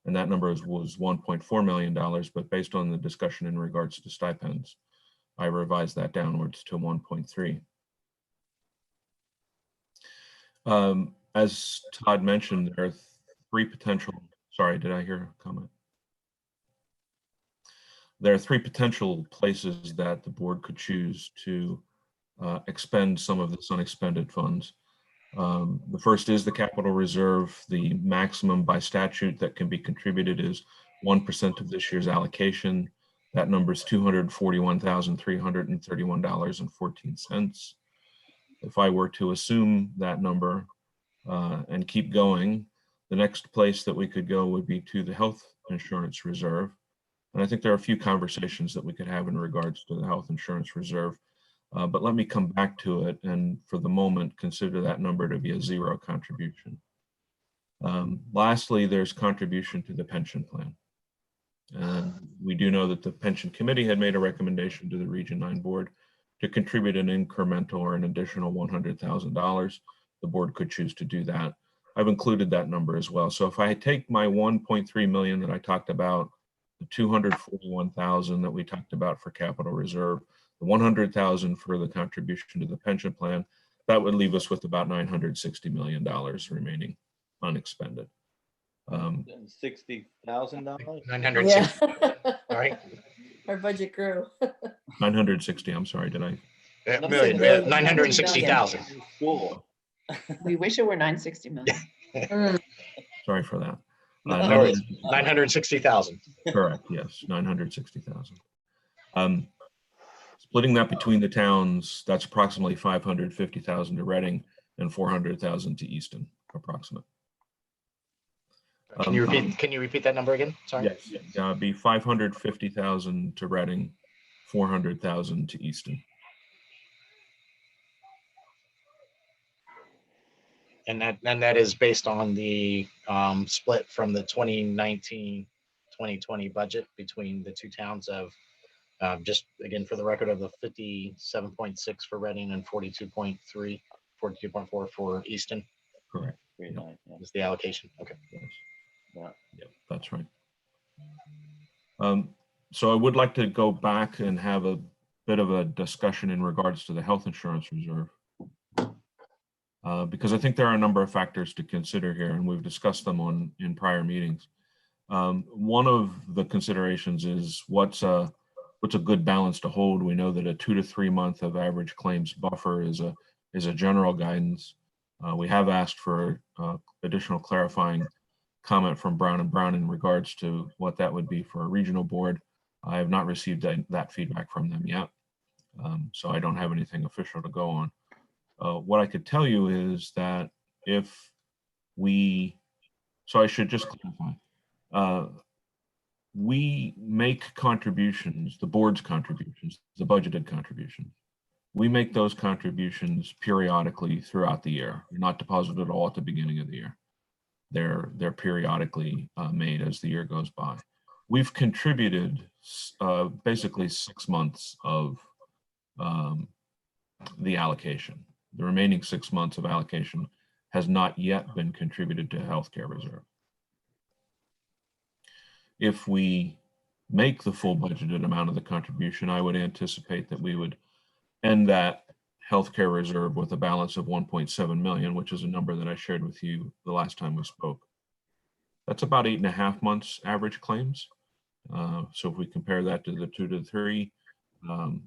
and that number was $1.4 million, but based on the discussion in regards to stipends, I revised that downwards to 1.3. As Todd mentioned, there are three potential, sorry, did I hear a comment? There are three potential places that the board could choose to expend some of this unexpended funds. The first is the capital reserve. The maximum by statute that can be contributed is 1% of this year's allocation. That number is $241,331.14. If I were to assume that number and keep going, the next place that we could go would be to the health insurance reserve. And I think there are a few conversations that we could have in regards to the health insurance reserve. But let me come back to it, and for the moment, consider that number to be a zero contribution. Lastly, there's contribution to the pension plan. And we do know that the pension committee had made a recommendation to the Region 9 board to contribute an incremental or an additional $100,000. The board could choose to do that. I've included that number as well. So if I take my 1.3 million that I talked about, the 241,000 that we talked about for capital reserve, the 100,000 for the contribution to the pension plan, that would leave us with about $960 million remaining unexpended. $60,000. 960. All right. Our budget grew. 960. I'm sorry. Did I? Million. 960,000. Cool. We wish it were 960 million. Sorry for that. 960,000. Correct. Yes, 960,000. Splitting that between the towns, that's approximately 550,000 to Reading and 400,000 to Easton, approximate. Can you repeat that number again? Sorry. Yes, it'd be 550,000 to Reading, 400,000 to Easton. And that is based on the split from the 2019-2020 budget between the two towns of just again for the record of the 57.6 for Reading and 42.4 for Easton. Correct. 3.9, yeah. is the allocation. Okay. Yeah. Yep, that's right. So I would like to go back and have a bit of a discussion in regards to the health insurance reserve. Because I think there are a number of factors to consider here, and we've discussed them in prior meetings. One of the considerations is what's a good balance to hold. We know that a 2 to 3 month of average claims buffer is a general guidance. We have asked for additional clarifying comment from Brown and Brown in regards to what that would be for a regional board. I have not received that feedback from them yet, so I don't have anything official to go on. What I could tell you is that if we, so I should just clarify, we make contributions, the board's contributions, the budgeted contributions. We make those contributions periodically throughout the year. They're not deposited all at the beginning of the year. They're periodically made as the year goes by. We've contributed basically 6 months of the allocation. The remaining 6 months of allocation has not yet been contributed to healthcare reserve. If we make the full budgeted amount of the contribution, I would anticipate that we would end that healthcare reserve with a balance of 1.7 million, which is a number that I shared with you the last time we spoke. That's about 8.5 months average claims. So if we compare that to the 2 to 3,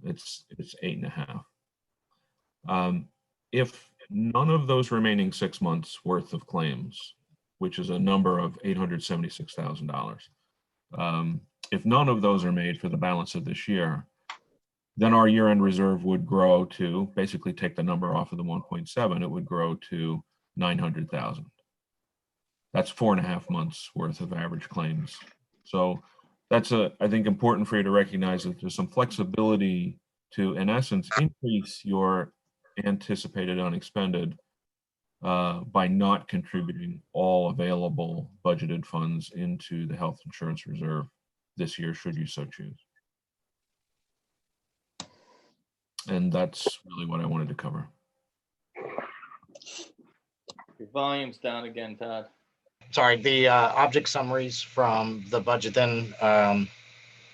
it's 8.5. If none of those remaining 6 months worth of claims, which is a number of $876,000, if none of those are made for the balance of this year, then our year-end reserve would grow to, basically take the number off of the 1.7, it would grow to 900,000. That's 4.5 months worth of average claims. So that's I think important for you to recognize that there's some flexibility to, in essence, increase your anticipated unexpended by not contributing all available budgeted funds into the health insurance reserve this year, should you so choose. And that's really what I wanted to cover. Your volume's down again, Todd. Sorry, the object summaries from the budget then,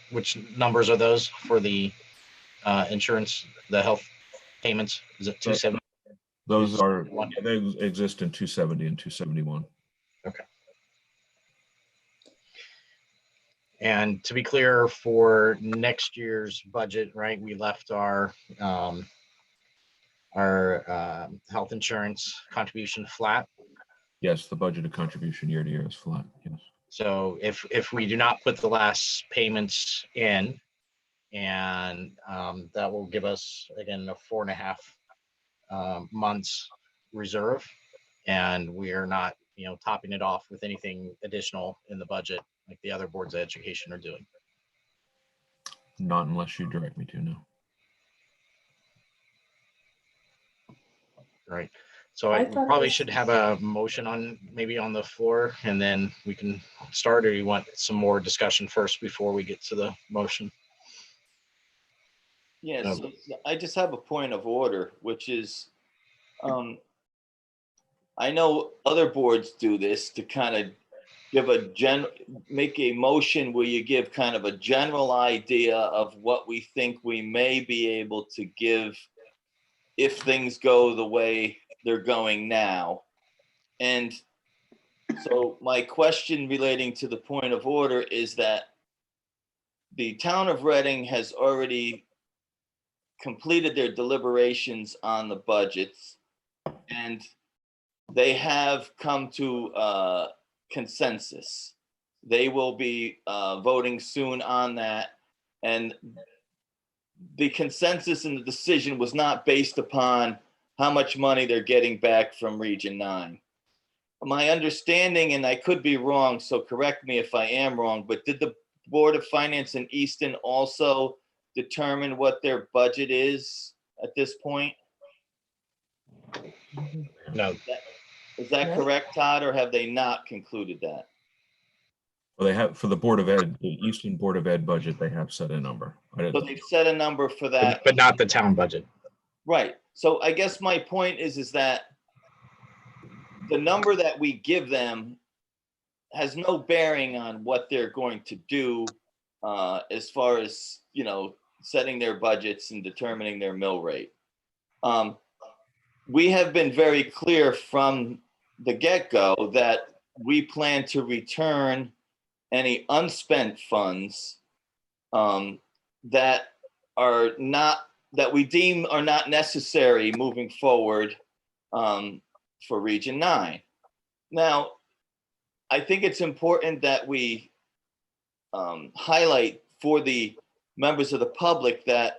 which numbers are those for the insurance, the health payments? Is it 270? Those are, they exist in 270 and 271. Okay. And to be clear, for next year's budget, right, we left our health insurance contribution flat. Yes, the budgeted contribution year to year is flat. Yes. So if we do not put the last payments in, and that will give us again a 4.5 months reserve, and we are not, topping it off with anything additional in the budget like the other boards of education are doing. Not unless you direct me to, no. Right. So I probably should have a motion on, maybe on the floor, and then we can start, or you want some more discussion first before we get to the motion? Yes, I just have a point of order, which is, I know other boards do this to kind of give make a motion where you give kind of a general idea of what we think we may be able to give if things go the way they're going now. And so my question relating to the point of order is that the town of Reading has already completed their deliberations on the budgets, and they have come to consensus. They will be voting soon on that, and the consensus and the decision was not based upon how much money they're getting back from Region 9. My understanding, and I could be wrong, so correct me if I am wrong, but did the Board of Finance in Easton also determine what their budget is at this point? No. Is that correct, Todd, or have they not concluded that? Well, they have, for the Board of Ed, the Easton Board of Ed budget, they have set a number. So they've set a number for that. But not the town budget. Right. So I guess my point is that the number that we give them has no bearing on what they're going to do as far as, setting their budgets and determining their mill rate. We have been very clear from the get-go that we plan to return any unspent funds that we deem are not necessary moving forward for Region 9. Now, I think it's important that we highlight for the members of the public that,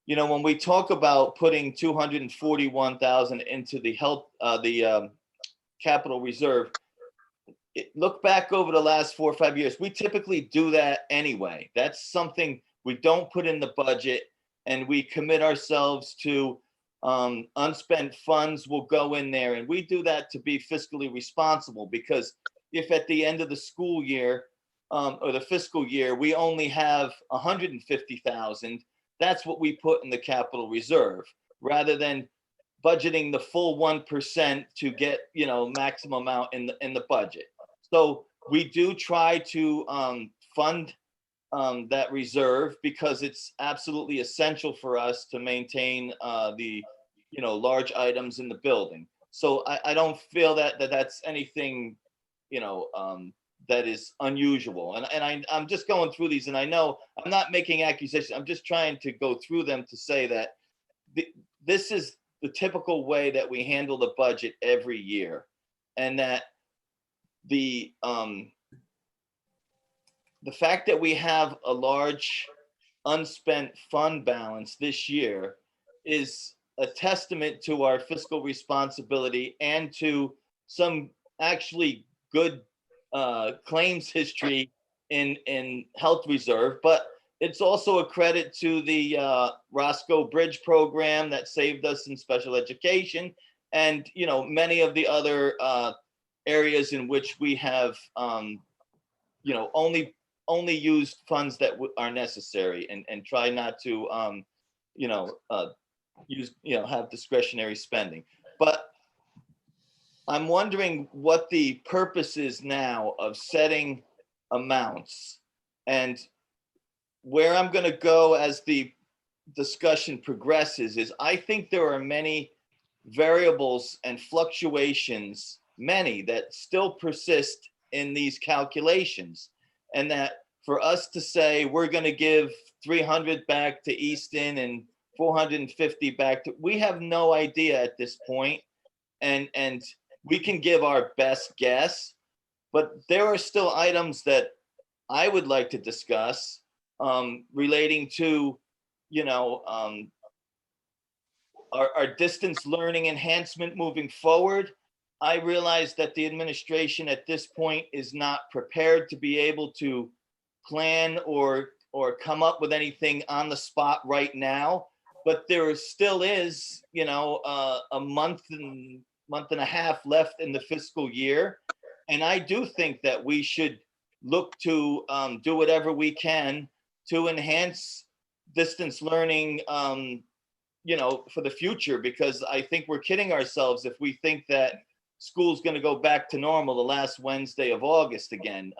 when we talk about putting 241,000 into the capital reserve, look back over the last 4 or 5 years. We typically do that anyway. That's something we don't put in the budget, and we commit ourselves to unspent funds will go in there. And we do that to be fiscally responsible, because if at the end of the school year or the fiscal year, we only have 150,000, that's what we put in the capital reserve, rather than budgeting the full 1% to get, maximum amount in the budget. So we do try to fund that reserve, because it's absolutely essential for us to maintain the large items in the building. So I don't feel that that's anything that is unusual. And I'm just going through these, and I know I'm not making accusations. I'm just trying to go through them to say that this is the typical way that we handle the budget every year, and that the fact that we have a large unspent fund balance this year is a testament to our fiscal responsibility and to some actually good claims history in health reserve. But it's also a credit to the Roscoe Bridge program that saved us in special education, and many of the other areas in which we have only used funds that are necessary, and try not to have discretionary spending. But I'm wondering what the purpose is now of setting amounts, and where I'm going to go as the discussion progresses is I think there are many variables and fluctuations, many that still persist in these calculations, and that for us to say we're going to give 300 back to Easton and 450 back to, we have no idea at this point, and we can give our best guess, but there are still items that I would like to discuss relating to our distance learning enhancement moving forward. I realize that the administration at this point is not prepared to be able to plan or come up with anything on the spot right now, but there still is, a month and a half left in the fiscal year. And I do think that we should look to do whatever we can to enhance distance learning, for the future, because I think we're kidding ourselves if we think that school's going to go back to normal the last Wednesday of August again.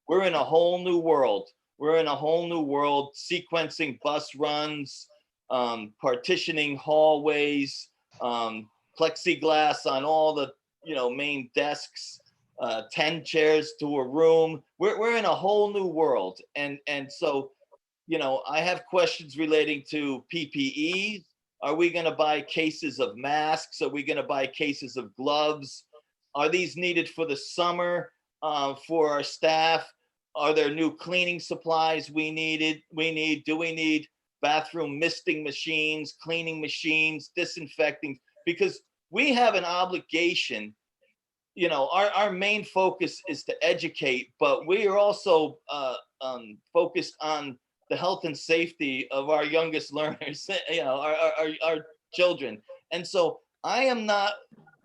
We're in a whole new world. We're in a whole new world, sequencing bus runs, partitioning hallways, plexiglass on all the main desks, 10 chairs to a room. We're in a whole new world, and so I have questions relating to PPE. Are we going to buy cases of masks? Are we going to buy cases of gloves? Are these needed for the summer for our staff? Are there new cleaning supplies we need? Do we need bathroom misting machines, cleaning machines, disinfecting? Because we have an obligation. Our main focus is to educate, but we are also focused on the health and safety of our youngest learners, our children. And so I am not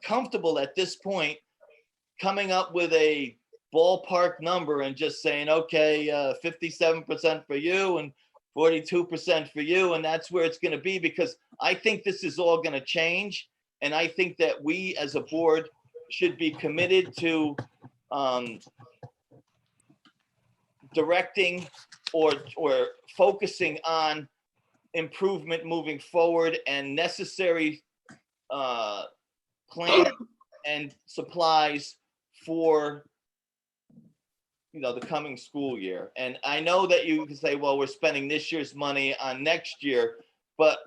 comfortable at this point coming up with a ballpark number and just saying, okay, 57% for you and 42% for you, and that's where it's going to be, because I think this is all going to change. And I think that we as a board should be committed to directing or focusing on improvement moving forward and necessary plans and supplies for the coming school year. And I know that you can say, well, we're spending this year's money on next year, but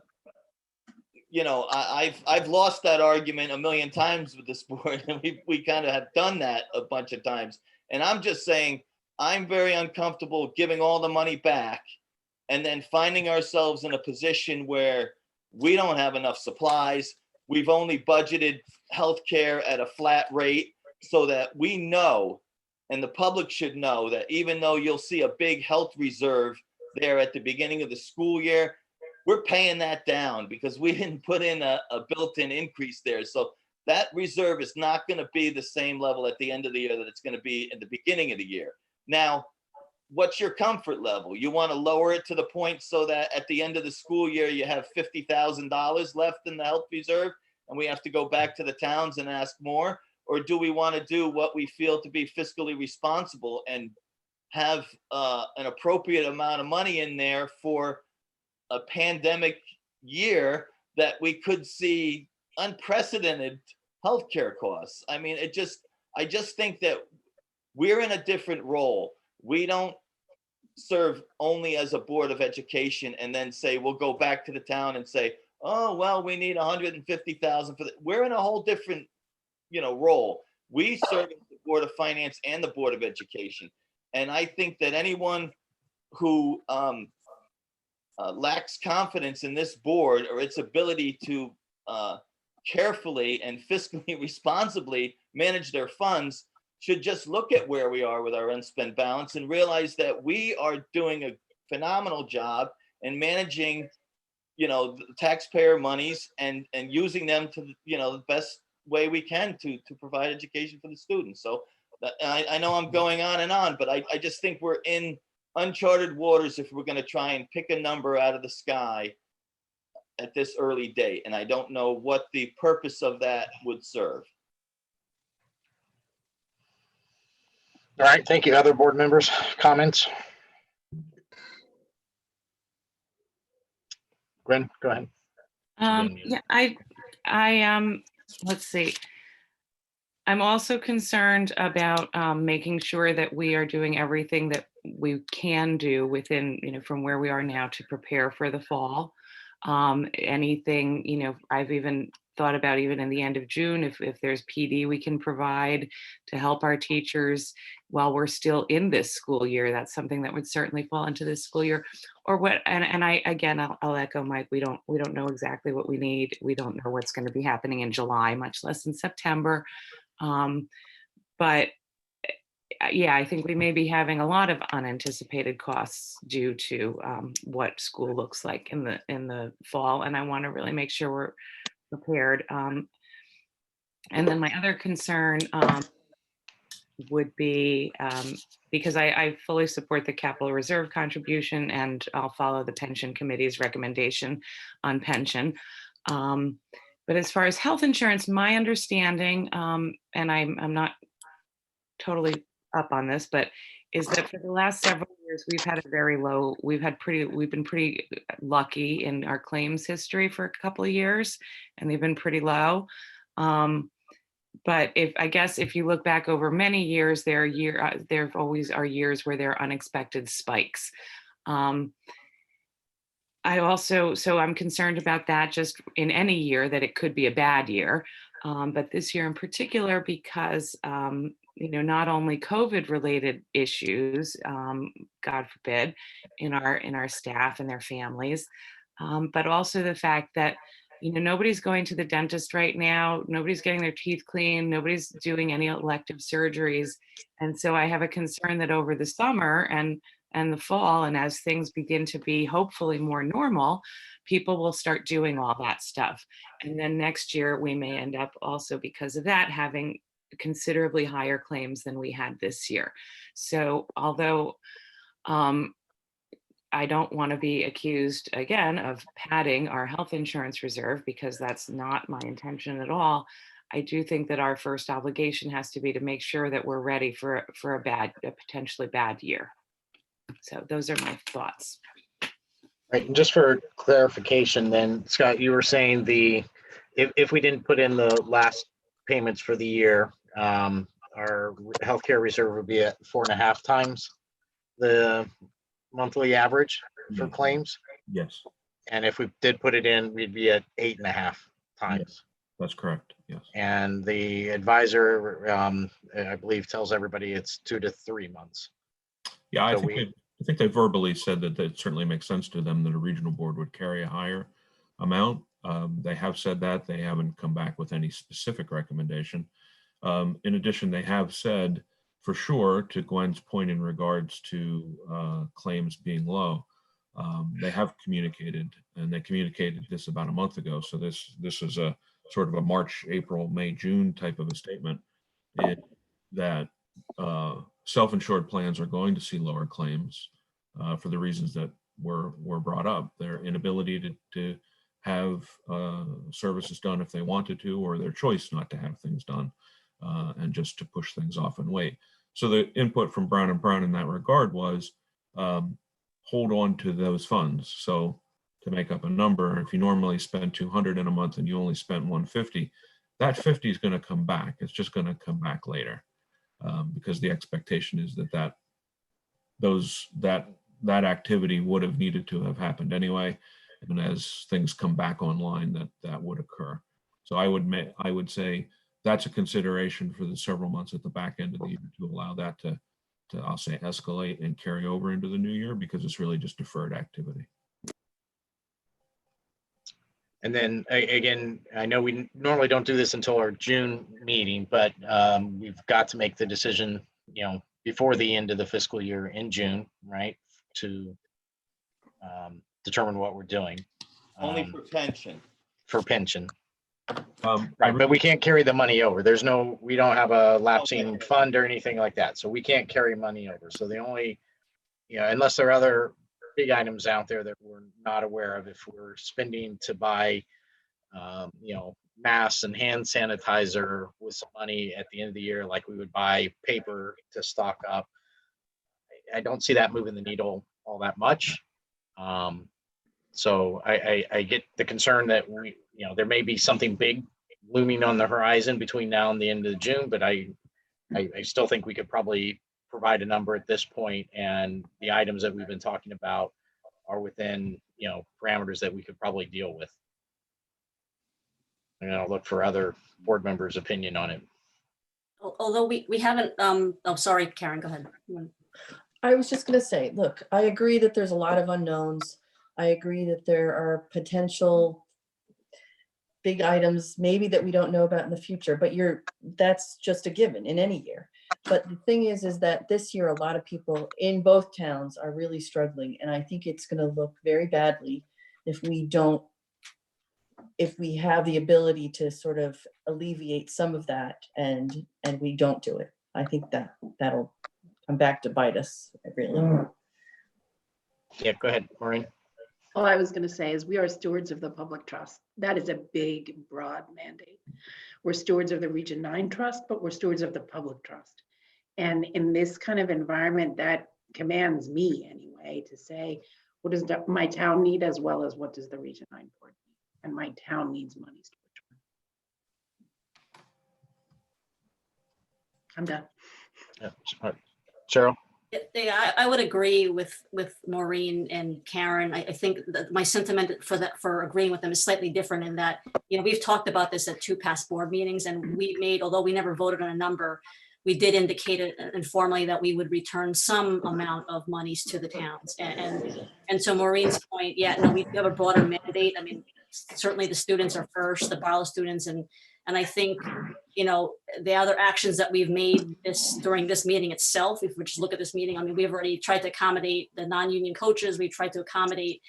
I've lost that argument a million times with this board, and we kind of have done that a bunch of times. And I'm just saying, I'm very uncomfortable giving all the money back and then finding ourselves in a position where we don't have enough supplies. We've only budgeted healthcare at a flat rate, so that we know, and the public should know, that even though you'll see a big health reserve there at the beginning of the school year, we're paying that down because we didn't put in a built-in increase there. So that reserve is not going to be the same level at the end of the year that it's going to be at the beginning of the year. Now, what's your comfort level? You want to lower it to the point so that at the end of the school year, you have $50,000 left in the health reserve and we have to go back to the towns and ask more? Or do we want to do what we feel to be fiscally responsible and have an appropriate amount of money in there for a pandemic year that we could see unprecedented healthcare costs? I mean, I just think that we're in a different role. We don't serve only as a board of education and then say, we'll go back to the town and say, oh, well, we need 150,000 for that. We're in a whole different, role. We serve as the Board of Finance and the Board of Education. And I think that anyone who lacks confidence in this board or its ability to carefully and fiscally responsibly manage their funds should just look at where we are with our unspent balance and realize that we are doing a phenomenal job in managing, the taxpayer monies and using them to, the best way we can to provide education for the students. So I know I'm going on and on, but I just think we're in uncharted waters if we're going to try and pick a number out of the sky at this early date. And I don't know what the purpose of that would serve. All right, thank you. Other board members, comments? Gwen, go ahead. Yeah, let's see. I'm also concerned about making sure that we are doing everything that we can do within, from where we are now to prepare for the fall. Anything, I've even thought about even in the end of June, if there's PD we can provide to help our teachers while we're still in this school year. That's something that would certainly fall into this school year. Or what, and I'll echo Mike, we don't know exactly what we need. We don't know what's going to be happening in July, much less in September. But yeah, I think we may be having a lot of unanticipated costs due to what school looks like in the fall, and I want to really make sure we're prepared. And then my other concern would be, because I fully support the capital reserve contribution, and I'll follow the pension committee's recommendation on pension. But as far as health insurance, my understanding, and I'm not totally up on this, but is that for the last several years, we've been pretty lucky in our claims history for a couple of years, and they've been pretty low. But if you look back over many years, there always are years where there are unexpected spikes. I'm concerned about that just in any year, that it could be a bad year. But this year in particular, because, not only COVID related issues, God forbid, in our staff and their families, but also the fact that, nobody's going to the dentist right now. Nobody's getting their teeth cleaned. Nobody's doing any elective surgeries. And so I have a concern that over the summer and the fall, and as things begin to be hopefully more normal, people will start doing all that stuff. And then next year we may end up also, because of that, having considerably higher claims than we had this year. So although I don't want to be accused again of padding our health insurance reserve, because that's not my intention at all, I do think that our first obligation has to be to make sure that we're ready for a potentially bad year. So those are my thoughts. Right, and just for clarification then, Scott, you were saying if we didn't put in the last payments for the year, our healthcare reserve would be at 4.5 times the monthly average for claims. Yes, And if we did put it in, we'd be at 8.5 times. that's correct. Yes. And the advisor, I believe, tells everybody it's 2 to 3 months. Yeah, I So think they verbally said that it certainly makes sense to them that a regional board would carry a higher amount. They have said that. They haven't come back with any specific recommendation. In addition, they have said for sure, to Gwen's point in regards to claims being low, they have communicated, and they communicated this about a month ago. So this is a sort of a March, April, May, June type of a statement that self-insured plans are going to see lower claims for the reasons that were brought up. Their inability to have services done if they wanted to, or their choice not to have things done, and just to push things off and wait. So the input from Brown and Brown in that regard was hold on to those funds. So to make up a number, if you normally spend 200 in a month and you only spent 150, that 50 is going to come back. It's just going to come back later. Because the expectation is that activity would have needed to have happened anyway, and as things come back online, that would occur. So I would say that's a consideration for the several months at the back end of the year to allow that to I'll say escalate and carry over into the new year, because it's really just deferred activity. And then again, I know we normally don't do this until our June meeting, but we've got to make the decision, before the end of the fiscal year in June, right? To determine what we're doing. Only for pension. For pension. Right, but we can't carry the money over. We don't have a lapsing fund or anything like that. So we can't carry money over. So the only, unless there are other big items out there that we're not aware of, if we're spending to buy, masks and hand sanitizer with some money at the end of the year, like we would buy paper to stock up, I don't see that moving the needle all that much. So I get the concern that there may be something big looming on the horizon between now and the end of June, but I still think we could probably provide a number at this point, and the items that we've been talking about are within parameters that we could probably deal with. And I'll look for other board members' opinion on it. Although we haven't, sorry, Karen, go ahead. I was just going to say, look, I agree that there's a lot of unknowns. I agree that there are potential big items maybe that we don't know about in the future, but that's just a given in any year. But the thing is that this year, a lot of people in both towns are really struggling. And I think it's going to look very badly if we have the ability to sort of alleviate some of that and we don't do it. I think that'll come back to bite us, really. Yeah, go ahead, Maureen. All I was going to say is we are stewards of the public trust. That is a big, broad mandate. We're stewards of the Region 9 trust, but we're stewards of the public trust. And in this kind of environment, that commands me anyway to say, what does my town need, as well as what does the Region 9 board need? And my town needs money. I'm done. Yeah. Cheryl? Yeah, I would agree with Maureen and Karen. I think that my sentiment for agreeing with them is slightly different in that, we've talked about this at 2 past board meetings, and although we never voted on a number, we did indicate informally that we would return some amount of monies to the towns. And so Maureen's point, we have a broader mandate. I mean, certainly the students are first, the BARLA students, and I think, the other actions that we've made during this meeting itself, if we just look at this meeting, I mean, we've already tried to accommodate the non-union coaches. We've tried to accommodate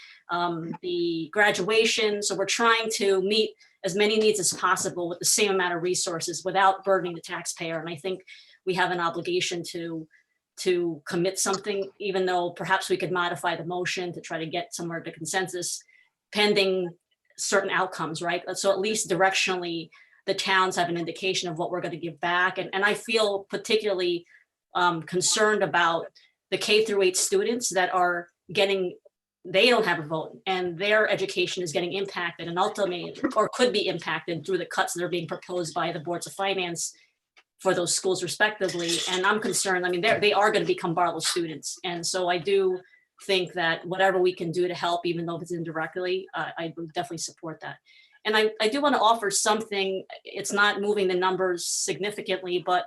the graduation. So we're trying to meet as many needs as possible with the same amount of resources without burdening the taxpayer. And I think we have an obligation to commit something, even though perhaps we could modify the motion to try to get somewhere to consensus pending certain outcomes, right? So at least directionally, the towns have an indication of what we're going to give back. And I feel particularly concerned about the K-8 students that are getting, they don't have a vote and their education is getting impacted and ultimately, or could be impacted through the cuts that are being proposed by the boards of finance for those schools respectively. And I'm concerned, I mean, they are going to become Barlow students. And so I do think that whatever we can do to help, even though it's indirectly, I would definitely support that. And I do want to offer something. It's not moving the numbers significantly, but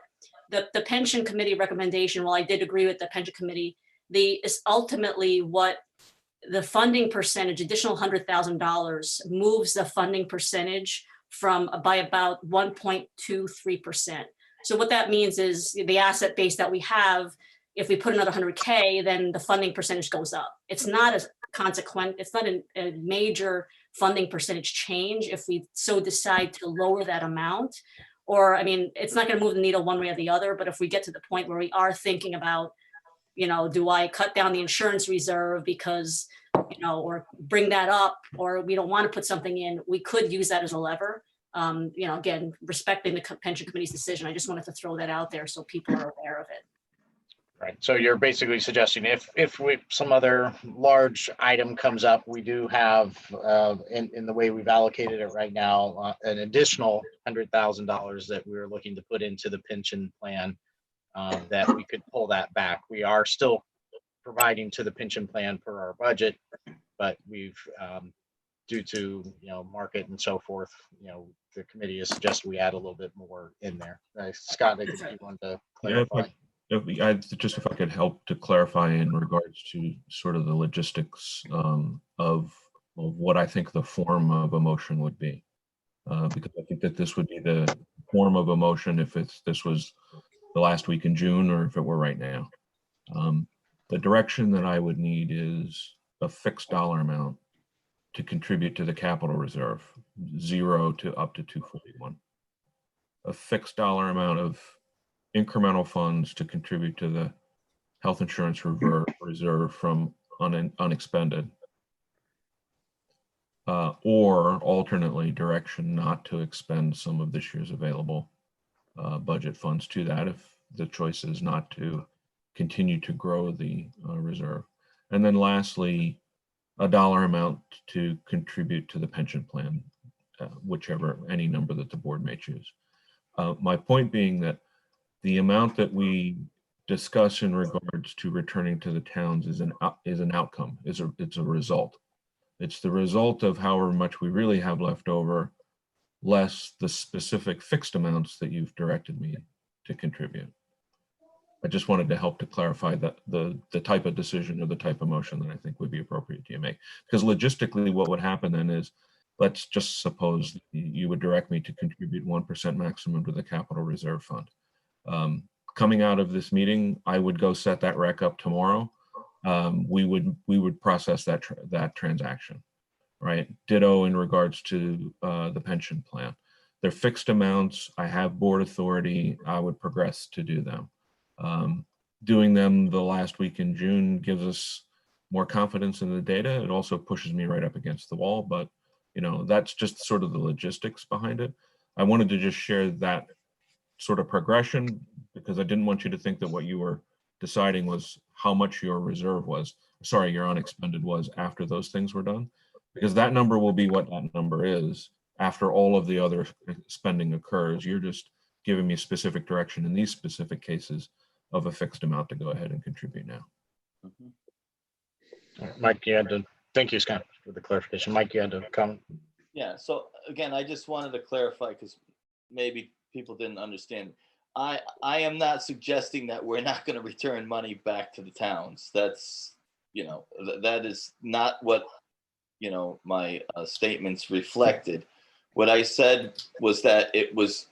the pension committee recommendation, while I did agree with the pension committee, is ultimately what the funding percentage, additional $100,000 moves the funding percentage by about 1.23%. So what that means is the asset base that we have, if we put another 100K, then the funding percentage goes up. It's not as consequent, it's not a major funding percentage change if we so decide to lower that amount. Or, I mean, it's not going to move the needle one way or the other, but if we get to the point where we are thinking about, you know, do I cut down the insurance reserve because, you know, or bring that up, or we don't want to put something in, we could use that as a lever. You know, again, respecting the pension committee's decision. I just wanted to throw that out there so people are aware of it. Right. So you're basically suggesting if some other large item comes up, we do have in the way we've allocated it right now, an additional $100,000 that we're looking to put into the pension plan, that we could pull that back. We are still providing to the pension plan per our budget, but we've due to, you know, market and so forth, you know, the committee has suggested we add a little bit more in there. Scott, I think you wanted to clarify. If I could help to clarify in regards to sort of the logistics of what I think the form of a motion would be, because I think that this would be the form of a motion if this was the last week in June or if it were right now. The direction that I would need is a fixed dollar amount to contribute to the capital reserve, 0 to up to 241. A fixed dollar amount of incremental funds to contribute to the health insurance reserve from unexpended, or alternately direction not to expend some of this year's available budget funds to that if the choice is not to continue to grow the reserve. And then lastly, a dollar amount to contribute to the pension plan, any number that the board may choose. My point being that the amount that we discuss in regards to returning to the towns is an outcome, it's a result. It's the result of however much we really have left over, less the specific fixed amounts that you've directed me to contribute. I just wanted to help to clarify that the type of decision or the type of motion that I think would be appropriate to make. Because logistically, what would happen then is, let's just suppose you would direct me to contribute 1% maximum to the capital reserve fund. Coming out of this meeting, I would go set that rec up tomorrow. We would process that transaction, right? Ditto in regards to the pension plan. They're fixed amounts. I have board authority. I would progress to do them. Doing them the last week in June gives us more confidence in the data. It also pushes me right up against the wall, but you know, that's just sort of the logistics behind it. I wanted to just share that sort of progression because I didn't want you to think that what you were deciding was how much your reserve was, sorry, your unexpended was after those things were done, because that number will be what that number is after all of the other spending occurs. You're just giving me specific direction in these specific cases of a fixed amount to go ahead and contribute now. Mike, you had to, thank you, Scott, for the clarification. Mike, you had to come. Yeah, so again, I just wanted to clarify because maybe people didn't understand. I am not suggesting that we're not going to return money back to the towns. That's, you know, that is not what, you know, my statements reflected. What I said was that it was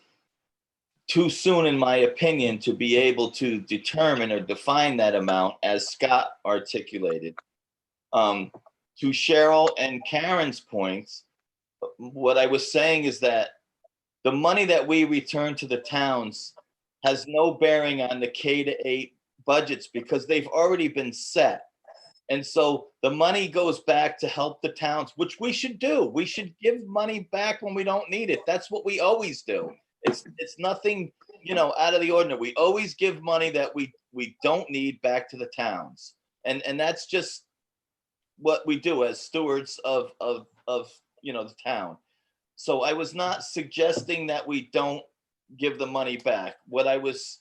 too soon, in my opinion, to be able to determine or define that amount as Scott articulated. To Cheryl and Karen's points, what I was saying is that the money that we return to the towns has no bearing on the K-8 budgets because they've already been set. And so the money goes back to help the towns, which we should do. We should give money back when we don't need it. That's what we always do. It's nothing, out of the ordinary. We always give money that we don't need back to the towns. And that's just what we do as stewards of the town. So I was not suggesting that we don't give the money back. What I was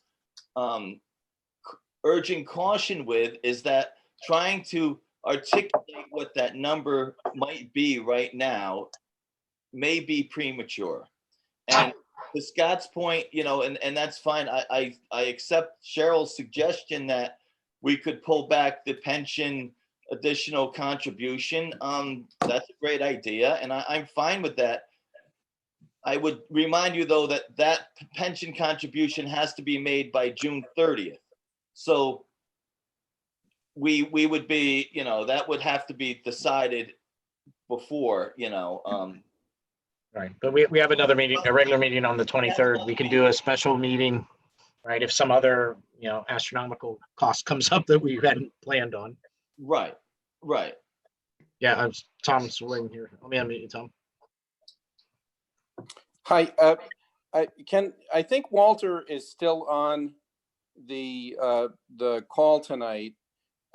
urging caution with is that trying to articulate what that number might be right now may be premature. And to Scott's point, and that's fine. I accept Cheryl's suggestion that we could pull back the pension additional contribution. That's a great idea, and I'm fine with that. I would remind you, though, that pension contribution has to be made by June 30th. So we would be, that would have to be decided before, Right, but we have another meeting, a regular meeting on the 23rd. We can do a special meeting, right? If some other, astronomical cost comes up that we hadn't planned on. Right. Yeah, Tom's waiting here. Let me unmute you, Tom. Hi, I think Walter is still on the call tonight.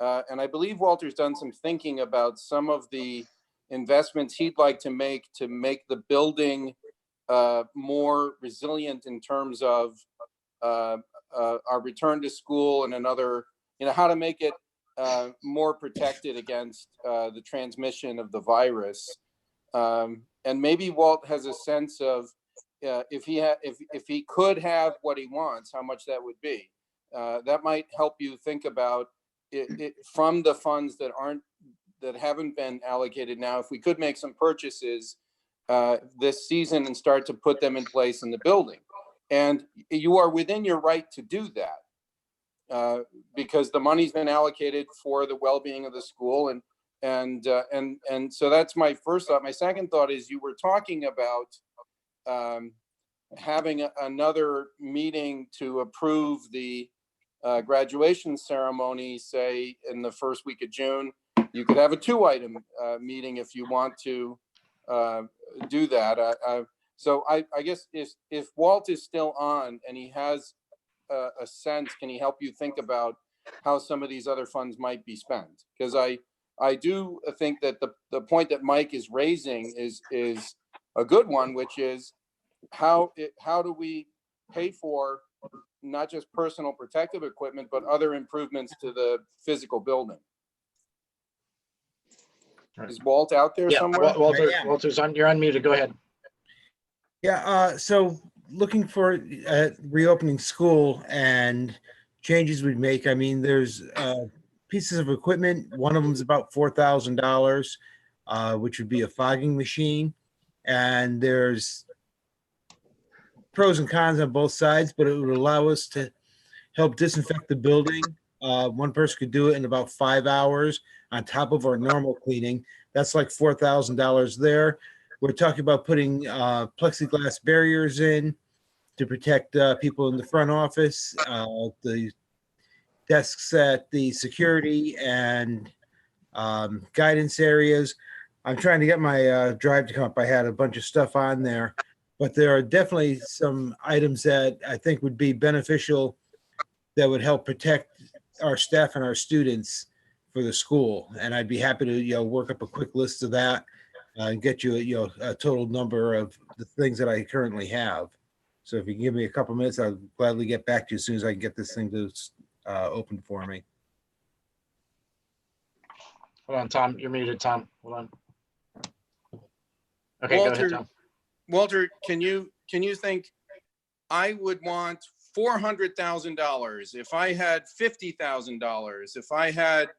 And I believe Walter's done some thinking about some of the investments he'd like to make the building more resilient in terms of our return to school and another, how to make it more protected against the transmission of the virus. And maybe Walt has a sense of if he could have what he wants, how much that would be. That might help you think about it from the funds that haven't been allocated now. If we could make some purchases this season and start to put them in place in the building, and you are within your right to do that because the money's been allocated for the well-being of the school, and so that's my first thought. My second thought is you were talking about having another meeting to approve the graduation ceremony, say in the first week of June. You could have a 2-item meeting if you want to do that. So I guess if Walt is still on and he has a sense, can he help you think about how some of these other funds might be spent? Because I do think that the point that Mike is raising is a good one, which is how do we pay for not just personal protective equipment, but other improvements to the physical building. Is Walt out there somewhere? Walter's on. You're unmuted. Go ahead. Yeah. So looking for reopening school and changes we'd make. I mean, there's pieces of equipment. One of them is about $4,000, which would be a fogging machine. And there's pros and cons on both sides, but it would allow us to help disinfect the building. One person could do it in about 5 hours on top of our normal cleaning. That's like $4,000 there. We're talking about putting plexiglass barriers in to protect people in the front office, the desks at the security and guidance areas. I'm trying to get my drive to come up. I had a bunch of stuff on there, but there are definitely some items that I think would be beneficial that would help protect our staff and our students for the school. And I'd be happy to, work up a quick list of that and get you, a total number of the things that I currently have. So if you give me a couple minutes, I'll gladly get back to you as soon as I can get this thing to open for me. Hold on, Tom. You're muted, Tom. Hold on. Okay, Walter, go ahead, Tom. Walter, can you think I would want $400,000 if I had $50,000, if I had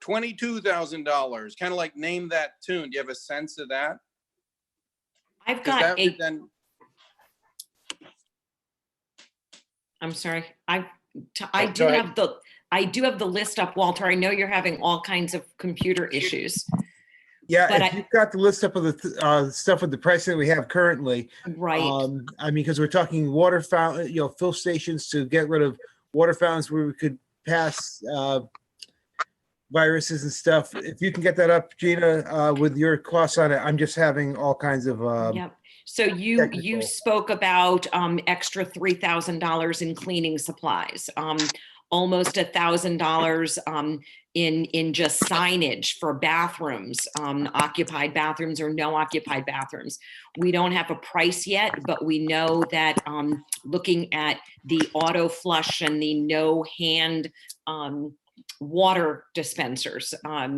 $22,000, kind of like name that tune. Do you have a sense of that? I've got a, then I'm sorry. I Oh, do go ahead. have the list up, Walter. I know you're having all kinds of computer issues. Yeah, But if you've got the list up of the stuff with the pricing that we have currently. Right. I mean, because we're talking water fountain, fill stations to get rid of water fountains where we could pass viruses and stuff. If you can get that up, Gina, with your costs on it, I'm just having all kinds of, Yep. So you technical. spoke about extra $3,000 in cleaning supplies, almost $1,000 in just signage for bathrooms, occupied bathrooms or no occupied bathrooms. We don't have a price yet, but we know that looking at the auto flush and the no hand water dispensers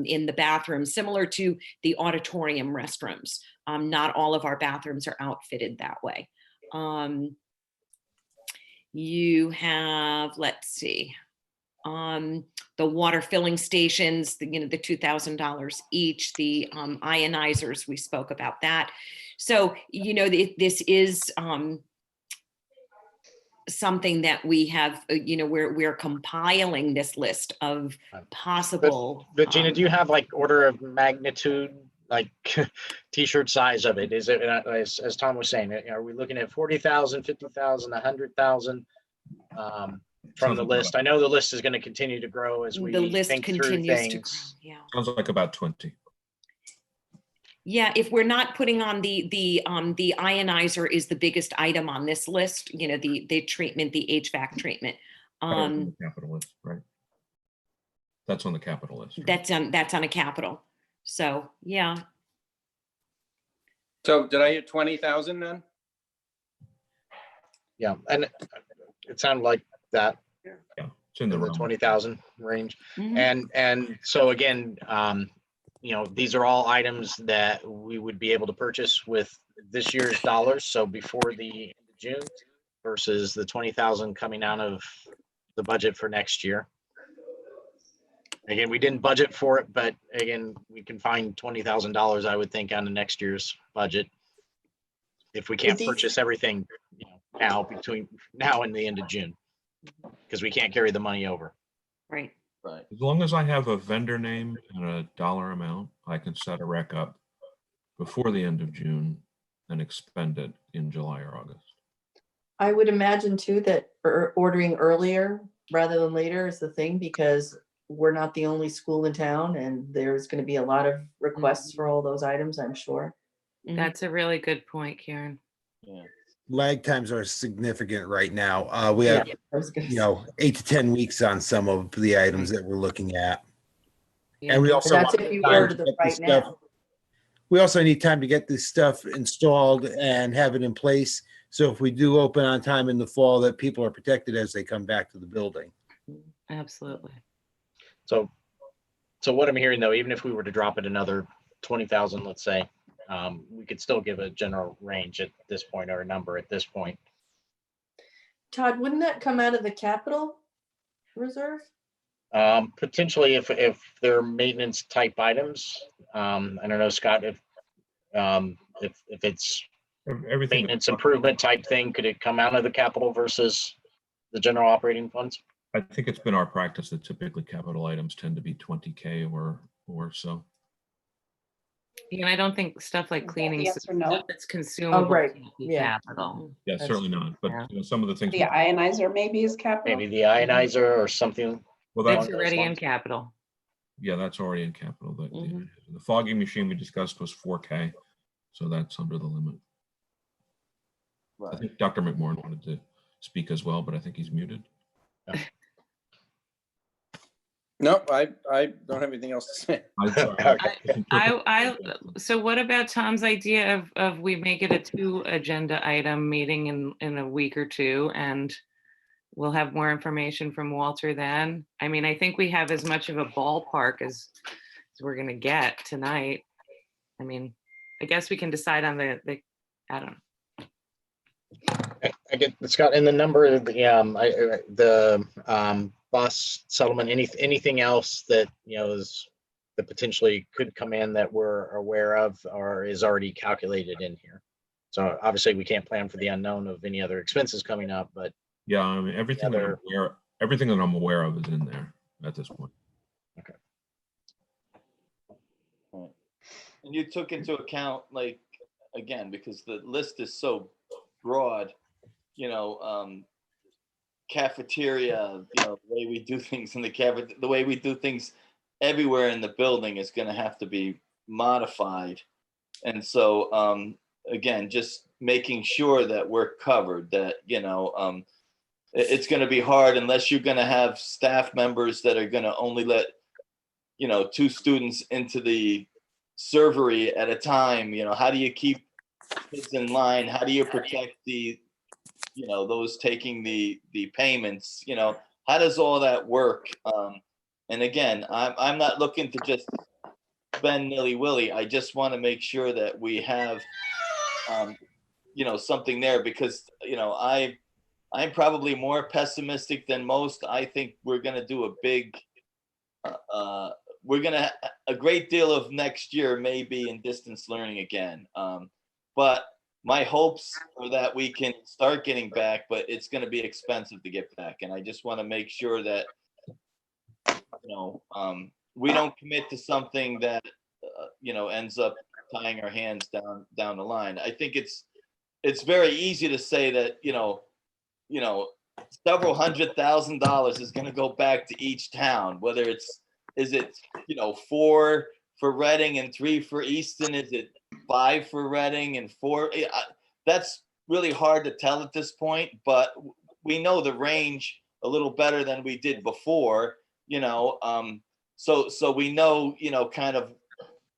in the bathroom, similar to the auditorium restrooms. Not all of our bathrooms are outfitted that way. You have, let's see, the water filling stations, the $2,000 each, the ionizers, we spoke about that. So, this is something that we have, we're compiling this list of possible. But Gina, do you have like order of magnitude, like t-shirt size of it? Is it, as Tom was saying, are we looking at 40,000, 50,000, 100,000 from the list? I know the list is going to continue to grow as we The list think through continues to grow. things. Yeah. Sounds like about 20. Yeah, if we're not putting on the ionizer is the biggest item on this list, the treatment, the HVAC treatment. On the capital list, right? That's on the capital list. Right? That's on a capital. So, yeah. So did I hear 20,000 then? Yeah, and it sounded like that. Yeah, it's in the 20,000 range. Mhm. And so again, these are all items that we would be able to purchase with this year's dollars. So before the end of June versus the 20,000 coming out of the budget for next year. Again, we didn't budget for it, but again, we can find $20,000, I would think, on the next year's budget. If we can't purchase everything now between now and the end of June, because we can't carry the money over. Right. Right. As long as I have a vendor name and a dollar amount, I can set a rec up before the end of June and expend it in July or August. I would imagine too that ordering earlier rather than later is the thing, because we're not the only school in town and there's going to be a lot of requests for all those items, I'm sure. That's a really good point, Karen. Yeah. Lag times are significant right now. We have, Yeah, I was gonna say. 8 to 10 weeks on some of the items that we're looking at. Yeah. And we also That's want if you time order to them get this right stuff. now. We also need time to get this stuff installed and have it in place. So if we do open on time in the fall, that people are protected as they come back to the building. Absolutely. So what I'm hearing though, even if we were to drop it another 20,000, let's say, we could still give a general range at this point or a number at this point. Todd, wouldn't that come out of the capital reserve? Potentially if they're maintenance type items. I don't know, Scott, if it's Everything maintenance improvement type thing, could it come out of the capital versus the general operating funds? I think it's been our practice that typically capital items tend to be 20K or so. Yeah, I don't think stuff like cleaning Yes or no? stuff that's consumable. right. can't be Yeah. Capital. Yeah, certainly not. But yeah. some of the things. The ionizer maybe is capital. Maybe the ionizer or something. Well, That's that's already in capital. yeah, that's already in capital. Mhm. The fogging machine we discussed was 4K, so that's under the limit. I Right. think Dr. McMorrin wanted to speak as well, but I think he's muted. No, I don't have anything else to say. So what about Tom's idea of we make it a 2 agenda item meeting in a week or two, and we'll have more information from Walter then? I mean, I think we have as much of a ballpark as we're gonna get tonight. I mean, I guess we can decide on the I don't know. I get Scott, and the number of the bus settlement, anything else that is that potentially could come in that we're aware of or is already calculated in here. So obviously we can't plan for the unknown of any other expenses coming up, but Yeah, I mean, everything that I'm aware of is in there at this point. Okay. Right. And you took into account, like, again, because the list is so broad, cafeteria, the way we do things in the cafeteria, the way we do things everywhere in the building is going to have to be modified. And so, again, just making sure that we're covered, that, it's going to be hard unless you're going to have staff members that are going to only let, 2 students into the servery at a time. How do you keep kids in line? How do you protect the, those taking the payments? How does all that work? And again, I'm not looking to just spend nilly-willy. I just want to make sure that we have, something there, because, I'm probably more pessimistic than most. I think we're going to do a great deal of next year may be in distance learning again. But my hopes are that we can start getting back, but it's going to be expensive to get back. And I just want to make sure that, we don't commit to something that, ends up tying our hands down the line. I think it's very easy to say that, several $100,000 is going to go back to each town, whether is it 4 for Reading and 3 for Easton? Is it 5 for Reading and 4? That's really hard to tell at this point, but we know the range a little better than we did before, so we know, kind of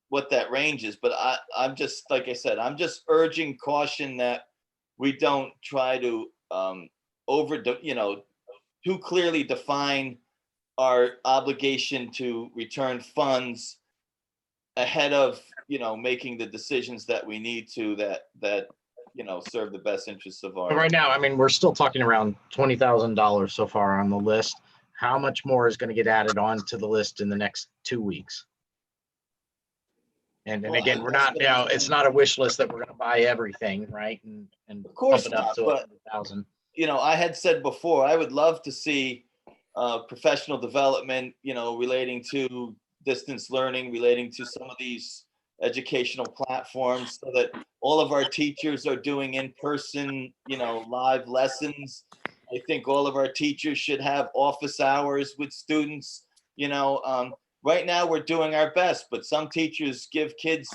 what that range is. But I'm just, like I said, I'm just urging caution that we don't try to too clearly define our obligation to return funds ahead of, making the decisions that we need to, that serve the best interests of our. But right now, I mean, we're still talking around $20,000 so far on the list. How much more is going to get added on to the list in the next 2 weeks? And Well, again, we're not, it's not a wish list that we're going to buy everything, right? And Of course pump it up not, to but 100,000. I had said before, I would love to see professional development, relating to distance learning, relating to some of these educational platforms, so that all of our teachers are doing in-person, live lessons. I think all of our teachers should have office hours with students. Right now we're doing our best, but some teachers give kids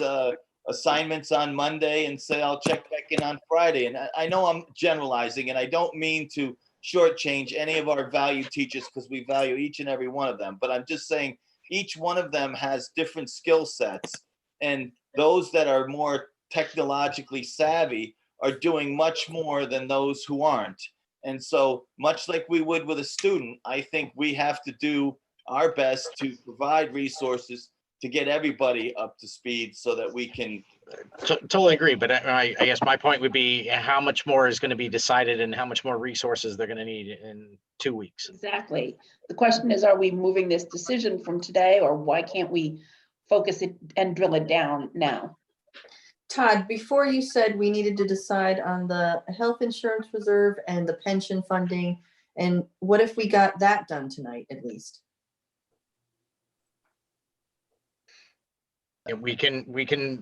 assignments on Monday and say, I'll check back in on Friday. And I know I'm generalizing, and I don't mean to shortchange any of our valued teachers, because we value each and every one of them. But I'm just saying each one of them has different skill sets, and those that are more technologically savvy are doing much more than those who aren't. And so, much like we would with a student, I think we have to do our best to provide resources to get everybody up to speed so that we can. Totally agree. But I guess my point would be how much more is going to be decided and how much more resources they're going to need in 2 weeks. Exactly. The question is, are we moving this decision from today, or why can't we focus it and drill it down now? Todd, before you said we needed to decide on the health insurance reserve and the pension funding, and what if we got that done tonight at least? And we can,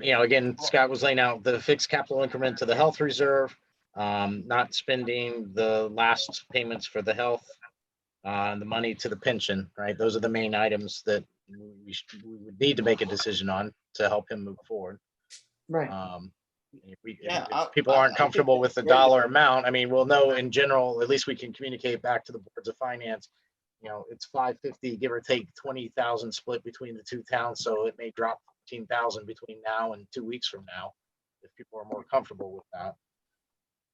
again, Scott was laying out the fixed capital increment to the health reserve, not spending the last payments for the health, the money to the pension, right? Those are the main items that we would need to make a decision on to help him move forward. Right. If people aren't comfortable with the dollar amount, I mean, we'll know in general, at least we can communicate back to the boards of finance. It's 550, give or take 20,000 split between the 2 towns. So it may drop 15,000 between now and 2 weeks from now, if people are more comfortable with that.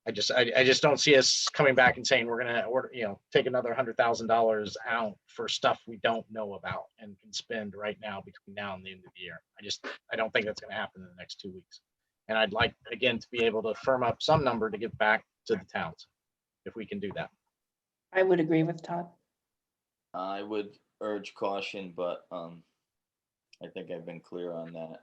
I just don't see us coming back and saying we're going to take another $100,000 out for stuff we don't know about and can spend right now between now and the end of the year. I don't think that's going to happen in the next 2 weeks. And I'd like, again, to be able to firm up some number to give back to the towns, if we can do that. I would agree with Todd. I would urge caution, but I think I've been clear on that.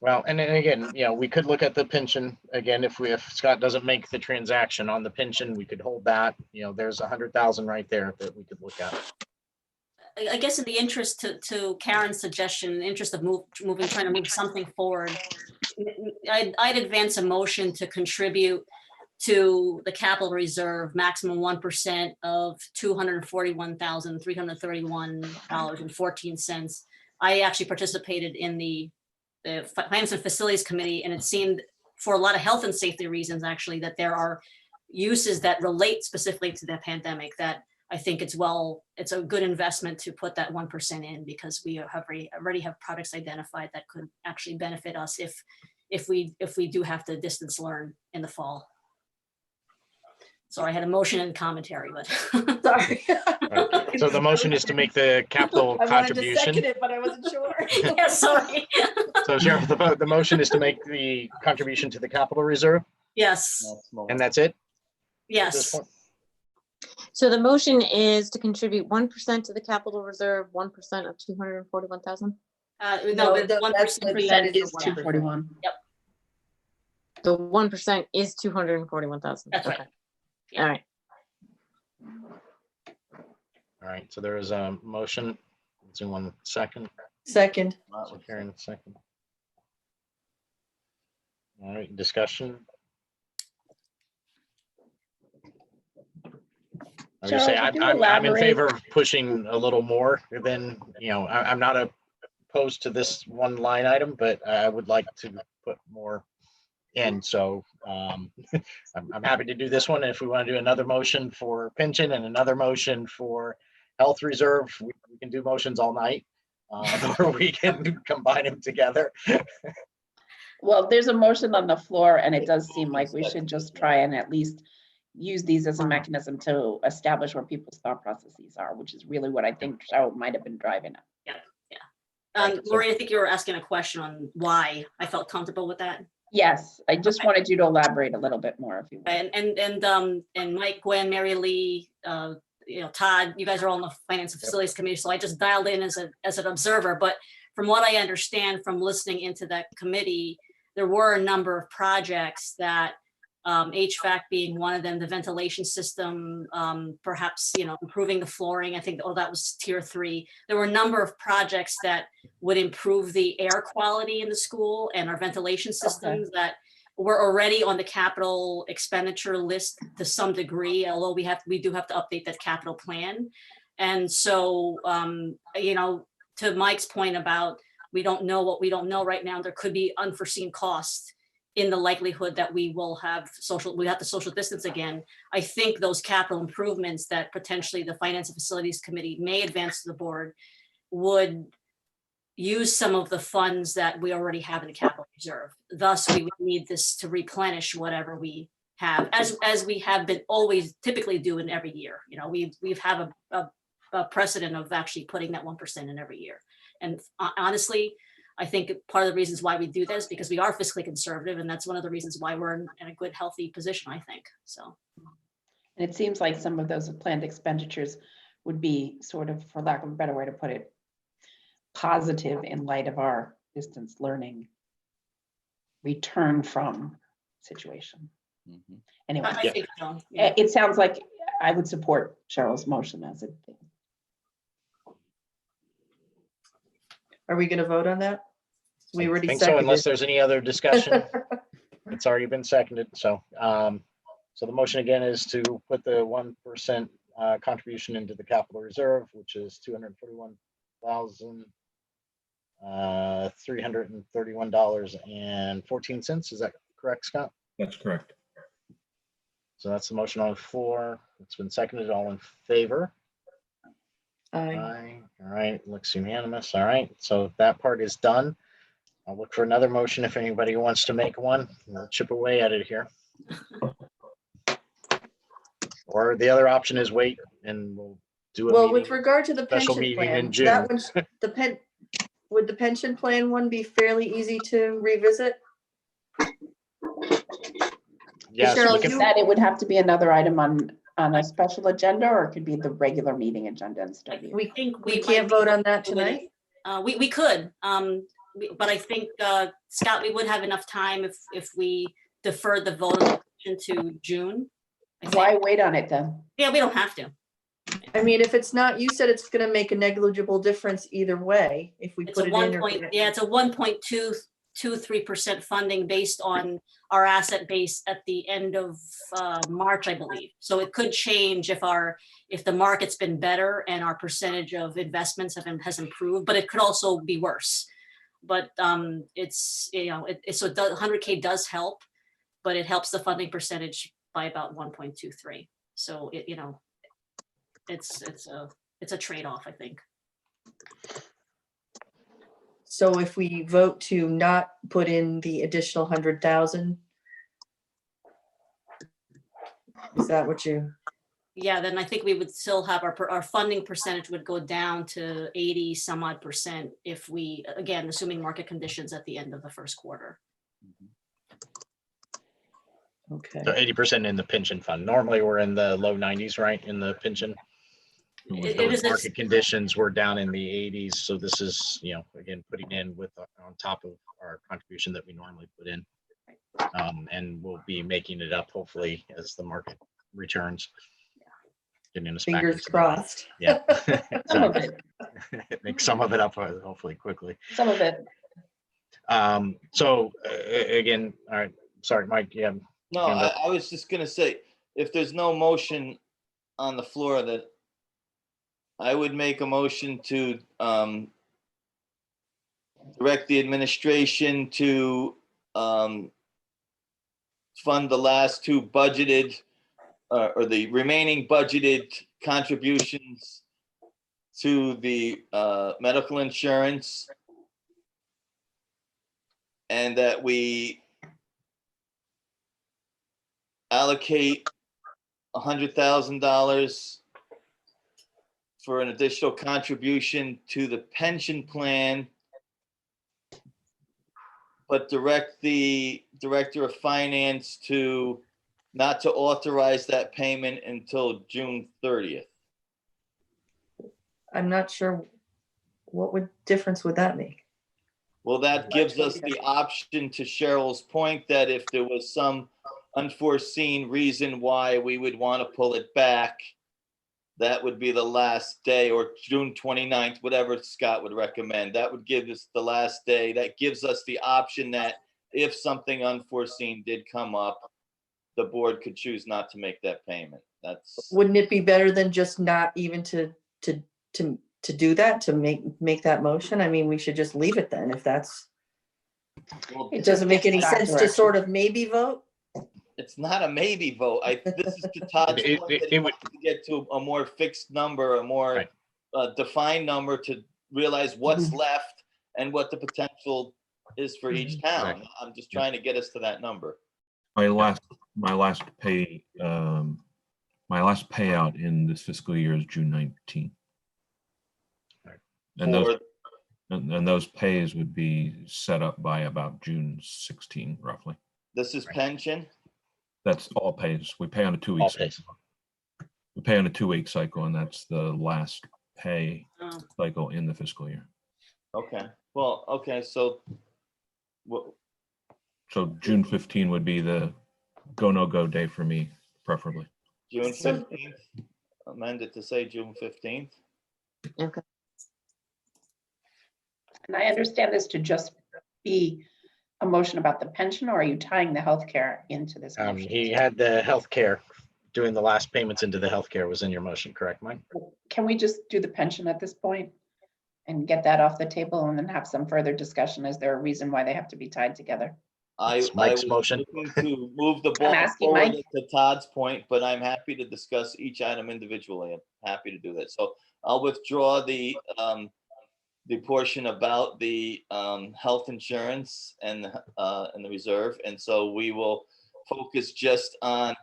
Well, and then again, we could look at the pension again. If Scott doesn't make the transaction on the pension, we could hold that. There's 100,000 right there that we could look at. I guess in the interest to Karen's suggestion, in the interest of trying to move something forward, I'd advance a motion to contribute to the capital reserve maximum 1% of $241,331.14 I actually participated in the Finance and Facilities Committee, and it seemed for a lot of health and safety reasons, actually, that there are uses that relate specifically to the pandemic that I think it's a good investment to put that 1% in, because we already have products identified that could actually benefit us if we do have to distance learn in the fall. So I had a motion and commentary, but sorry. Right. So the motion is to make the capital I wanted to contribution. second it, but I wasn't sure. Yeah, sorry. So Sheriff, the motion is to make the contribution to the capital reserve, Yes, and that's it? At this yes. point? So the motion is to contribute 1% to the capital reserve, 1% of 241,000. No, the that's 1% the percentage is of 241. Yep, The 1% is 241,000. that's right. All right. All right, so there is a motion. Is there one second? Second. So Karen, second. All right, discussion. I was gonna say, Cheryl, could you I'm in elaborate? favor of pushing a little more than, I'm not opposed to this one line item, but I would like to put more in. So I'm happy to do this one. If we want to do another motion for pension and another motion for health reserve, we can do motions all night, or we can combine them together. Well, there's a motion on the floor, and it does seem like we should just try and at least use these as a mechanism to establish where people's thought processes are, which is really what I think Cheryl might have been driving at. Lori, I think you were asking a question on why I felt comfortable with that. Yes, I just wanted you to elaborate a little bit more if you would. And Mike, Gwen, Mary Lee, Todd, you guys are all on the Finance and Facilities Committee, so I just dialed in as an observer. But from what I understand from listening into that committee, there were a number of projects that HVAC being one of them, the ventilation system, perhaps, improving the flooring. I think, that was tier 3. There were a number of projects that would improve the air quality in the school and our ventilation systems that were already on the capital expenditure list to some degree, although we do have to update that capital plan. And so, to Mike's point about, we don't know what we don't know right now, there could be unforeseen costs in the likelihood that we have to social distance again. I think those capital improvements that potentially the Finance and Facilities Committee may advance to the board would use some of the funds that we already have in the capital reserve. Thus, we would need this to replenish whatever we have, as we have been always typically doing every year. We've have a precedent of actually putting that 1% in every year. And honestly, I think part of the reasons why we do this, because we are fiscally conservative, and that's one of the reasons why we're in a good, healthy position, I think. So, And it seems like some of those planned expenditures would be sort of, for lack of a better way to put it, positive in light of our distance learning return from situation. Anyway, I think so. Yeah. it sounds like I would support Cheryl's motion as it. Are we going to vote on that? We already I think so, seconded. unless there's any other discussion. It's already been seconded. So, so the motion again is to put the 1% contribution into the capital reserve, which is $241,331.14. Is that correct, Scott? That's correct. So that's the motion on the floor. It's been seconded. All in favor? Aye. All right, looks unanimous. All right, so that part is done. I'll look for another motion if anybody wants to make one. We'll chip away at it here. Or the other option is wait and we'll do a Well, with meeting, regard to the special pension meeting in plan, June. that one's would the pension plan one be fairly easy to revisit? Yes, Cheryl, we can- That it would have to be another item on a special agenda, or it could be the regular meeting agenda instead. We think we can't vote on that tonight? We could, but I think, Scott, we would have enough time if we deferred the vote to June. Why wait on it then? Yeah, we don't have to. I mean, if it's not, you said it's going to make a negligible difference either way if we It's a put it 1 in. point, yeah, it's a 1.2 2-3% funding based on our asset base at the end of March, I believe. So it could change if the market's been better and our percentage of investments has improved, but it could also be worse. But it's, you know, so 100K does help, but it helps the funding percentage by about 1.23. So it, you know, it's a trade-off, I think. So if we vote to not put in the additional 100,000, is that what you? Yeah, then I think we would still have our funding percentage would go down to 80 some odd percent if we, again, assuming market conditions at the end of the first quarter. Okay. So 80% in the pension fund. Normally we're in the low 90s, right? In the pension. It Those is market conditions were down in the 80s. So this is, you know, again, putting in with on top of our contribution that we normally put in. And we'll be making it up hopefully as the market returns. Getting us back Fingers into crossed. Yeah. Some of it. Make some of it up hopefully quickly. Some of it. So again, all right, sorry, Mike, yeah. No, I was just gonna say, if there's no motion on the floor, that I would make a motion to direct the administration to fund the last two budgeted or the remaining budgeted contributions to the medical insurance, and that we allocate $100,000 for an additional contribution to the pension plan, but direct the Director of Finance to not to authorize that payment until June 30th. I'm not sure what difference would that make? Well, that gives us the option, to Cheryl's point, that if there was some unforeseen reason why we would want to pull it back, that would be the last day, or June 29th, whatever Scott would recommend. That would give us the last day. That gives us the option that if something unforeseen did come up, the board could choose not to make that payment. That's. Wouldn't it be better than just not even to do that, to make that motion? I mean, we should just leave it then if that's. Well, It doesn't make any sense to sort of maybe vote. It's not a maybe vote. This is to Todd's point, that he wants to get to a more fixed number, a more defined number, to realize what's left and what the potential is for each town. Exactly. I'm just trying to get us to that number. My last payout in this fiscal year is June 19th. And those pays would be set up by about June 16, roughly. This is pension? That's all pays. We pay on a 2-week cycle. We pay on a 2-week cycle, and that's the last pay cycle in the fiscal year. Okay. Well, okay. So June 15 would be the go, no go day for me, preferably. June 15th, amend it to say June 15th. Okay. And I understand this to just be a motion about the pension, or are you tying the healthcare into this motion? He had the healthcare, doing the last payments into the healthcare was in your motion, correct, Mike? Can we just do the pension at this point and get that off the table and then have some further discussion? Is there a reason why they have to be tied together? I Mike's was motion. looking to move the ball asking forward Mike. to Todd's point, but I'm happy to discuss each item individually. I'm happy to do that. So I'll withdraw the portion about the health insurance and the reserve, and so we will focus just on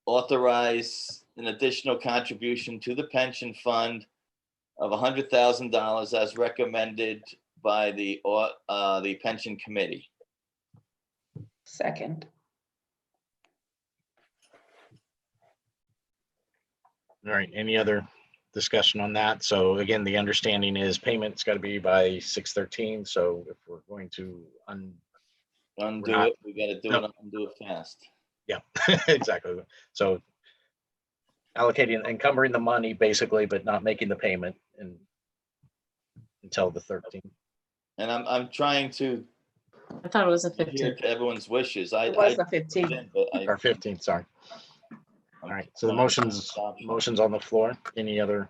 authorize an additional contribution to the pension fund of $100,000 as recommended by the pension committee. Second. All right, any other discussion on that? So again, the understanding is payment's got to be by 6/13. So if we're going to undo it, we got to do it, undo it fast. Yeah, exactly. So allocating, encumbering the money basically, but not making the payment until the 13th. And I'm trying to I thought it was a adhere 15th. to everyone's wishes. I It was the I did, 15th. but I- Or 15th, sorry. All right, so the I'm trying to motion's stop. on the floor. Any other,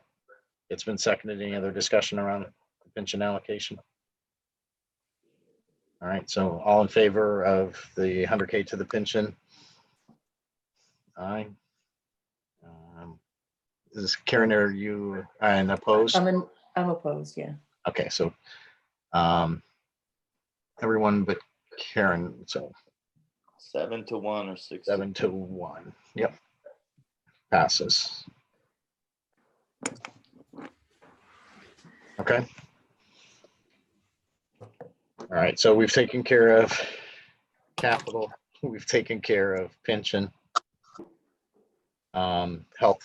it's been seconded. Any other discussion around the pension allocation? All right, so all in favor of the 100K to the pension? Aye. Is Karen, are you and opposed? I'm opposed, yeah. Okay, so everyone but Karen, so 7-1 or 6. 7-1. Yep. Passes. Okay. All right, so we've taken care of capital, we've taken care of pension, health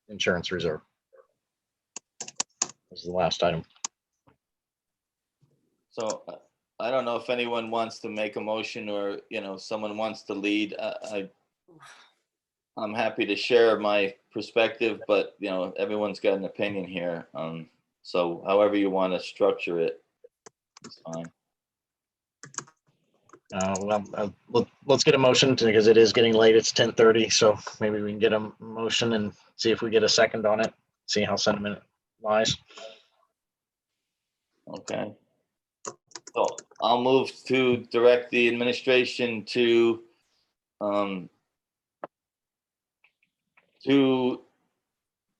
insurance reserve. This is the last item. So I don't know if anyone wants to make a motion or, someone wants to lead. I'm happy to share my perspective, but everyone's got an opinion here. So however you want to structure it, it's fine. Let's get a motion because it is getting late. It's 10:30, so maybe we can get a motion and see if we get a second on it. See how sentiment lies. Okay. So I'll move to direct the administration to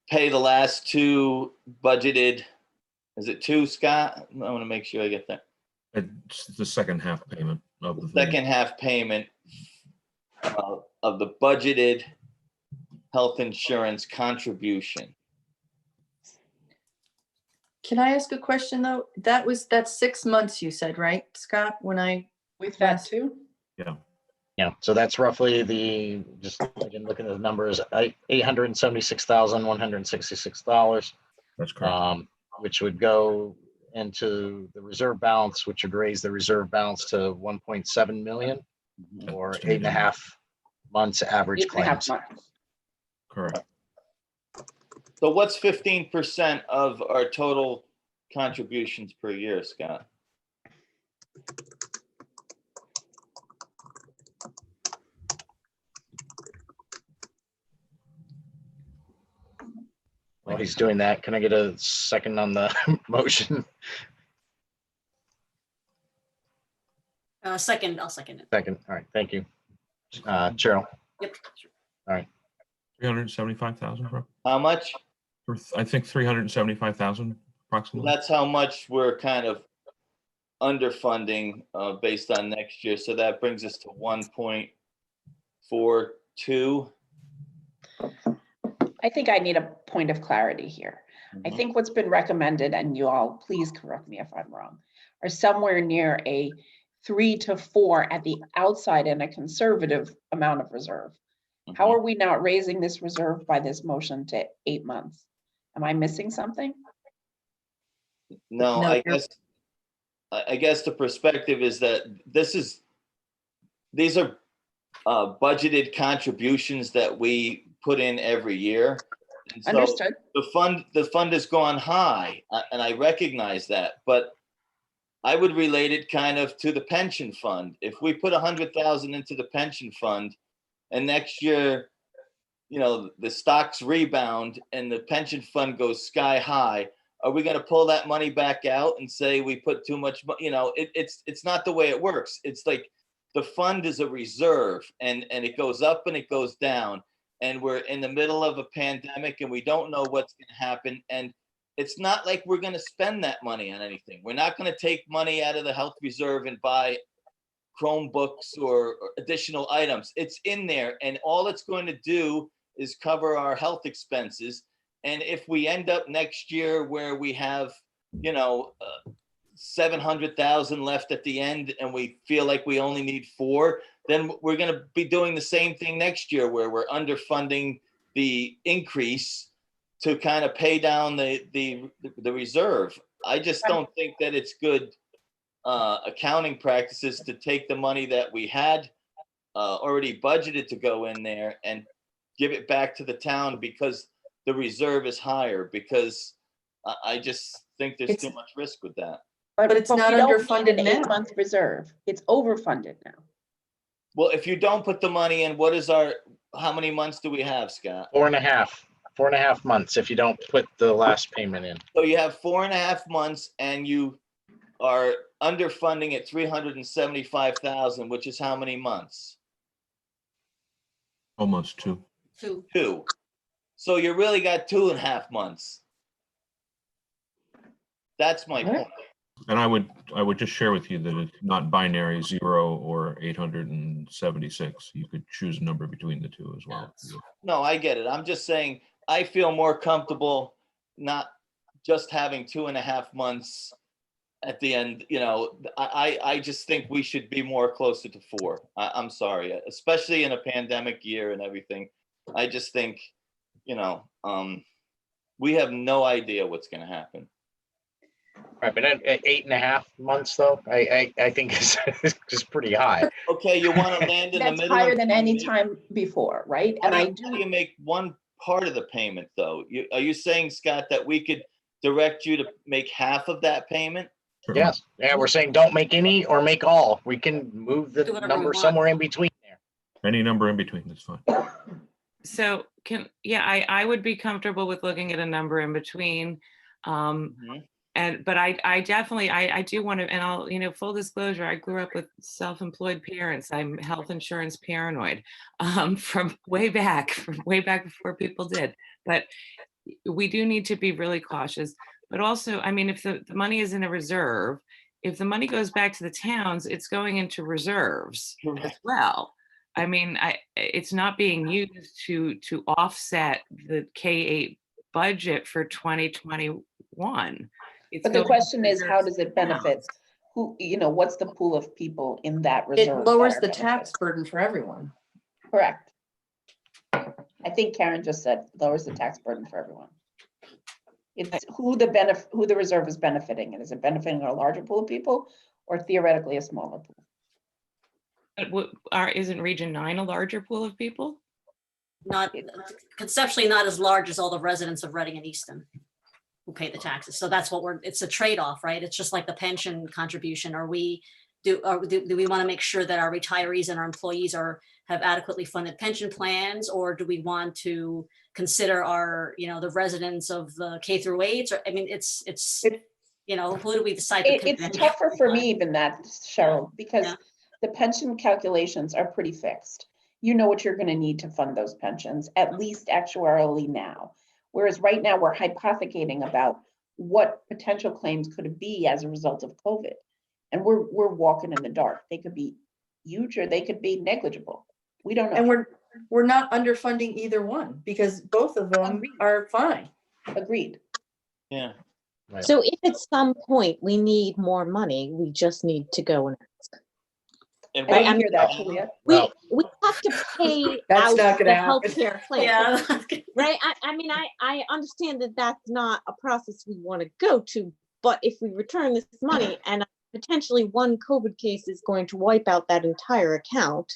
pay the last two budgeted. Is it two, Scott? I want to make sure I get that. It's the second half payment of the Second half payment of the budgeted health insurance contribution. Can I ask a question though? That's 6 months you said, right, Scott? With that too? Yeah. Yeah, so that's roughly just again, looking at the numbers, $876,166. That's correct. Which would go into the reserve balance, which would raise the reserve balance to 1.7 million or 8.5 months average 8.5 claims. months. Correct. So what's 15% of our total contributions per year, Scott? While he's doing that, can I get a second on the motion? Second, I'll second it. Second, all right, thank you. Cheryl, Yep. all right, 375,000, bro. How much? I think 375,000 approximately. That's how much we're kind of underfunding based on next year. So that brings us to 1.42. I think I need a point of clarity here. I think what's been recommended, and you all please correct me if I'm wrong, are somewhere near a 3 to 4 at the outside and a conservative amount of reserve. How are we not raising this reserve by this motion to 8 months? Am I missing something? No, I guess the perspective is that these are budgeted contributions that we put in every year. And so Understood. The fund has gone high, and I recognize that, but I would relate it kind of to the pension fund. If we put 100,000 into the pension fund, and next year, the stocks rebound and the pension fund goes sky high, are we going to pull that money back out and say we put too much? It's not the way it works. It's like the fund is a reserve, and it goes up and it goes down. And we're in the middle of a pandemic and we don't know what's going to happen. And it's not like we're going to spend that money on anything. We're not going to take money out of the health reserve and buy Chromebooks or additional items. It's in there, and all it's going to do is cover our health expenses. And if we end up next year where we have, 700,000 left at the end and we feel like we only need 4, then we're going to be doing the same thing next year where we're underfunding the increase to kind of pay down the reserve. I just don't think that it's good accounting practices to take the money that we had already budgeted to go in there and give it back to the town because the reserve is higher, because I just think there's too much risk with that. But it's we not don't need underfunded an now. 8-month reserve. It's overfunded now. Well, if you don't put the money in, how many months do we have, Scott? 4.5 months if you don't put the last payment in. So you have 4.5 months and you are underfunding at 375,000, which is how many months? Almost 2. Two. So you really got 2.5 months. That's my point. And I would just share with you that it's not binary 0 or 876. You could choose a number between the two as well. No, I get it. I'm just saying, I feel more comfortable not just having 2.5 months at the end. I just think we should be more closer to 4. I'm sorry, especially in a pandemic year and everything. I just think, we have no idea what's going to happen. Right, but at 8.5 months though, I think is pretty high. Okay, you want to land in the That's middle. higher than any time before, right? And I How do you make one part of the payment though? Are you saying, Scott, that we could direct you to make half of that payment? Yes. Yeah, we're saying don't make any or make all. We can move the whatever we number want. somewhere in between there. Any number in between is fine. So I would be comfortable with looking at a number in between. But I definitely, I do want to, and I'll, full disclosure, I grew up with self-employed parents. I'm health insurance paranoid from way back before people did. But we do need to be really cautious. But also, if the money is in a reserve, if the money goes back to the towns, it's going into reserves as well. It's not being used to offset the K-8 budget for 2021. But the question is, how does it benefit? Who, what's the pool of people in that reserve? It lowers the tax burden for everyone. Correct. I think Karen just said lowers the tax burden for everyone. It's who the reserve is benefiting. And is it benefiting a larger pool of people or theoretically a smaller pool? Isn't Region 9 a larger pool of people? Not conceptually, not as large as all the residents of Reading and Easton who pay the taxes. So that's what it's a trade-off, right? It's just like the pension contribution. Do we want to make sure that our retirees and our employees have adequately funded pension plans, or do we want to consider our, the residents of the K through 8s? Or, it's who do we decide? It's tougher for me even that, Cheryl, because the pension calculations are pretty fixed. You know what you're going to need to fund those pensions, at least actuarially now. Whereas right now we're hypothecating about what potential claims could it be as a result of COVID. And we're walking in the dark. They could be huge or they could be negligible. We don't know. And we're not underfunding either one because both of them are fine. Agreed. Yeah. Right. So if at some point we need more money, we just need to go and ask. And right? I hear that, Julia. We have to pay That's out not the gonna happen. healthcare plan. Yeah. Right. I understand that that's not a process we want to go to, but if we return this money and potentially one COVID case is going to wipe out that entire account,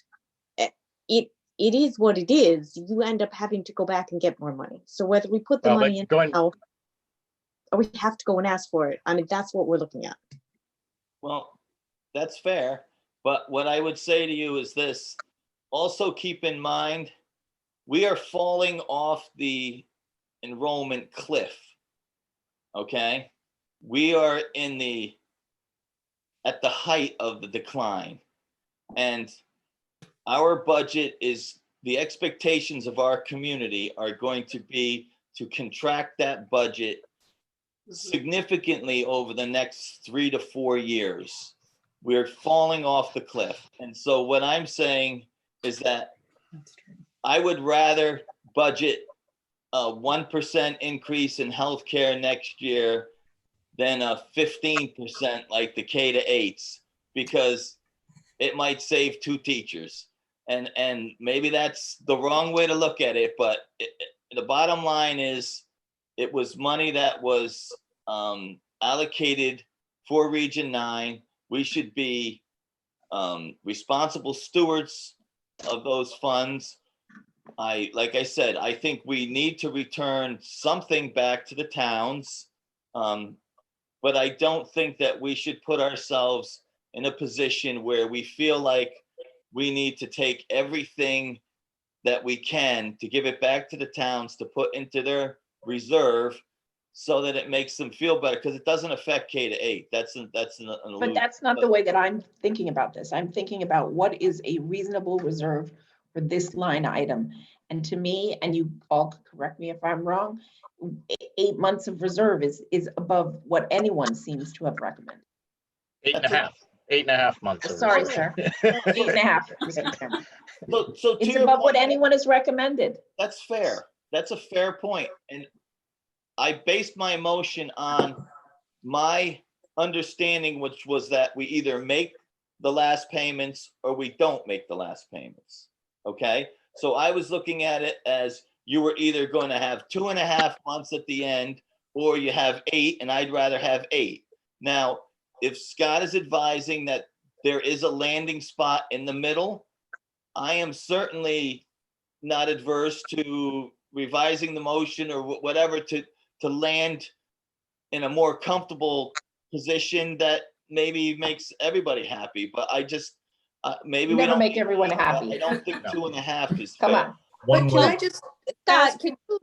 it is what it is. You end up having to go back and get more money. So whether we put the money in now, or we have to go and ask for it. That's what we're looking at. Well, that's fair. But what I would say to you is this, also keep in mind, we are falling off the enrollment cliff, okay? We are at the height of the decline. And our budget the expectations of our community are going to be to contract that budget significantly over the next 3 to 4 years. We're falling off the cliff. And so what I'm saying is that I would rather budget a 1% increase in healthcare next year than a 15% like the K to 8s, because it might save 2 teachers. And maybe that's the wrong way to look at it, but the bottom line is it was money that was allocated for Region 9. We should be responsible stewards of those funds. Like I said, I think we need to return something back to the towns. but I don't think that we should put ourselves in a position where we feel like we need to take everything that we can to give it back to the towns to put into their reserve so that it makes them feel better, because it doesn't affect K-8. That's an But illusion. that's not the way that I'm thinking about this. I'm thinking about what is a reasonable reserve for this line item. And to me, and you all correct me if I'm wrong, 8 months of reserve is above what anyone seems to have recommended. 8.5 months. of Sorry, reserve. sir. 8.5. Mr. Chairman. So to It's your above what point, anyone has recommended. that's fair. That's a fair point. And I based my motion on my understanding, which was that we either make the last payments or we don't make the last payments. Okay. So I was looking at it as you were either going to have 2.5 months at the end, or you have 8, and I'd rather have 8. Now, if Scott is advising that there is a landing spot in the middle, I am certainly not adverse to revising the motion or whatever to land in a more comfortable position that maybe makes everybody happy. But I just, maybe we Never don't make everyone happy. I don't think 2.5 is Come fair. on. But can I just ask, Scott, can you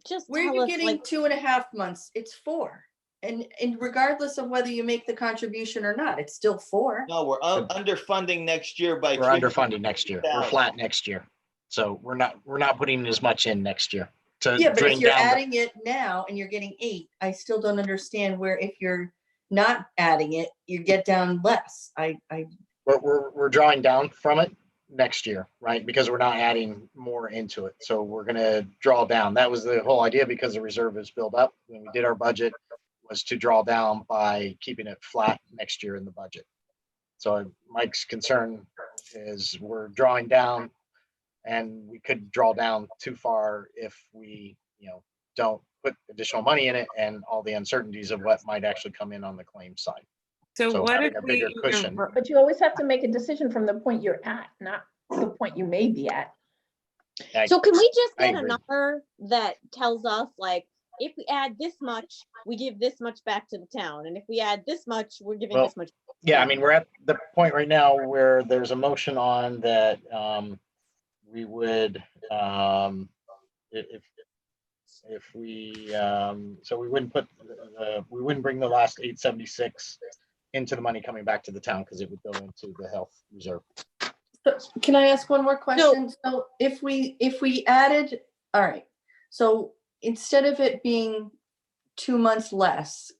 just where tell you're us, getting like, 2.5 months, it's 4. And regardless of whether you make the contribution or not, it's still 4. No, we're underfunding next year by. We're underfunding next year. We're 50,000. flat next year. So we're not putting as much in next year to Yeah, but if drain you're down. adding it now and you're getting 8, I still don't understand where if you're not adding it, you get down less. We're drawing down from it next year, right? Because we're not adding more into it. So we're going to draw down. That was the whole idea, because the reserve is built up. When we did our budget, was to draw down by keeping it flat next year in the budget. So Mike's concern is we're drawing down, and we could draw down too far if we, don't put additional money in it and all the uncertainties of what might actually come in on the claim side. So what having if a bigger we cushion. But you always have to make a decision from the point you're at, not the point you may be at. so can we just I get a agree. number that tells us, like, if we add this much, we give this much back to the town, and if we add this much, we're giving Well, this much? Yeah, I mean, we're at the point right now where there's a motion on that we would, if we, so we wouldn't put, we wouldn't bring the last 876 into the money coming back to the town, because it would go into the health reserve. Can I ask one more question? So if we added, all right, so instead of it being 2 months less,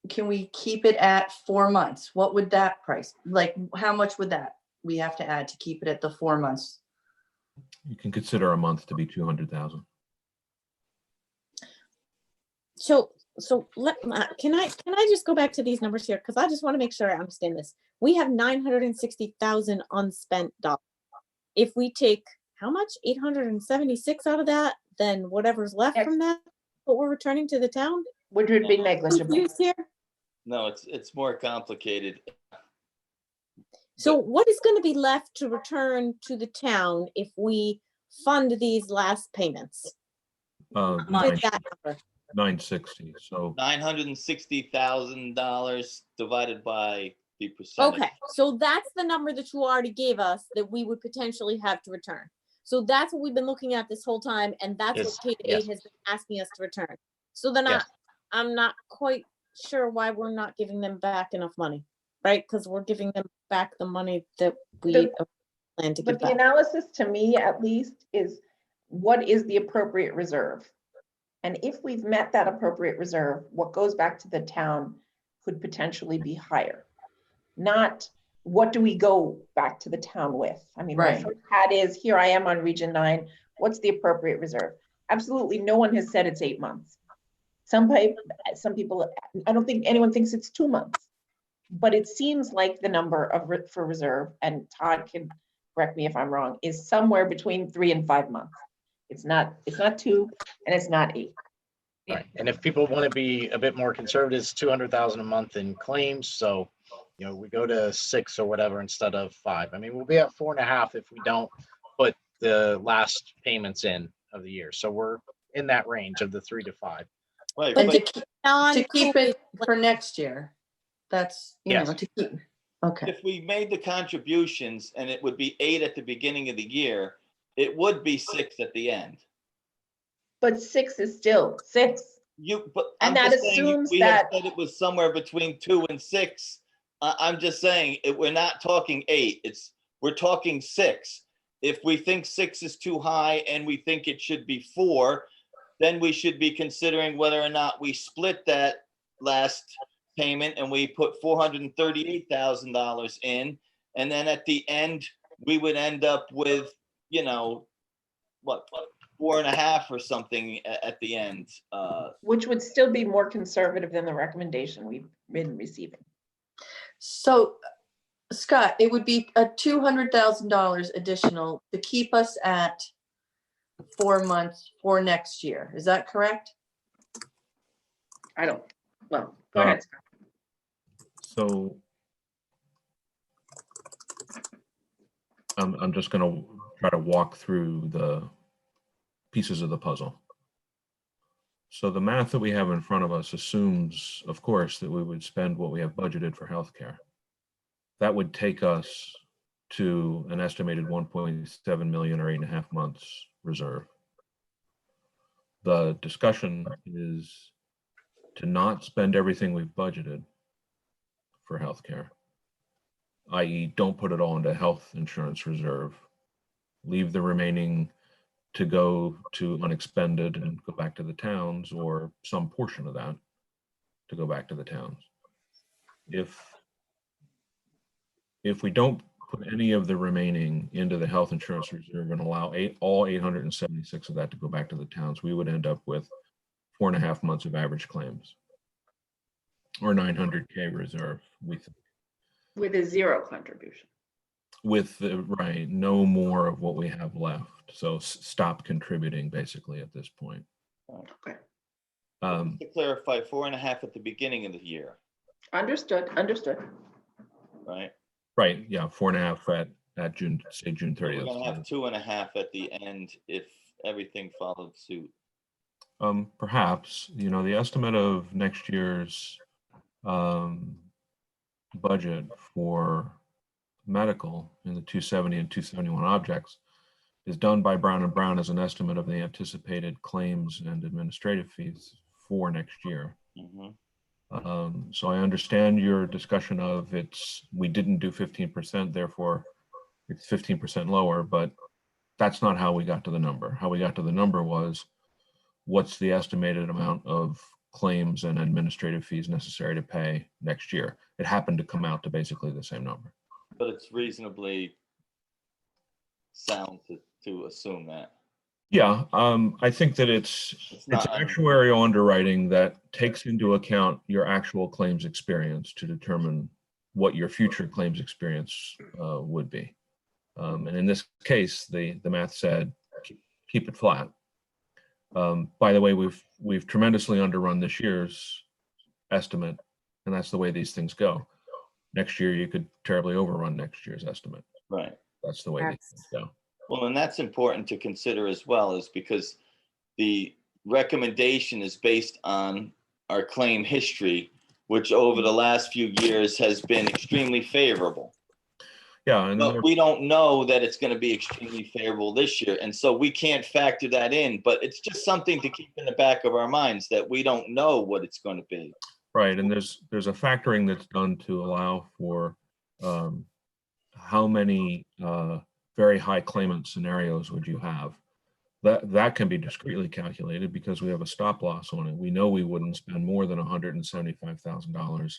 can we keep it at 4 months? What would that price, like, how much would that we have to add to keep it at the 4 months? You can consider a month to be 200,000. So can I just go back to these numbers here, because I just want to make sure I understand this. We have 960,000 unspent dollars. If we take how much, 876 out of that, then whatever's left from that, what we're returning to the town, which would be negligible. Confused here. No, it's more complicated. So what is going to be left to return to the town if we fund these last payments? With that number? 960. So $960,000 divided by the percentage. Okay, so that's the number that you already gave us that we would potentially have to return. So that's what we've been looking at this whole time, and that's Yes, what K-8 yes. has been asking us to return. So then Yes. I'm not quite sure why we're not giving them back enough money, right? Because we're giving them back the money that we plan to give But the back. analysis, to me at least, is what is the appropriate reserve? And if we've met that appropriate reserve, what goes back to the town could potentially be higher. Not what do we go back to the town with? I mean, my Right. first hat is, here I am on Region 9, what's the appropriate reserve? Absolutely no one has said it's 8 months. Some people, I don't think anyone thinks it's 2 months. But it seems like the number for reserve, and Todd can correct me if I'm wrong, is somewhere between 3 and 5 months. It's not 2 and it's not 8. Right. And if people want to be a bit more conservative, it's 200,000 a month in claims. So, we go to 6 or whatever instead of 5. I mean, we'll be at 4.5 if we don't put the last payments in of the year. So we're in that range of the 3 to 5. Right, And but to keep it for next year. That's, you know, Yes. to keep, okay. if we made the contributions and it would be 8 at the beginning of the year, it would be 6 at the end. But 6 is still 6. But And I'm that just saying, assumes we have that- said it was somewhere between 2 and 6. I'm just saying, we're not talking 8, we're talking 6. If we think 6 is too high and we think it should be 4, then we should be considering whether or not we split that last payment and we put $438,000 in. And then at the end, we would end up with, you know, what, 4.5 or something at the end. Which would still be more conservative than the recommendation we've been receiving. So Scott, it would be a $200,000 additional to keep us at 4 months for next year. Is that correct? Well, go ahead. Scott. So I'm just going to try to walk through the pieces of the puzzle. So the math that we have in front of us assumes, of course, that we would spend what we have budgeted for healthcare. That would take us to an estimated 1.7 million or 8.5 months reserve. The discussion is to not spend everything we've budgeted for healthcare, i.e. don't put it all into health insurance reserve, leave the remaining to go to unexpended and go back to the towns, or some portion of that to go back to the towns. If we don't put any of the remaining into the health insurance reserve and allow all 876 of that to go back to the towns, we would end up with 4.5 months of average claims, or 900K reserve, we think. With a 0 contribution. With the, right, no more of what we have left. So stop contributing basically at this point. Okay. To clarify, 4.5 at the beginning of the year, Understood. right? Right, yeah, 4.5 at June, say June We're 30th. gonna have 2.5 at the end if everything followed suit. Perhaps, you know, the estimate of next year's budget for medical in the 270 and 271 objects is done by Brown & Brown as an estimate of the anticipated claims and administrative fees for next year. So I understand your discussion of we didn't do 15%, therefore it's 15% lower, but that's not how we got to the number. How we got to the number was, what's the estimated amount of claims and administrative fees necessary to pay next year? It happened to come out to basically the same number. But it's reasonably sound to assume that. Yeah, I think that it's actuarial underwriting that takes into account your actual claims experience to determine what your future claims experience would be. And in this case, the math said keep it flat. By the way, we've tremendously underrun this year's estimate, and that's the way these things go. Next year, you could terribly overrun next year's estimate. Right. That's the way these things go. Well, and that's important to consider as well, is because the recommendation is based on our claim history, which over the last few years has been extremely favorable. Yeah, but we don't know that it's going to be extremely favorable this year, and so we can't factor that in. But it's just something to keep in the back of our minds that we don't know what it's going to be. Right, and there's a factoring that's done to allow for how many very high claimant scenarios would you have. That can be discretely calculated because we have a stop loss on it. We know we wouldn't spend more than $175,000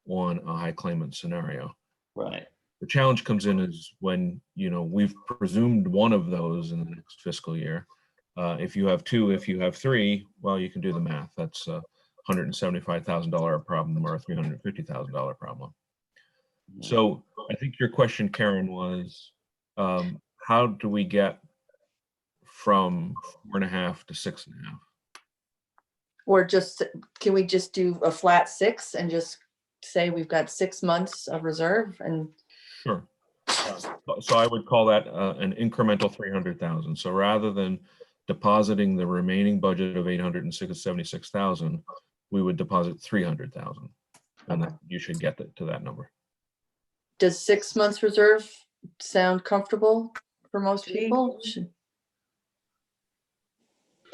on a high claimant scenario. Right. The challenge comes in is when, you know, we've presumed one of those in the next fiscal year. If you have 2, if you have 3, well, you can do the math. That's a $175,000 problem or a $350,000 problem. So I think your question, Karen, was how do we get from 4.5 to 6.5? Or just, can we just do a flat 6 and just say we've got 6 months of reserve? And sure. So I would call that an incremental 300,000. So rather than depositing the remaining budget of 876,000, we would deposit 300,000. And then you should get to that number. Does 6 months reserve sound comfortable for most people? Should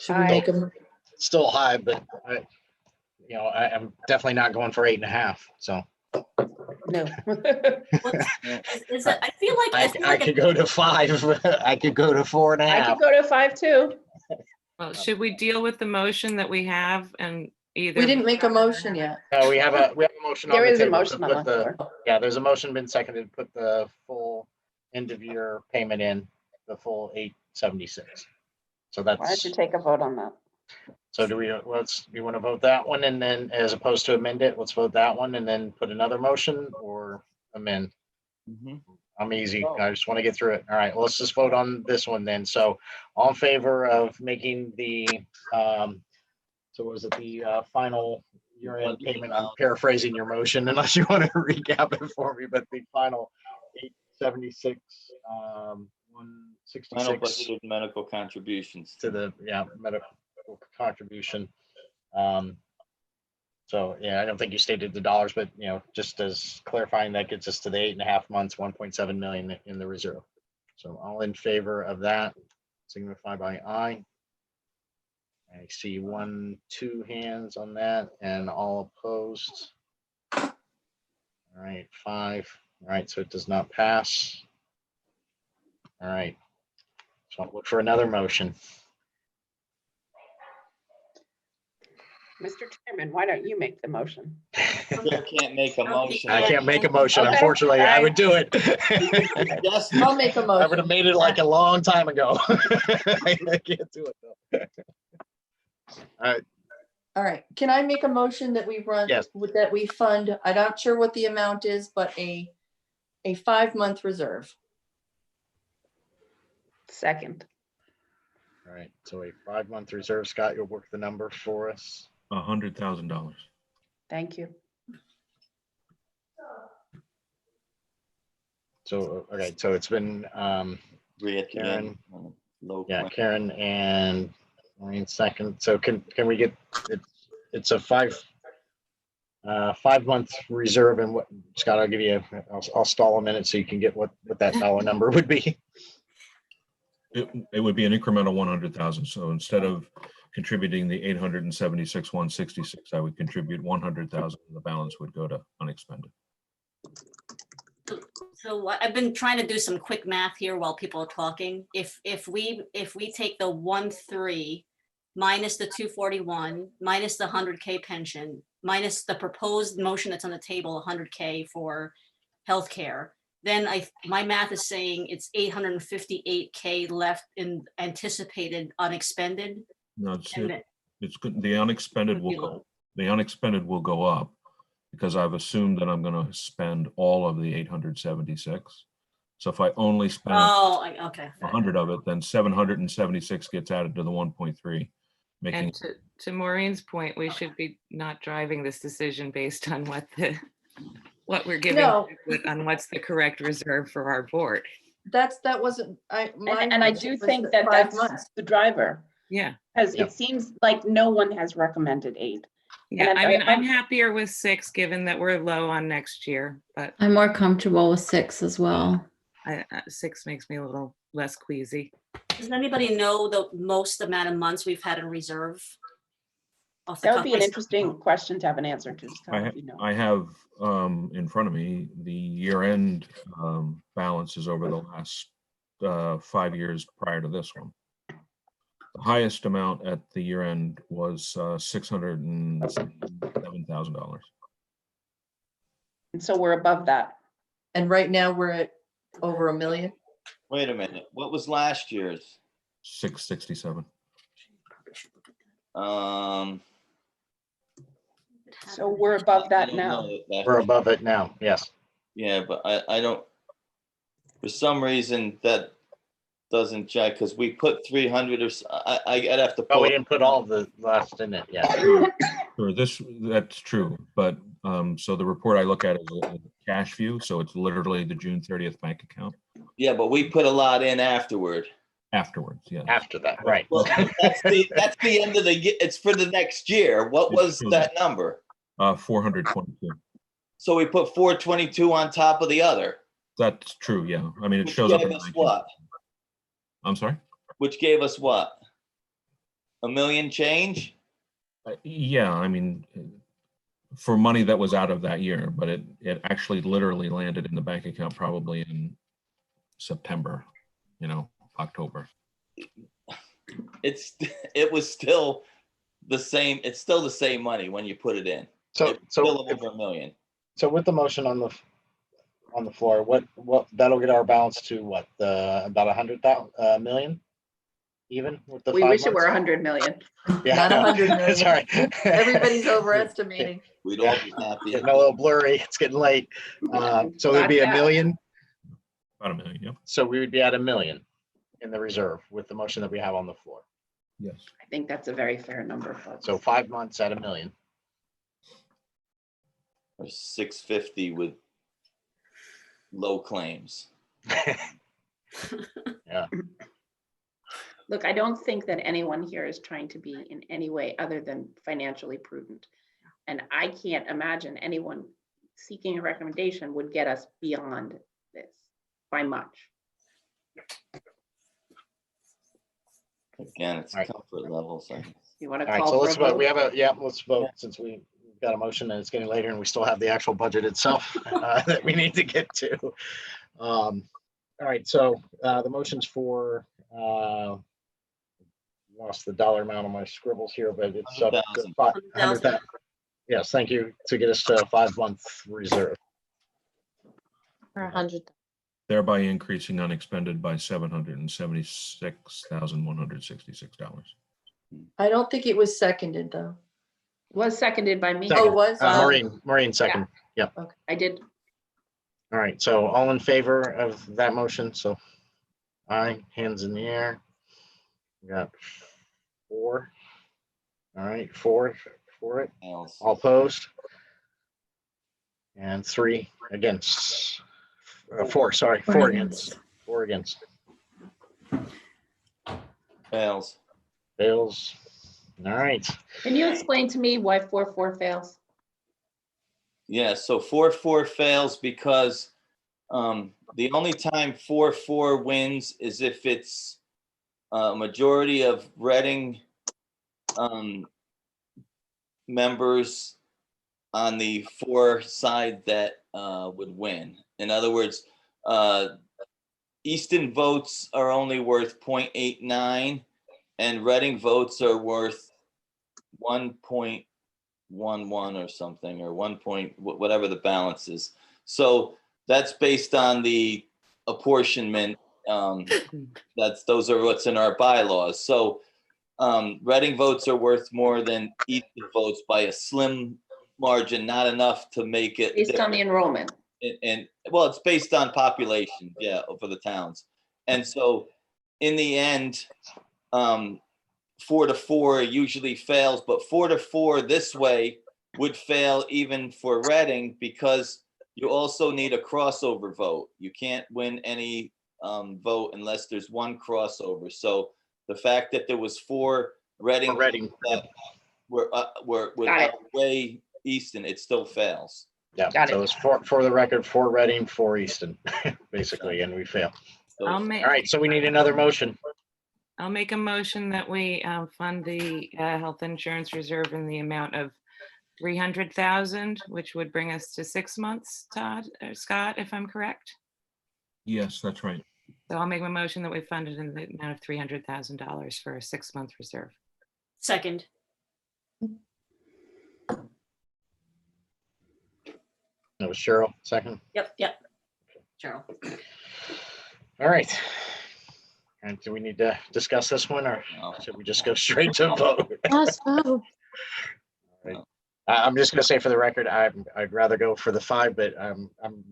we make them? Still high, but I'm definitely not going for 8.5. So No. Is it, I feel like I could go to 5. I could go to 4.5. I could go to 5 too. Well, should we deal with the motion that we have and either? We didn't make a motion yet. No, we have a motion on There the is a table to motion on put the floor. yeah, there's a motion been seconded to put the full end of year payment in, the full 876. So Why don't that's, you take a vote on that? so do we want to vote that one, and then as opposed to amend it, let's vote that one and then put another motion or amend? I'm easy. I just want to get through it. All right, well, let's just vote on this one then. So all in favor of making the, so was it the final year-end payment? I'm paraphrasing your motion unless you want to recap it for me, but the final 876, Final 166 budgeted medical contributions. to the medical contribution. So yeah, I don't think you stated the dollars, but just as clarifying, that gets us to the 8.5 months, 1.7 million in the reserve. So all in favor of that, signify by aye. I see 1, 2 hands on that, and all opposed. All right, 5. All right, so it does not pass. All right, so I'll look for another motion. Mr. Chairman, why don't you make the motion? I can't make a motion. I can't make a motion, Okay, unfortunately. all I right. would do it. Yes, I'll make a I would have motion. made it like a long time ago. I can't do it though. All right, All right, can I make a motion that we run, Yes. that we fund, I'm not sure what the amount is, but a 5-month reserve? Second. all right. So a 5-month reserve. Scott, you'll work the number for us. $100,000. Thank you. So, okay, so it's been Karen, Karen and Maureen second. So can we get it? It's a 5-month reserve, and what, Scott, I'll give you, I'll stall a minute so you can get what that dollar number would be. It would be an incremental 100,000. So instead of contributing the 876,166, I would contribute 100,000. The balance would go to unexpended. So I've been trying to do some quick math here while people are talking. If we take the 1.3 minus the 241 minus the 100K pension minus the proposed motion that's on the table, 100K for healthcare, then my math is saying it's 858K left in anticipated unexpended. No, it's good. The unexpended will go up because I've assumed that I'm going to spend all of the 876. So if I only spend okay. 100 of it, then 776 gets added to the 1.3, making. And to Maureen's point, we should be not driving this decision based on what we're giving No. on what's the correct reserve for our board. That wasn't, And I do think that 5 that's months. the driver, Yeah. because it seems like no one has recommended 8. Yeah, And I mean, I'm happier with 6, given that we're low on next year, but I'm more comfortable with 6 as well. 6 makes me a little less queasy. Does anybody know the most amount of months we've had in reserve? That would be an interesting question to have an answer to. Scott, if you know. I have in front of me the year-end balances over the last 5 years prior to this one. The highest amount at the year-end was $607,000. And so we're above that. And right now we're at over $1 million. Wait a minute. What was last year's? 667. So we're above that now. We're above it now, yes. Yeah, but I don't, for some reason, that doesn't check, because we put 300 or I'd have to. Oh, we didn't put all the last in it yet. Sure, that's true, but so the report I look at is a cash view, so it's literally the June 30th bank account. Yeah, but we put a lot in afterward. Afterwards, yeah. After that, right. Well, that's the end of the year. It's for the next year. What was that number? 422. So we put 422 on top of the other. That's true, yeah. I mean, it Which shows up gave in us 19. what? I'm sorry? Which gave us what? A million change? Yeah, I mean, for money that was out of that year, but it actually literally landed in the bank account probably in September, October. It was still the same. It's still the same money when you put it in. So It's still over a million. So with the motion on the floor, what that'll get our balance to what, about 100,000 million, even with the We 5 wish it months? were 100 million. Yeah, Not I know. 100 million. Sorry. Everybody's overestimating. We'd all be happy. Getting a little blurry. It's getting late. So it'd be Not a bad. million. About a million, yep. So we would be at a million in the reserve with the motion that we have on the floor. Yes. I think that's a very fair number, folks. So 5 months at a million. Or 650 with low claims. Yeah. Look, I don't think that anyone here is trying to be in any way other than financially prudent. And I can't imagine anyone seeking a recommendation would get us beyond this by much. Again, it's comfort levels. You want All to right, call so for let's a vote. vote? We have let's vote since we've got a motion and it's getting later and we still have the actual budget itself that we need to get to. All right, so the motion's for, lost the dollar amount on my scribbles here, but it's up to 100,000. Yes, thank you, to get us to a 5-month reserve. For 100. Thereby increasing unexpended by $776,166. I don't think it was seconded though. Was seconded by me. Oh, was? Maureen second. Yep. Okay, I did. All right, so all in favor of that motion? So aye, hands in the air. We got 4. All right, 4 for it. All opposed. And 3 against. 4, sorry, 4 against. 4 against. Fails. Fails. All right. Can you explain to me why 4-4 fails? Yeah, so 4-4 fails because the only time 4-4 wins is if it's a majority of Reading members on the 4 side that would win. In other words, Easton votes are only worth 0.89 and Reading votes are worth 1.11 or something, or 1 point, whatever the balance is. So that's based on the apportionment. Those are what's in our bylaws. So Reading votes are worth more than Easton votes by a slim margin, not enough to make it Based on the enrollment. And well, it's based on population, yeah, for the towns. And so in the end, 4-4 usually fails, but 4-4 this way would fail even for Reading because you also need a crossover vote. You can't win any vote unless there's one crossover. So the fact that there was 4 Reading that were would outweigh Easton, it still fails. Yeah, so it's for the record, 4 Reading, 4 Easton, basically, and we fail. I'll All make, right, so we need another motion. I'll make a motion that we fund the health insurance reserve in the amount of 300,000, which would bring us to 6 months, Todd, or Scott, if I'm correct. Yes, that's right. So I'll make my motion that we fund it in the amount of $300,000 for a 6-month reserve. Second. That was Cheryl, second. Yep. Cheryl. All right. And do we need to discuss this one or should we just go straight to vote? Let's vote. I'm just going to say for the record, I'd rather go for the 5, but I'm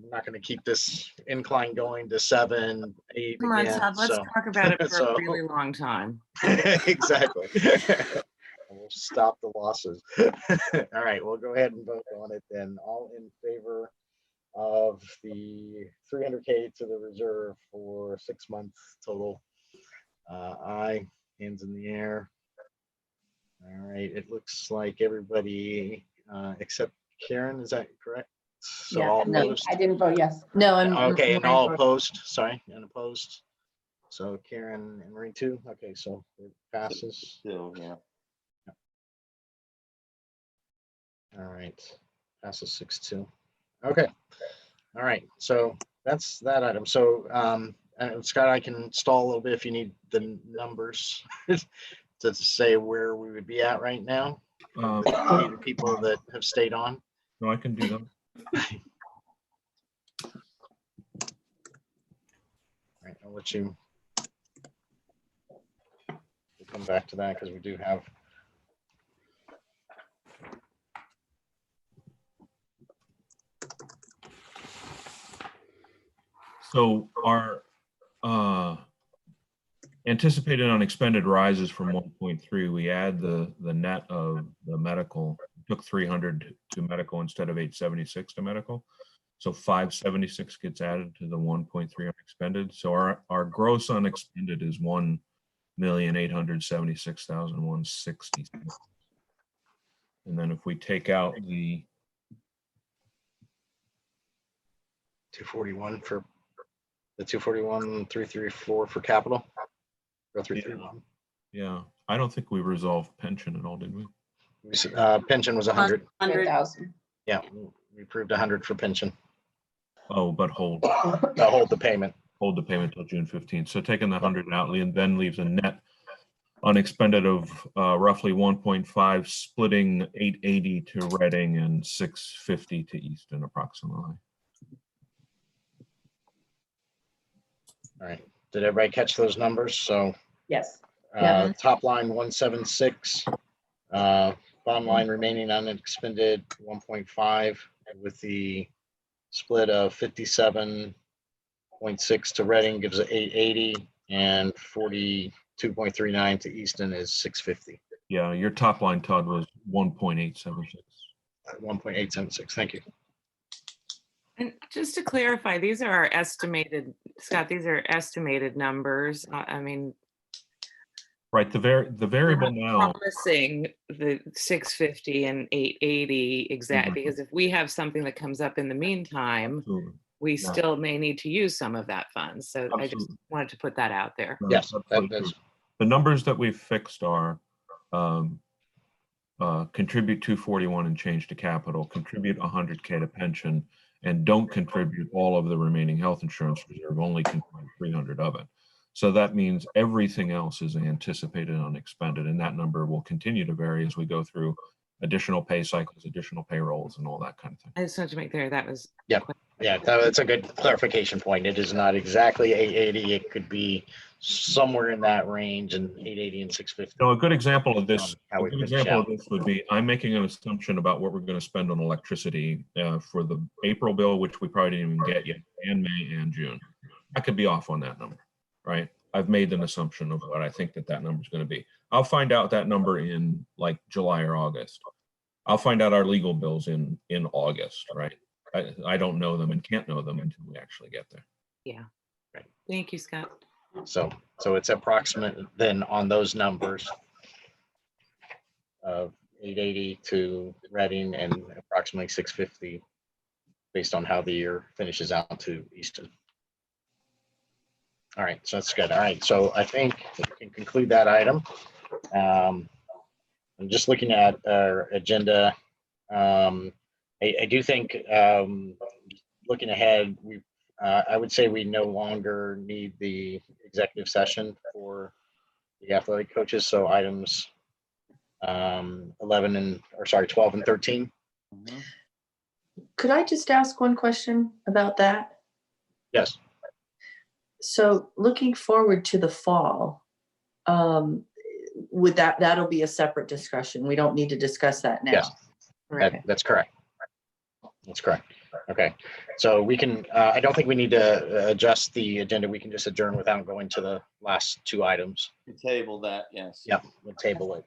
not going to keep this incline going to 7, 8 Come on, again. Todd, let's So- talk about it for so- a really long time. Exactly. We'll stop the losses. All right, we'll go ahead and vote on it then. All in favor of the 300K to the reserve for 6 months total. Aye, hands in the air. All right, it looks like everybody except Karen, is that correct? So Yeah, all no. opposed? I didn't vote yes. No, Okay, and Maureen all voted. opposed, sorry, and opposed. So Karen and Maureen too, okay, so it passes. Still, yeah. All right, passes 6-2. Okay, all right, so that's that item. So Scott, I can stall a little bit if you need the numbers to say where we would be at right now. The people that have stayed on. No, I can do them. All right, I'll let you. We'll come back to that because we do have. So our anticipated unexpended rises from 1.3. We add the net of the medical. Took 300 to medical instead of 876 to medical. So 576 gets added to the 1.3 unexpended. So our gross unexpended is 1,876,160. And then if we take out the 241 for the 241,334 for capital. Or 331. Yeah, I don't think we resolved pension at all, did we? Pension was 100. 100,000. Yeah, we approved 100 for pension. Oh, but hold. Hold the payment. Hold the payment till June 15th. So taking the 100 out and then leaves a net unexpended of roughly 1.5, splitting 880 to Reading and 650 to Easton approximately. All right. Did everybody catch those numbers? So Yes. top line 176, bottom line remaining unexpended 1.5, with the split of 57.6 to Reading gives it 880, and 42.39 to Easton is 650. Yeah, your top line, Todd, was 1.876. 1.876. Thank you. And just to clarify, these are our estimated, Scott, these are estimated numbers. I mean, Right, the variable now. promising the 650 and 880 exact, because if we have something that comes up in the meantime, we Yeah. still may need to use some of that fund. So I just Absolutely. wanted to put that out there. Yes, The numbers that we've fixed are contribute 241 and change to capital, contribute 100K to pension, and don't contribute all of the remaining health insurance reserve, only contribute 300 of it. So that means everything else is anticipated unexpended, and that number will continue to vary as we go through additional pay cycles, additional payrolls, and all that kind of thing. I just wanted to make clear that was. Yeah, that's a good clarification point. It is not exactly 880. It could be somewhere in that range, and 880 and 650. So a good example of this, how a we good finish example out. of this would be, I'm making an assumption about what we're going to spend on electricity for the April bill, which we probably didn't even get yet, and May and June. I could be off on that number, right? I've made an assumption of what I think that number is going to be. I'll find out that number in like July or August. I'll find out our legal bills in August, right? I don't know them and can't know them until we actually get there. Yeah. Right. Thank you, Scott. So it's approximate then on those numbers of 880 to Reading and approximately 650 based on how the year finishes out to Easton. All right, so that's good. All right, so I think we can conclude that item. I'm just looking at our agenda. I do think looking ahead, I would say we no longer need the executive session for the athletic coaches. So items 12 and 13. Could I just ask one question about that? Yes. So looking forward to the fall, would that'll be a separate discussion? We don't need to discuss that now. Yes, that's correct. That's correct. Okay, so we can, I don't think we need to adjust the agenda. We can just adjourn without going to the last two items. Table that, yes. Yep, we'll table it.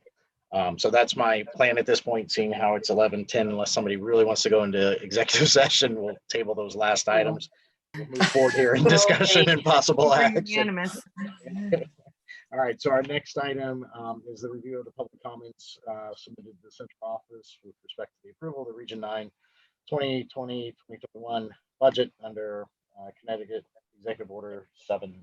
So that's my plan at this point, seeing how it's 11:10, unless somebody really wants to go into executive session, we'll table those last items. We'll move forward here in discussion and possible action. Unanimous. All right, so our next item is the review of the public comments submitted to the central office with respect to the approval of the Region 9 2020-2021 budget under Connecticut Executive Order 7I.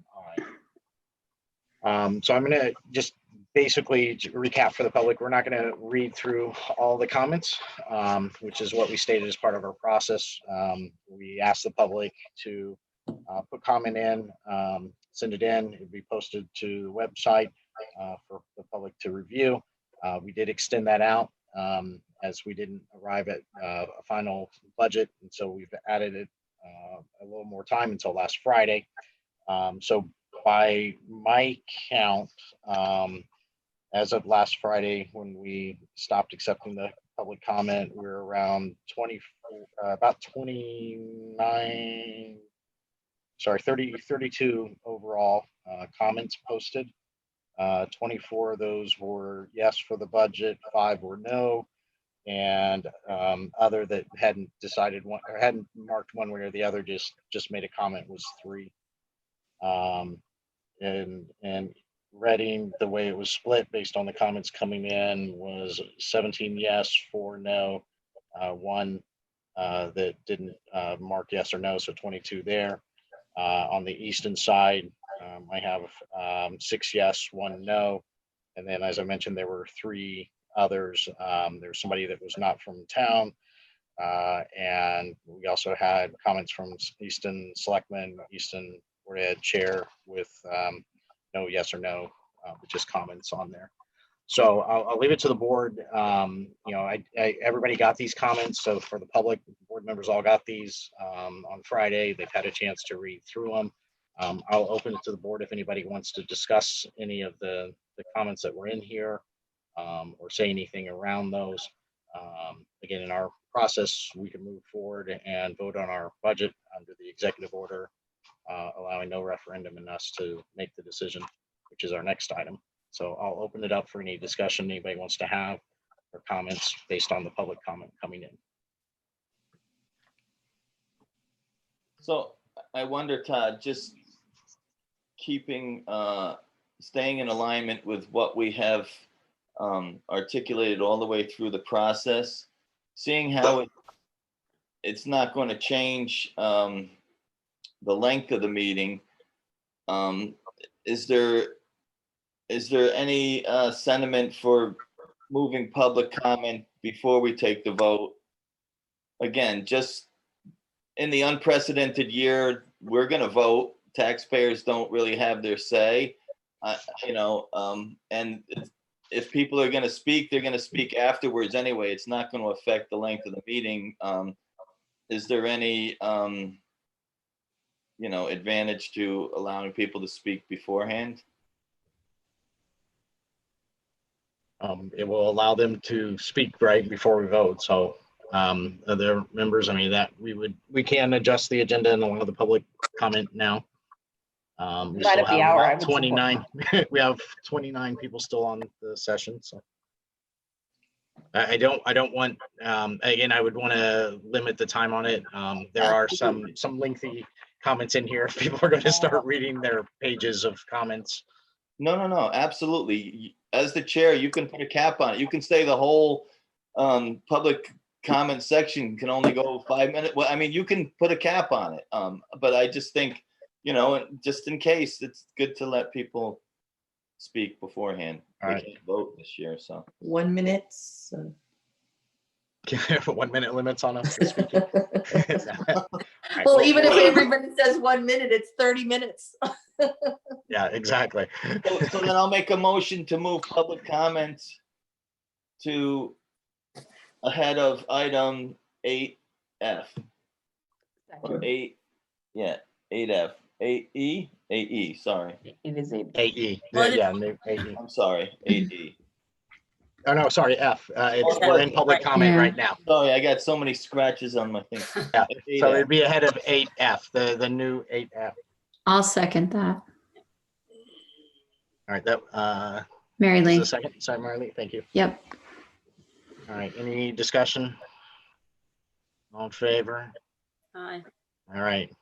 So I'm going to just basically recap for the public. We're not going to read through all the comments, which is what we stated as part of our process. We asked the public to put comment in, send it in. It would be posted to the website for the public to review. We did extend that out as we didn't arrive at a final budget, and so we've added it a little more time until last Friday. So by my count, as of last Friday, when we stopped accepting the public comment, we were around 32 overall comments posted. 24 of those were yes for the budget, 5 were no, and other that hadn't decided one or hadn't marked one way or the other, just made a comment, was 3. And Reading, the way it was split based on the comments coming in, was 17 yes, 4 no, 1 that didn't mark yes or no, so 22 there. On the Easton side, I have 6 yes, 1 no, and then, as I mentioned, there were 3 others. There was somebody that was not from town, and we also had comments from Easton Selectmen, Easton Board of Ed Chair, with no yes or no, just comments on there. So I'll leave it to the board. You know, everybody got these comments. So for the public, board members all got these on Friday. They've had a chance to read through them. I'll open it to the board if anybody wants to discuss any of the comments that were in here, or say anything around those. Again, in our process, we can move forward and vote on our budget under the executive order, allowing no referendum and us to make the decision, which is our next item. So I'll open it up for any discussion anybody wants to have, or comments based on the public comment coming in. So I wonder, Todd, just keeping, staying in alignment with what we have articulated all the way through the process, seeing how it's not going to change the length of the meeting. Is there any sentiment for moving public comment before we take the vote? Again, just in the unprecedented year, we're going to vote. Taxpayers don't really have their say, you know, and if people are going to speak, they're going to speak afterwards anyway. It's not going to affect the length of the meeting. Is there any, you know, advantage to allowing people to speak beforehand? It will allow them to speak right before we vote. So other members, I mean, that we can adjust the agenda and allow the public comment now. We still have about 29. We have 29 people still on the session. So I don't want, again, I would want to limit the time on it. There are some lengthy comments in here if people are going to start reading their pages of comments. No, absolutely. As the chair, you can put a cap on it. You can say the whole public comment section can only go 5 minutes. Well, I mean, you can put a cap on it. But I just think, you know, just in case, it's good to let people speak beforehand. All they can't vote this year, so. 1 minute. So. 1 minute limits on us for speaking. Well, even if everybody says 1 minute, it's 30 minutes. Yeah, exactly. So then I'll make a motion to move public comments to ahead of item 8F. Or 8, yeah, 8F. 8E, sorry. It is 8. 8E. Yeah, 8E. I'm sorry, 8E. Oh, no, sorry, F. We're in public comment right now. Sorry, I got so many scratches on my thing. Yeah, so it'd be ahead of 8F, the new 8F. I'll second that. All right, that Mary Lee. the second. Sorry, Mary Lee, thank you. Yep. All right, any discussion? All in favor? Aye. All right,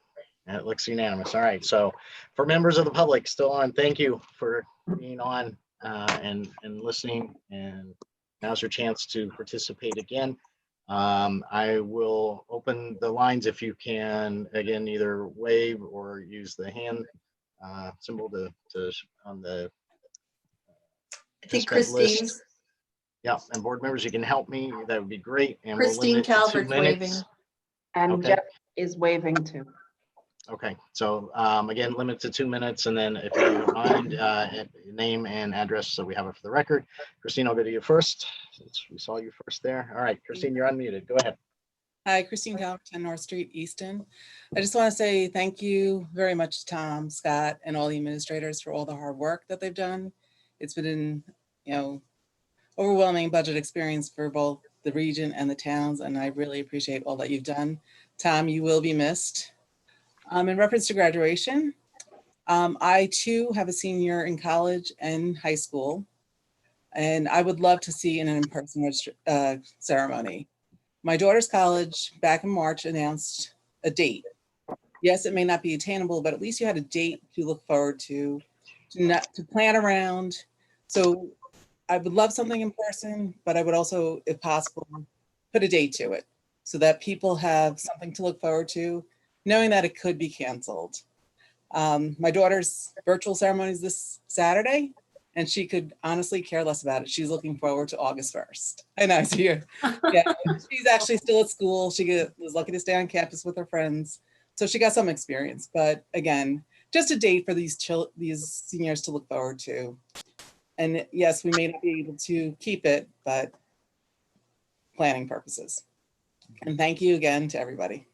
that looks unanimous. All right, so for members of the public still on, thank you for being on and listening. And now's your chance to participate again. I will open the lines if you can, again, either wave or use the hand symbol to on the I think participant list. Christine's, Yeah, and board members, you can help me. That would be great. And we'll Christine limit it to 2 Calvert's minutes. waving. And Okay. Jeff is waving too. Okay, so again, limit to 2 minutes, and then if you don't mind, name and address so we have it for the record. Christine, I'll go to you first, since we saw you first there. All right, Christine, you're unmuted. Go ahead. Hi, Christine Calvert, 10 North Street, Easton. I just want to say thank you very much to Tom, Scott, and all the administrators for all the hard work that they've done. It's been, overwhelming budget experience for both the region and the towns, and I really appreciate all that you've done. Tom, you will be missed. In reference to graduation, I too have a senior in college and high school, and I would love to see an in-person ceremony. My daughter's college back in March announced a date. Yes, it may not be attainable, but at least you had a date to look forward to plan around. So I would love something in person, but I would also, if possible, put a date to it so that people have something to look forward to, knowing that it could be canceled. My daughter's virtual ceremony is this Saturday, and she could honestly care less about it. She's looking forward to August 1st. I know, so yeah, she's actually still at school. She was lucky to stay on campus with her friends. So she got some experience, but again, just a date for these seniors to look forward to. And yes, we may not be able to keep it, but planning purposes. And thank you again to everybody.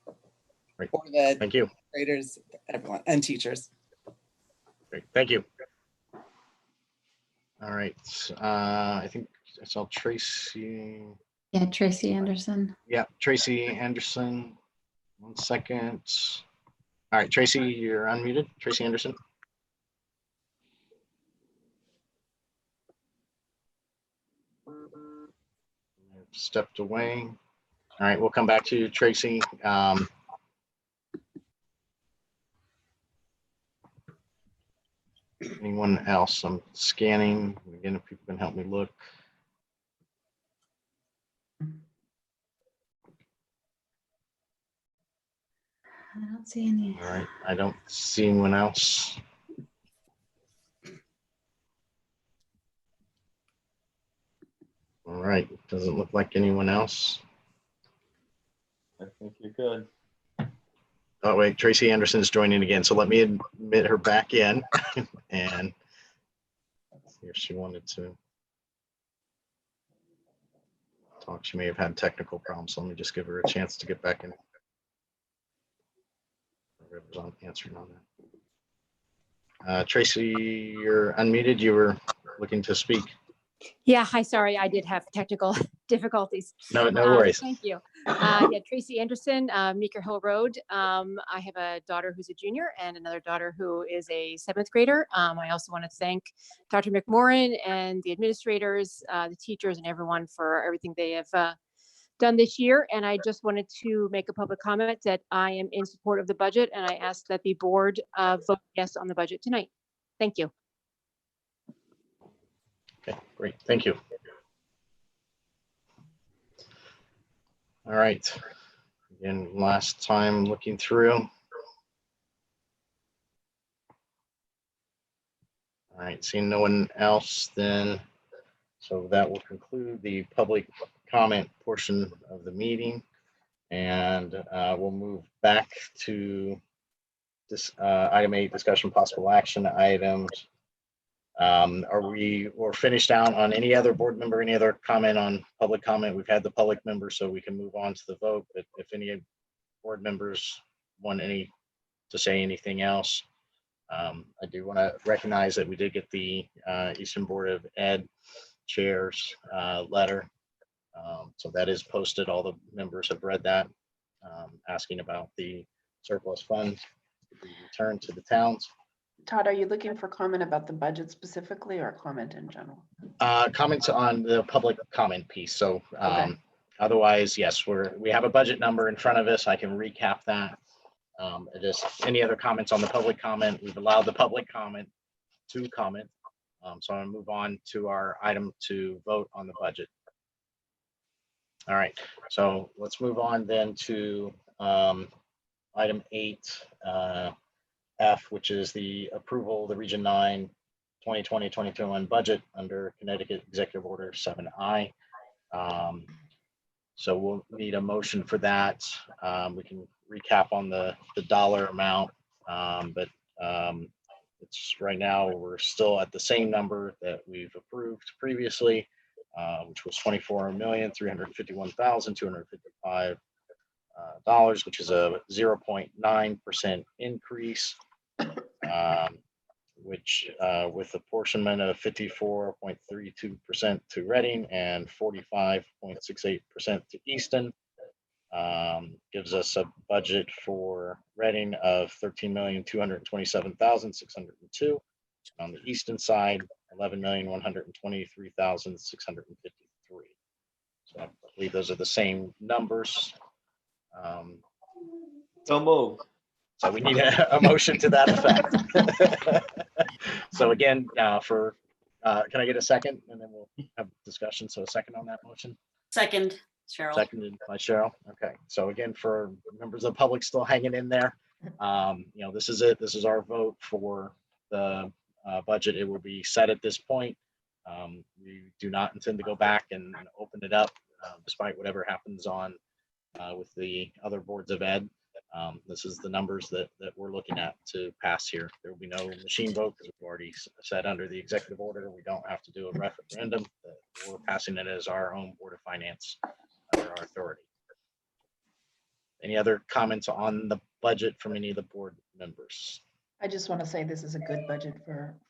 Great. For the Thank you. Graders, everyone, and teachers. Great. Thank you. All right. I think I saw Tracy. Yeah, Tracy Anderson. Yeah, Tracy Anderson. 1 second. All right, Tracy, you're unmuted. Tracy Anderson. Stepped away. All right, we'll come back to you, Tracy. Anyone else? I'm scanning. Again, if people can help me look. I don't see any. All right, I don't see anyone else. All right, doesn't look like anyone else. I think you're good. Oh, wait, Tracy Anderson is joining again. So let me admit her back in and see if she wanted to talk. She may have had technical problems. So let me just give her a chance to get back in. Whoever's on answering on that. Tracy, you're unmuted. You were looking to speak. Yeah, hi, sorry, I did have technical difficulties. No worries. Thank you. Yeah, Tracy Anderson, Meeker Hill Road. I have a daughter who's a junior and another daughter who is a 7th grader. I also want to thank Dr. McMorrin and the administrators, the teachers, and everyone for everything they have done this year. And I just wanted to make a public comment that I am in support of the budget, and I ask that the board vote yes on the budget tonight. Thank you. Okay, great. Thank you. All right. Again, last time looking through. All right, seeing no one else then. So that will conclude the public comment portion of the meeting. And we'll move back to this item 8, discussion possible action items. We're finished down on any other board member, any other comment on public comment? We've had the public member, so we can move on to the vote. But if any board members want to say anything else, I do want to recognize that we did get the Eastern Board of Ed Chair's letter. So that is posted. All the members have read that, asking about the surplus funds to be returned to the towns. Todd, are you looking for comment about the budget specifically or comment in general? Comments on the public comment piece. So Okay. otherwise, yes, we have a budget number in front of us. I can recap that. Just any other comments on the public comment? We've allowed the public comment to comment. So I'm going to move on to our item to vote on the budget. All right, so let's move on then to item 8F, which is the approval of the Region 9 2020-2021 budget under Connecticut Executive Order 7I. So we'll need a motion for that. We can recap on the dollar amount, but it's right now we're still at the same number that we've approved previously, which was $24,351,255, which is a 0.9% increase, which with apportionment of 54.32% to Reading and 45.68% to Easton, gives us a budget for Reading of $13,227,602. On the Easton side, $11,123,653. So I believe those are the same numbers. So move. So we need a motion to that effect. So again, can I get a second, and then we'll have discussion. So a second on that motion. Second, Cheryl. Seconded by Cheryl. Okay. So again, for members of the public still hanging in there, this is it. This is our vote for the budget. It will be set at this point. We do not intend to go back and open it up, despite whatever happens on with the other boards of ed. This is the numbers that we're looking at to pass here. There will be no machine vote because we've already said under the executive order we don't have to do a referendum. We're passing it as our own Board of Finance under our authority. Any other comments on the budget from any of the board members? I just want to say this is a good budget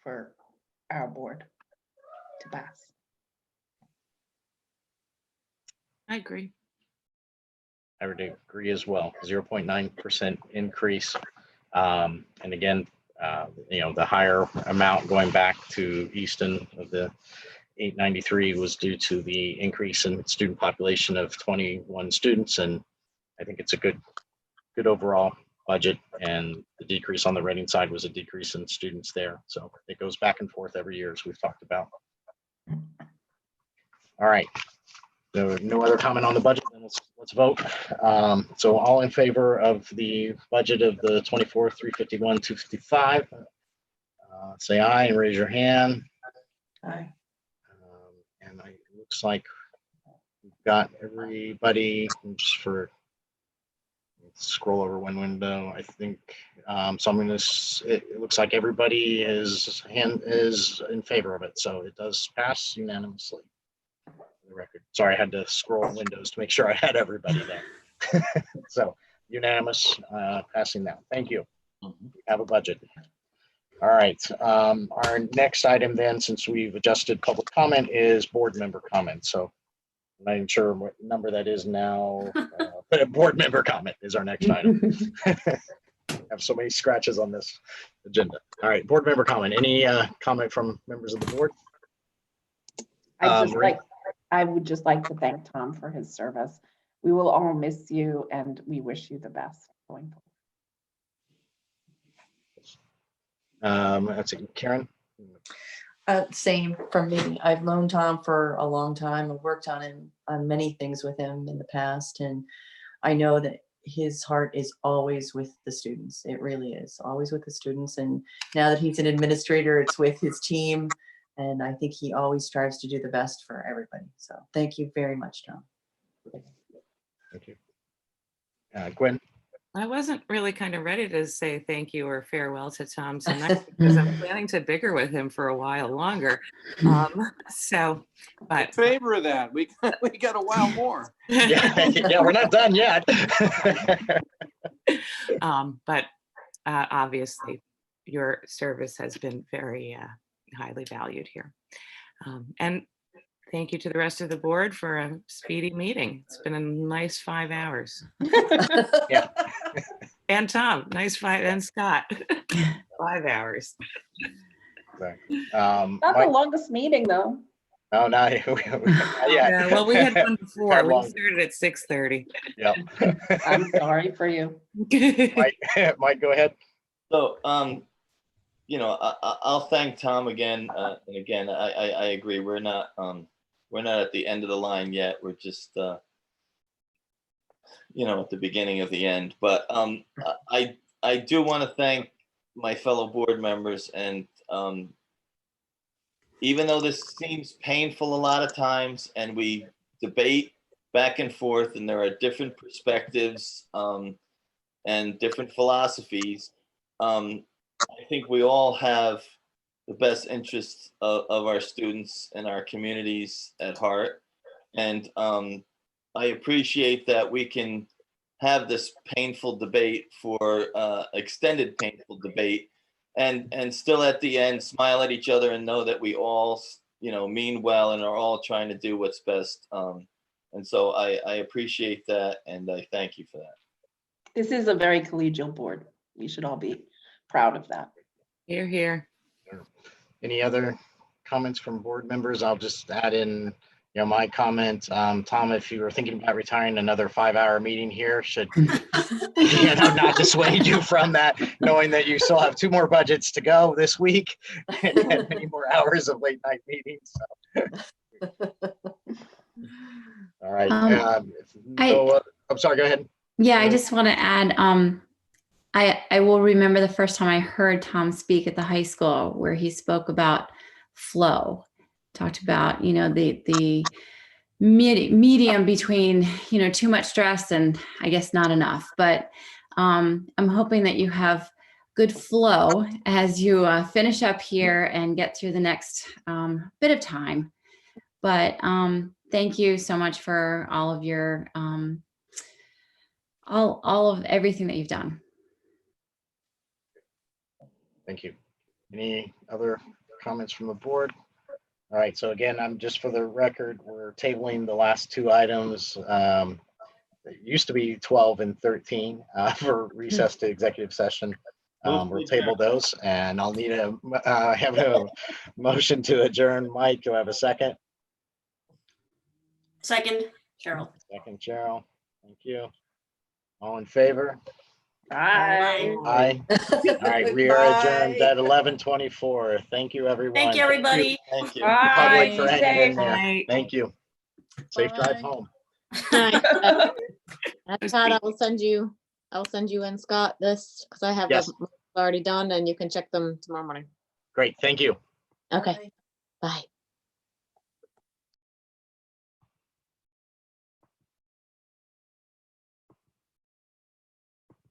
for our board to pass. I agree. I would agree as well. 0.9% increase. And again, the higher amount going back to Easton of the 893 was due to the increase in student population of 21 students. And I think it's a good overall budget. And the decrease on the Reading side was a decrease in students there. So it goes back and forth every year, as we've talked about. All right. No other comment on the budget, then let's vote. So all in favor of the budget of the 24,351,255, say aye and raise your hand. Aye. And it looks like we've got everybody. Just for scroll over one window, I think. So I'm going to. It looks like everybody is in favor of it, so it does pass unanimously. The record. Sorry, I had to scroll windows to make sure I had everybody there. So unanimous, passing that. Thank you. We have a budget. All right. Our next item then, since we've adjusted public comment, is board member comment. So I'm not even sure what number that is now. But board member comment is our next item. Have so many scratches on this agenda. All right, board member comment. Any comment from members of the board? I would just like to thank Tom for his service. We will all miss you and we wish you the best going forward. That's it. Karen? Same for me. I've known Tom for a long time. I've worked on many things with him in the past, and I know that his heart is always with the students. It really is always with the students. And now that he's an administrator, it's with his team. And I think he always strives to do the best for everybody. So thank you very much, Tom. Thank you. Gwen? I wasn't really kind of ready to say thank you or farewell to Tom tonight because I'm planning to bicker with him for a while longer. But In favor of that, we got a while more. Yeah, we're not done yet. But obviously, your service has been very highly valued here. And thank you to the rest of the board for a speedy meeting. It's been a nice 5 hours. Yeah. And Tom, nice 5, and Scott, 5 hours. Exactly. Not the longest meeting though. Oh, no. Yeah, well, we had one before. We started at 6:30. Yep. I'm sorry for you. Mike, go ahead. So you know, I'll thank Tom again. And again, I agree. We're not at the end of the line yet. We're just, you know, at the beginning of the end. But I do want to thank my fellow board members. And even though this seems painful a lot of times, and we debate back and forth, and there are different perspectives and different philosophies, I think we all have the best interests of our students and our communities at heart. And I appreciate that we can have this painful debate for extended painful debate, and still at the end smile at each other and know that we all, you know, mean well and are all trying to do what's best. And so I appreciate that, and I thank you for that. This is a very collegial board. We should all be proud of that. Here, here. Any other comments from board members? I'll just add in, you know, my comment. Tom, if you were thinking about retiring, another 5-hour meeting here should, you know, not dissuade you from that, knowing that you still have 2 more budgets to go this week and many more hours of late night meetings. So. All right. I'm sorry, go ahead. Yeah, I just want to add, I will remember the first time I heard Tom speak at the high school, where he spoke about flow, talked about, you know, the medium between, you know, too much stress and I guess not enough. But I'm hoping that you have good flow as you finish up here and get through the next bit of time. But thank you so much for all of your all of everything that you've done. Thank you. Any other comments from the board? All right, so again, I'm just for the record, we're tabling the last 2 items. It used to be 12 and 13 for recess to executive session. We'll table those, and I'll need have a motion to adjourn. Mike, do I have a second? Second, Cheryl. Second, Cheryl. Thank you. All in favor? Bye. Aye. All right, we are adjourned at 11:24. Thank you, everyone. Thank you, everybody. Thank you. Public for Bye. hanging in there. Bye. Thank you. Safe drive home. Todd, I'll send you and Scott this, because I have Yes. them already done, and you can check them tomorrow morning. Great, thank you. Okay, bye.